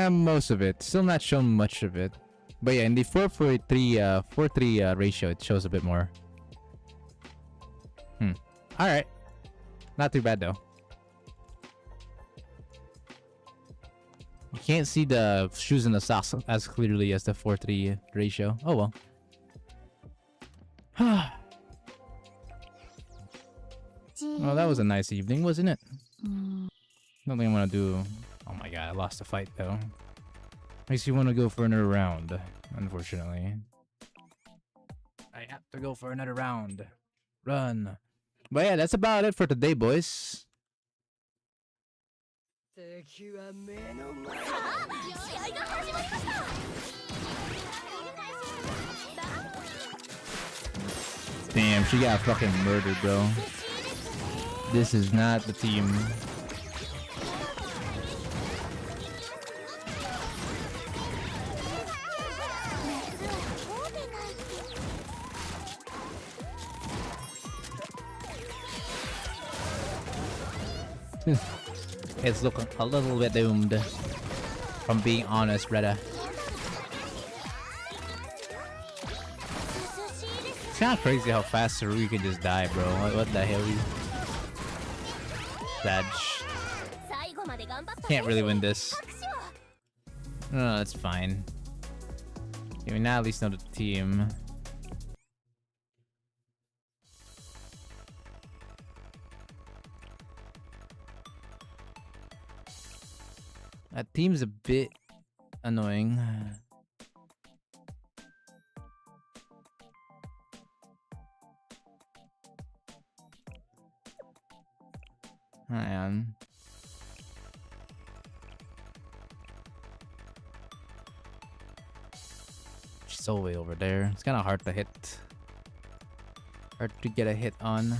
A: Most of it. Still not shown much of it. But yeah, in the 4:3 ratio, it shows a bit more. Alright. Not too bad though. You can't see the shoes and the socks as clearly as the 4:3 ratio. Oh well. Well, that was a nice evening, wasn't it? Nothing I'm gonna do. Oh my god, I lost the fight though. Makes you want to go for another round, unfortunately. I have to go for another round. Run. But yeah, that's about it for today, boys. Damn, she got fucking murdered, bro. This is not the team. It's looking a little bit doomed. From being honest, brother. It's kind of crazy how fast Saru can just die, bro. What the hell? Sad. Can't really win this. No, that's fine. Okay, we now at least know the team. That team's a bit annoying. Hang on. She's all the way over there. It's kind of hard to hit. Hard to get a hit on.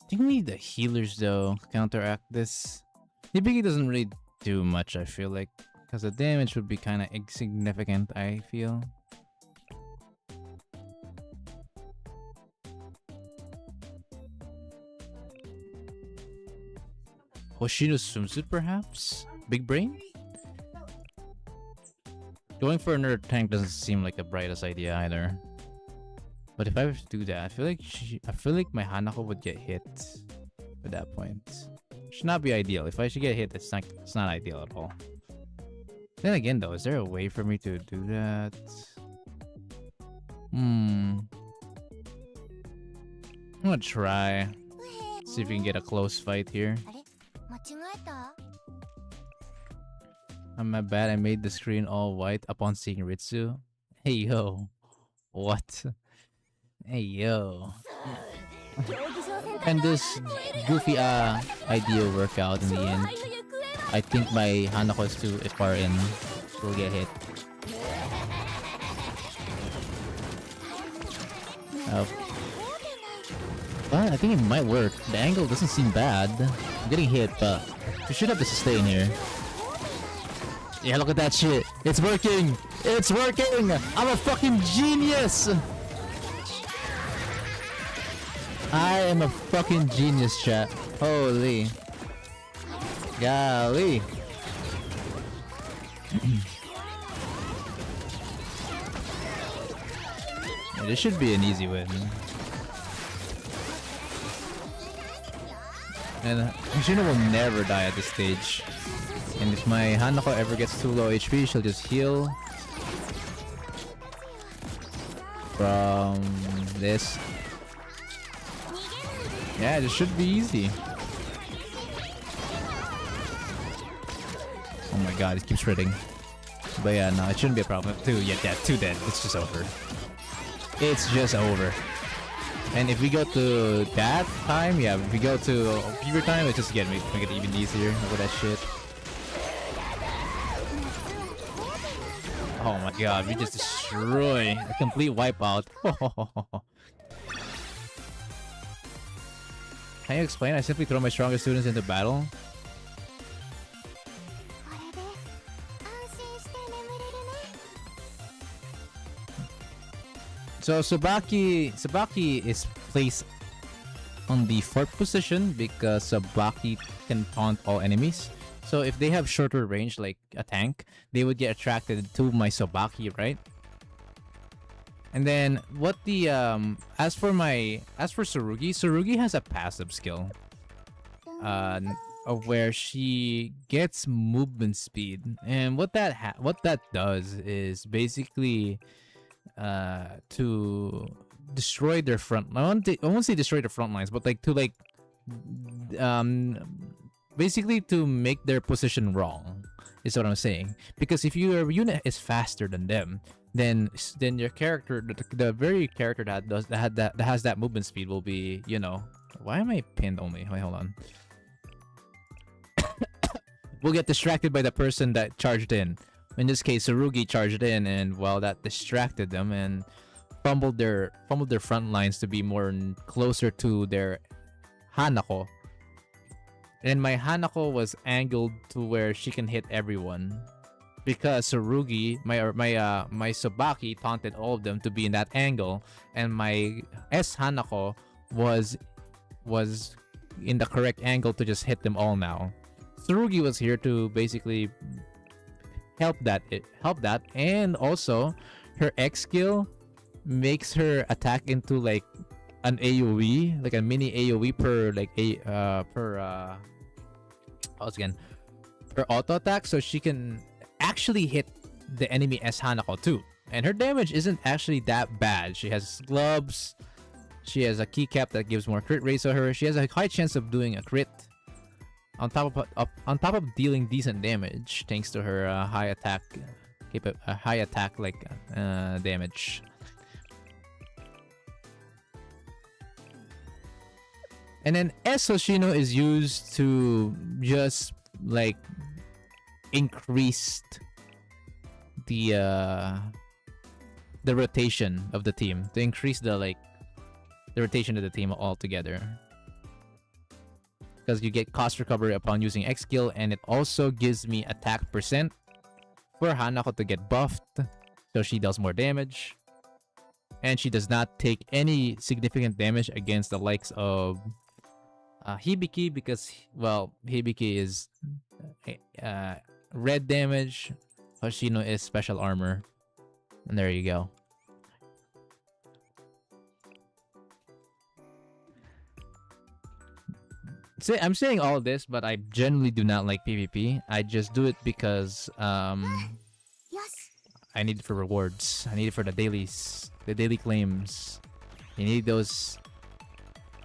A: I think we need the healers though to counteract this. Hibiki doesn't really do much, I feel like, because the damage would be kind of insignificant, I feel. Hoshino's swimsuit, perhaps? Big brain? Going for another tank doesn't seem like the brightest idea either. But if I were to do that, I feel like my Hanako would get hit at that point. Should not be ideal. If I should get hit, it's not ideal at all. Then again though, is there a way for me to do that? I'm gonna try. See if we can get a close fight here. My bad, I made the screen all white upon seeing Ritsu. Hey yo. What? Hey yo. And this goofy idea work out in the end. I think my Hanako is too far in. Will get hit. But I think it might work. The angle doesn't seem bad. I'm getting hit, but we should have the sustain here. Yeah, look at that shit. It's working! It's working! I'm a fucking genius! I am a fucking genius, chat. Holy. Golly. Yeah, this should be an easy win. And Hoshino will never die at this stage. And if my Hanako ever gets too low HP, she'll just heal from this. Yeah, this should be easy. Oh my god, it keeps critting. But yeah, no, it shouldn't be a problem. Two dead. It's just over. It's just over. And if we go to that time, yeah, if we go to fever time, it's just make it even easier. Look at that shit. Oh my god, we just destroy a complete wipeout. Can you explain? I simply throw my strongest students into battle. So Sabaki is placed on the 4th position because Sabaki can taunt all enemies. So if they have shorter range, like a tank, they would get attracted to my Sobaki, right? And then what the as for Tsurugi, Tsurugi has a passive skill, of where she gets movement speed, and what that does is basically to destroy their front. I won't say destroy their front lines, but like to like um basically to make their position wrong is what I'm saying. Because if your unit is faster than them, then your character, the very character that has that movement speed will be, you know, why am I pinned only? Wait, hold on. Will get distracted by the person that charged in. In this case, Tsurugi charged in, and well, that distracted them and fumbled their front lines to be more closer to their Hanako. And my Hanako was angled to where she can hit everyone, because Tsurugi, my Sobaki taunted all of them to be in that angle, and my S Hanako was in the correct angle to just hit them all now. Tsurugi was here to basically help that, and also her X skill makes her attack into like an AoE, like a mini AoE per like per auto attack, so she can actually hit the enemy S Hanako too. And her damage isn't actually that bad. She has gloves, she has a keycap that gives more crit rates to her, she has a high chance of doing a crit on top of dealing decent damage thanks to her high attack damage. And then S Hoshino is used to just like increase the rotation of the team, to increase the rotation of the team altogether. Because you get cost recovery upon using X skill, and it also gives me attack percent for Hanako to get buffed, so she does more damage. And she does not take any significant damage against the likes of Hibiki, because, well, Hibiki is red damage, Hoshino is special armor. And there you go. I'm saying all this, but I generally do not like PvP. I just do it because I need it for rewards. I need it for the dailies, the daily claims. You need those.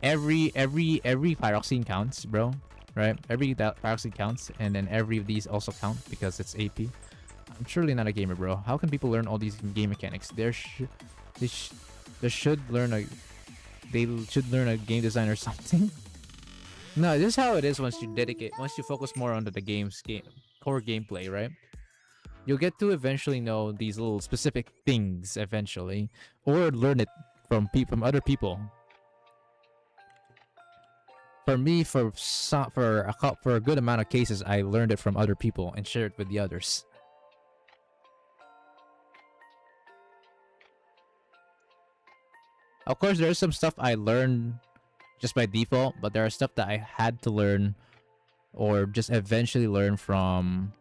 A: Every pyroxene counts, bro. Right? Every pyroxene counts, and then every of these also count because it's AP. I'm surely not a gamer, bro. How can people learn all these game mechanics? They should learn a game design or something. No, this is how it is once you focus more on the core gameplay, right? You'll get to eventually know these little specific things eventually, or learn it from other people. For me, for a good amount of cases, I learned it from other people and shared it with the others. Of course, there's some stuff I learned just by default, but there are stuff that I had to learn or just eventually learn from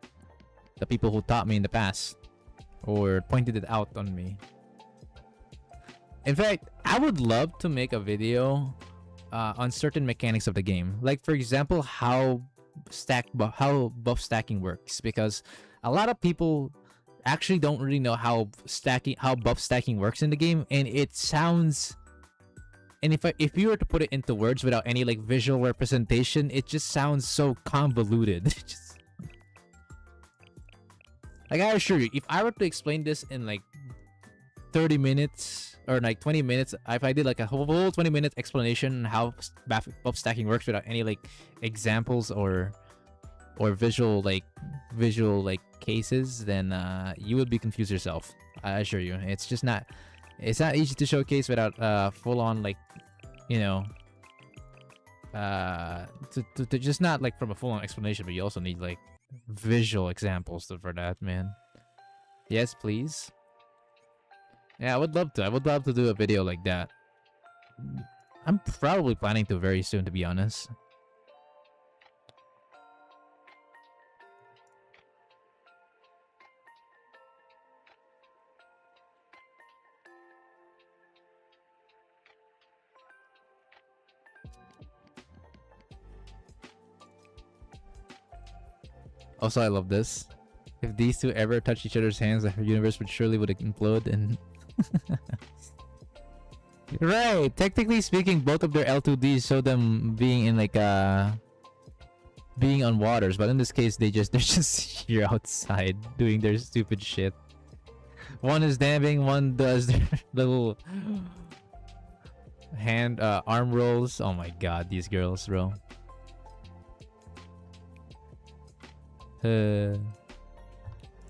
A: the people who taught me in the past or pointed it out on me. In fact, I would love to make a video on certain mechanics of the game, like for example how buff stacking works, because a lot of people actually don't really know how buff stacking works in the game, and it sounds, and if you were to put it into words without any like visual representation, it just sounds so convoluted. Just, like, I assure you, if I were to explain this in like 30 minutes or like 20 minutes, if I did like a whole 20-minute explanation on how buff stacking works without any like examples or visual cases, then you would be confused yourself. I assure you, it's not easy to showcase without full on, like, you know, to just not like from a full on explanation, but you also need like visual examples for that, man. Yes, please. Yeah, I would love to do a video like that. I'm probably planning to very soon, to be honest. Also, I love this. If these two ever touch each other's hands, the universe would surely would implode and right. Technically speaking, both of their L2Ds show them being in like being on waters, but in this case they're just here outside doing their stupid shit. One is dabbing, one does their little hand arm rolls. Oh my god, these girls, bro.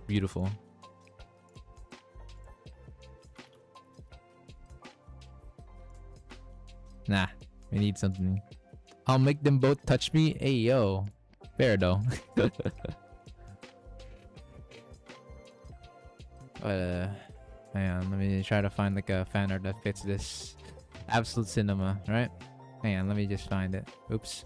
A: Beautiful. Nah, we need something. I'll make them both touch me. Hey yo, fair though. Hang on, let me try to find like a fan art that fits this. Absolute cinema, right? Hang on, let me just find it. Oops.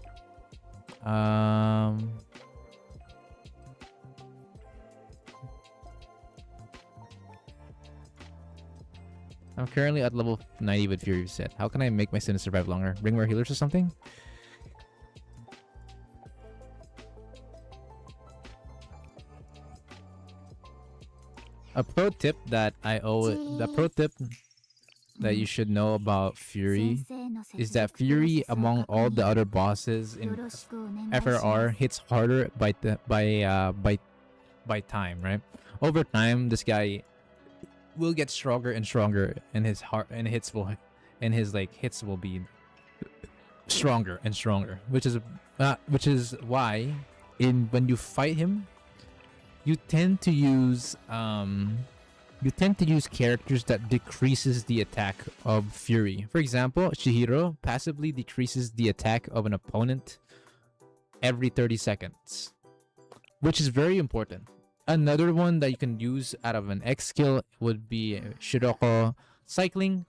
A: I'm currently at level 90 with Fury set. How can I make my Sin survive longer? Bring more healers or something? A pro tip that you should know about Fury is that Fury among all the other bosses in FRR hits harder by time, right? Over time, this guy will get stronger and stronger, and his hits will be stronger and stronger, which is why when you fight him, you tend to use characters that decreases the attack of Fury. For example, Chihiro passively decreases the attack of an opponent every 30 seconds, which is very important. Another one that you can use out of an X skill would be Shiroko cycling,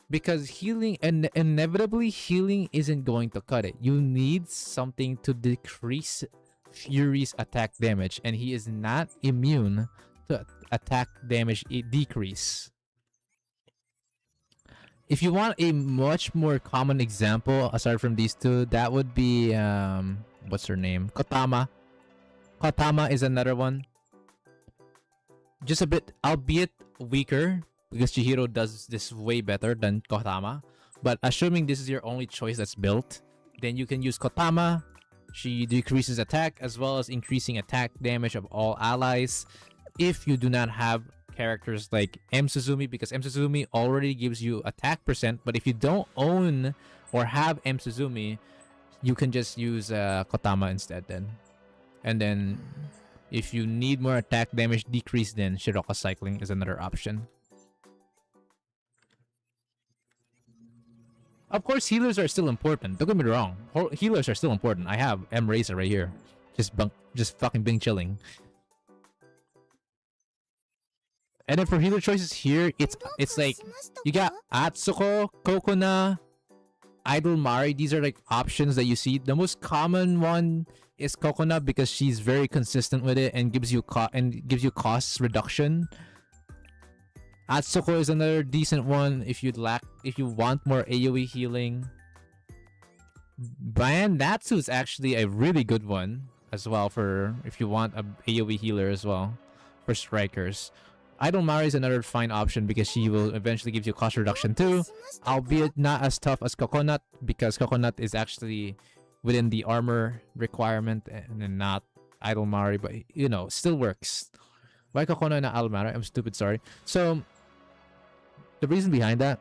A: because healing and inevitably healing isn't going to cut it. You need something to decrease Fury's attack damage, and he is not immune to attack damage decrease. If you want a much more common example aside from these two, that would be what's her name? Kotama. Kotama is another one. Just a bit, albeit weaker, because Chihiro does this way better than Kotama. But assuming this is your only choice that's built, then you can use Kotama. She decreases attack as well as increasing attack damage of all allies. If you do not have characters like M. Suzumi, because M. Suzumi already gives you attack percent, but if you don't own or have M. Suzumi, you can just use Kotama instead then. And then if you need more attack damage decrease, then Shiroko cycling is another option. Of course, healers are still important. Don't get me wrong. Healers are still important. I have M. Razor right here. Just fucking being chilling. And then for healer choices here, it's like you got Atsuko, Kokona, Idol Mari. These are like options that you see. The most common one is Kokona because she's very consistent with it and gives you cost reduction. Atsuko is another decent one if you want more AoE healing. Bandatsu is actually a really good one as well for if you want a AoE healer as well for strikers. Idol Mari is another fine option because she will eventually give you cost reduction too, albeit not as tough as Coconut because Coconut is actually within the armor requirement and then not Idol Mari, but you know, still works. Why Coconut and not Idol Mari? I'm stupid, sorry. So the reason behind that,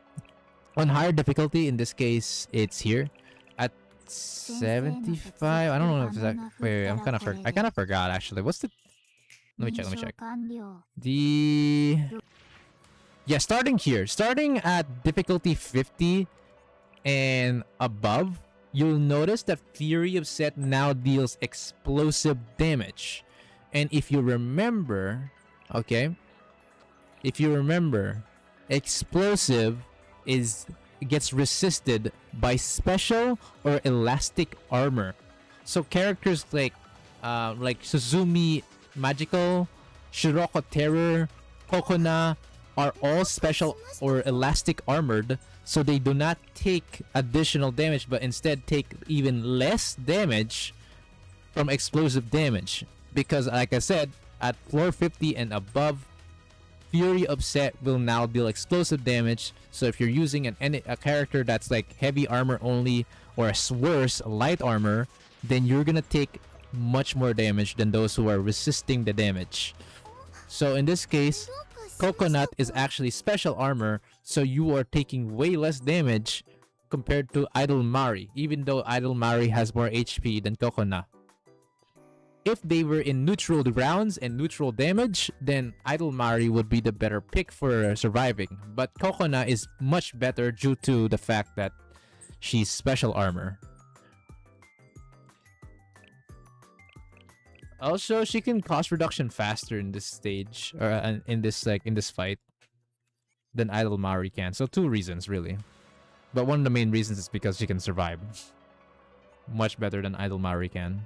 A: on higher difficulty, in this case, it's here at 75. I don't know if that. Wait, I kind of forgot actually. What's the? Let me check. Starting here, starting at difficulty 50 and above, you'll notice that Fury of Set now deals explosive damage. And if you remember, explosive gets resisted by special or elastic armor. So characters like Suzumi Magical, Shiroko Terror, Kokona are all special or elastic armored, so they do not take additional damage but instead take even less damage from explosive damage. Because like I said, at floor 50 and above, Fury Upset will now deal explosive damage. So if you're using a character that's like heavy armor only, or worse, light armor, then you're gonna take much more damage than those who are resisting the damage. So in this case, Coconut is actually special armor, so you are taking way less damage compared to Idol Mari, even though Idol Mari has more HP than Coconut. If they were in neutral rounds and neutral damage, then Idol Mari would be the better pick for surviving. But Coconut is much better due to the fact that she's special armor. Also, she can cost reduction faster in this stage, or in this fight, than Idol Mari can. So 2 reasons really, but one of the main reasons is because she can survive much better than Idol Mari can.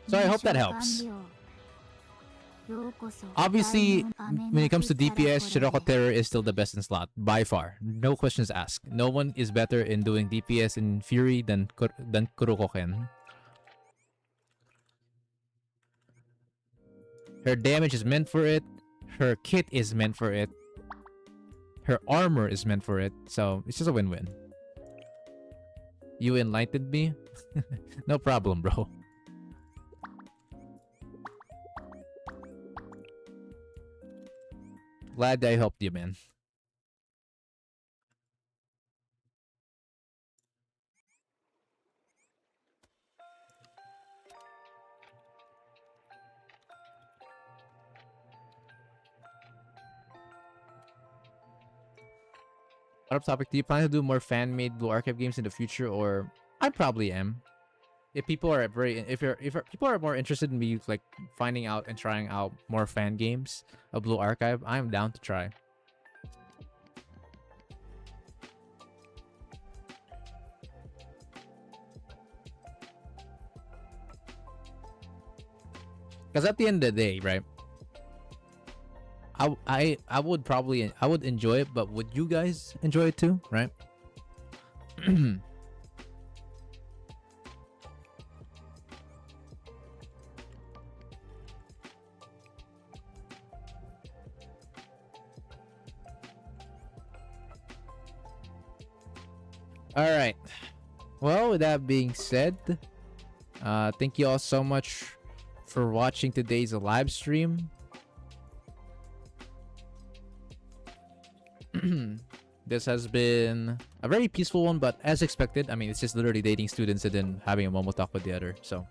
A: So I hope that helps. Obviously, when it comes to DPS, Shiroko Terror is still the best in slot, by far. No questions asked. No one is better in doing DPS in Fury than Kurokoken. Her damage is meant for it. Her kit is meant for it. Her armor is meant for it. So, it's just a win-win. You enlightened me? No problem, bro. Glad I helped you, man. Out of topic, do you plan to do more fan-made Blue Archive games in the future, or I probably am. If people are people are more interested in me like finding out and trying out more fan games of Blue Archive, I'm down to try. Because at the end of the day, right? I would enjoy it, but would you guys enjoy it too, right? All right. Well, with that being said, thank you all so much for watching today's live stream. This has been a very peaceful one, but as expected. I mean, it's just literally dating students and then having a Momo talk with the other. So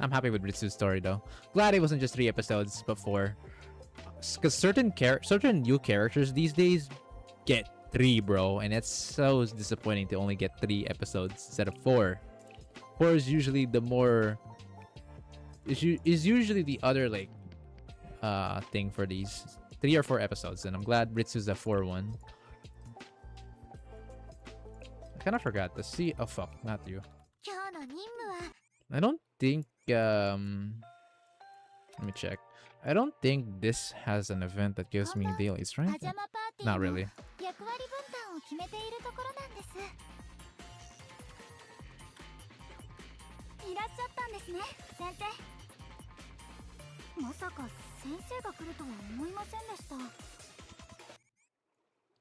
A: I'm happy with Ritsu's story, though. Glad it wasn't just 3 episodes, but 4. Because certain new characters these days get 3, bro, and it's so disappointing to only get 3 episodes instead of 4. 4 is usually the more is usually the other like thing for these 3 or 4 episodes, and I'm glad Ritsu's a 4 one. I kind of forgot to see. Oh fuck, not you. I don't think let me check. I don't think this has an event that gives me dailies, right? Not really.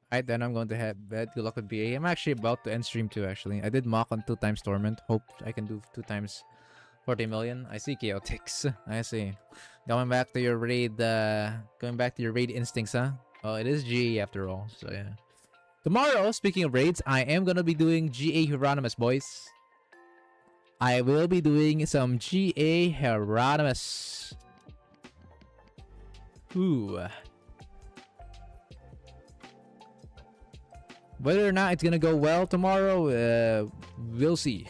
A: Alright, then I'm going to head bed. Good luck with BA. I'm actually about to end stream too, actually. I did mock on 2 times Torment. Hope I can do 2 times 40 million. I see Chaotix. I see. Going back to your raid instincts, huh? Oh, it is GA after all, so yeah. Tomorrow, speaking of raids, I am gonna be doing GA Hieronymus, boys. I will be doing some GA Hieronymus. Ooh. Whether or not it's gonna go well tomorrow, we'll see.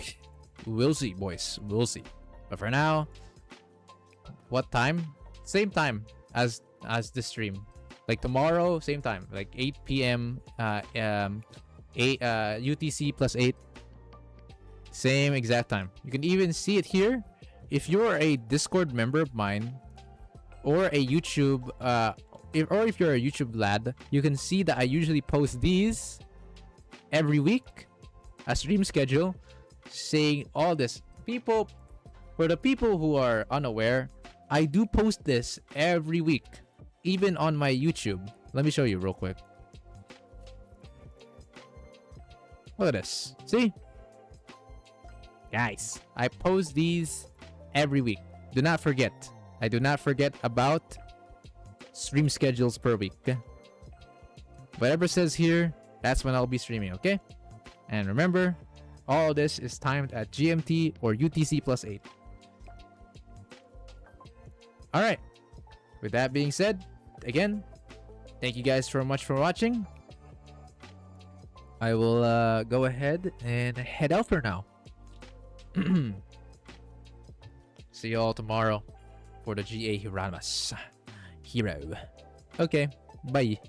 A: We'll see, boys. We'll see. But for now, what time? Same time as this stream. Like tomorrow, same time. Like 8 p.m. 8 UTC plus 8. Same exact time. You can even see it here. If you're a Discord member of mine, or a YouTube if you're a YouTube lad, you can see that I usually post these every week, a stream schedule saying all this. People, for the people who are unaware, I do post this every week, even on my YouTube. Let me show you real quick. Look at this. See? Guys, I post these every week. Do not forget. I do not forget about stream schedules per week. Whatever says here, that's when I'll be streaming, okay? And remember, all this is timed at GMT or UTC +8. Alright. With that being said, again, thank you guys so much for watching. I will go ahead and head out for now. See you all tomorrow for the GA Hiramas Hero. Okay, bye.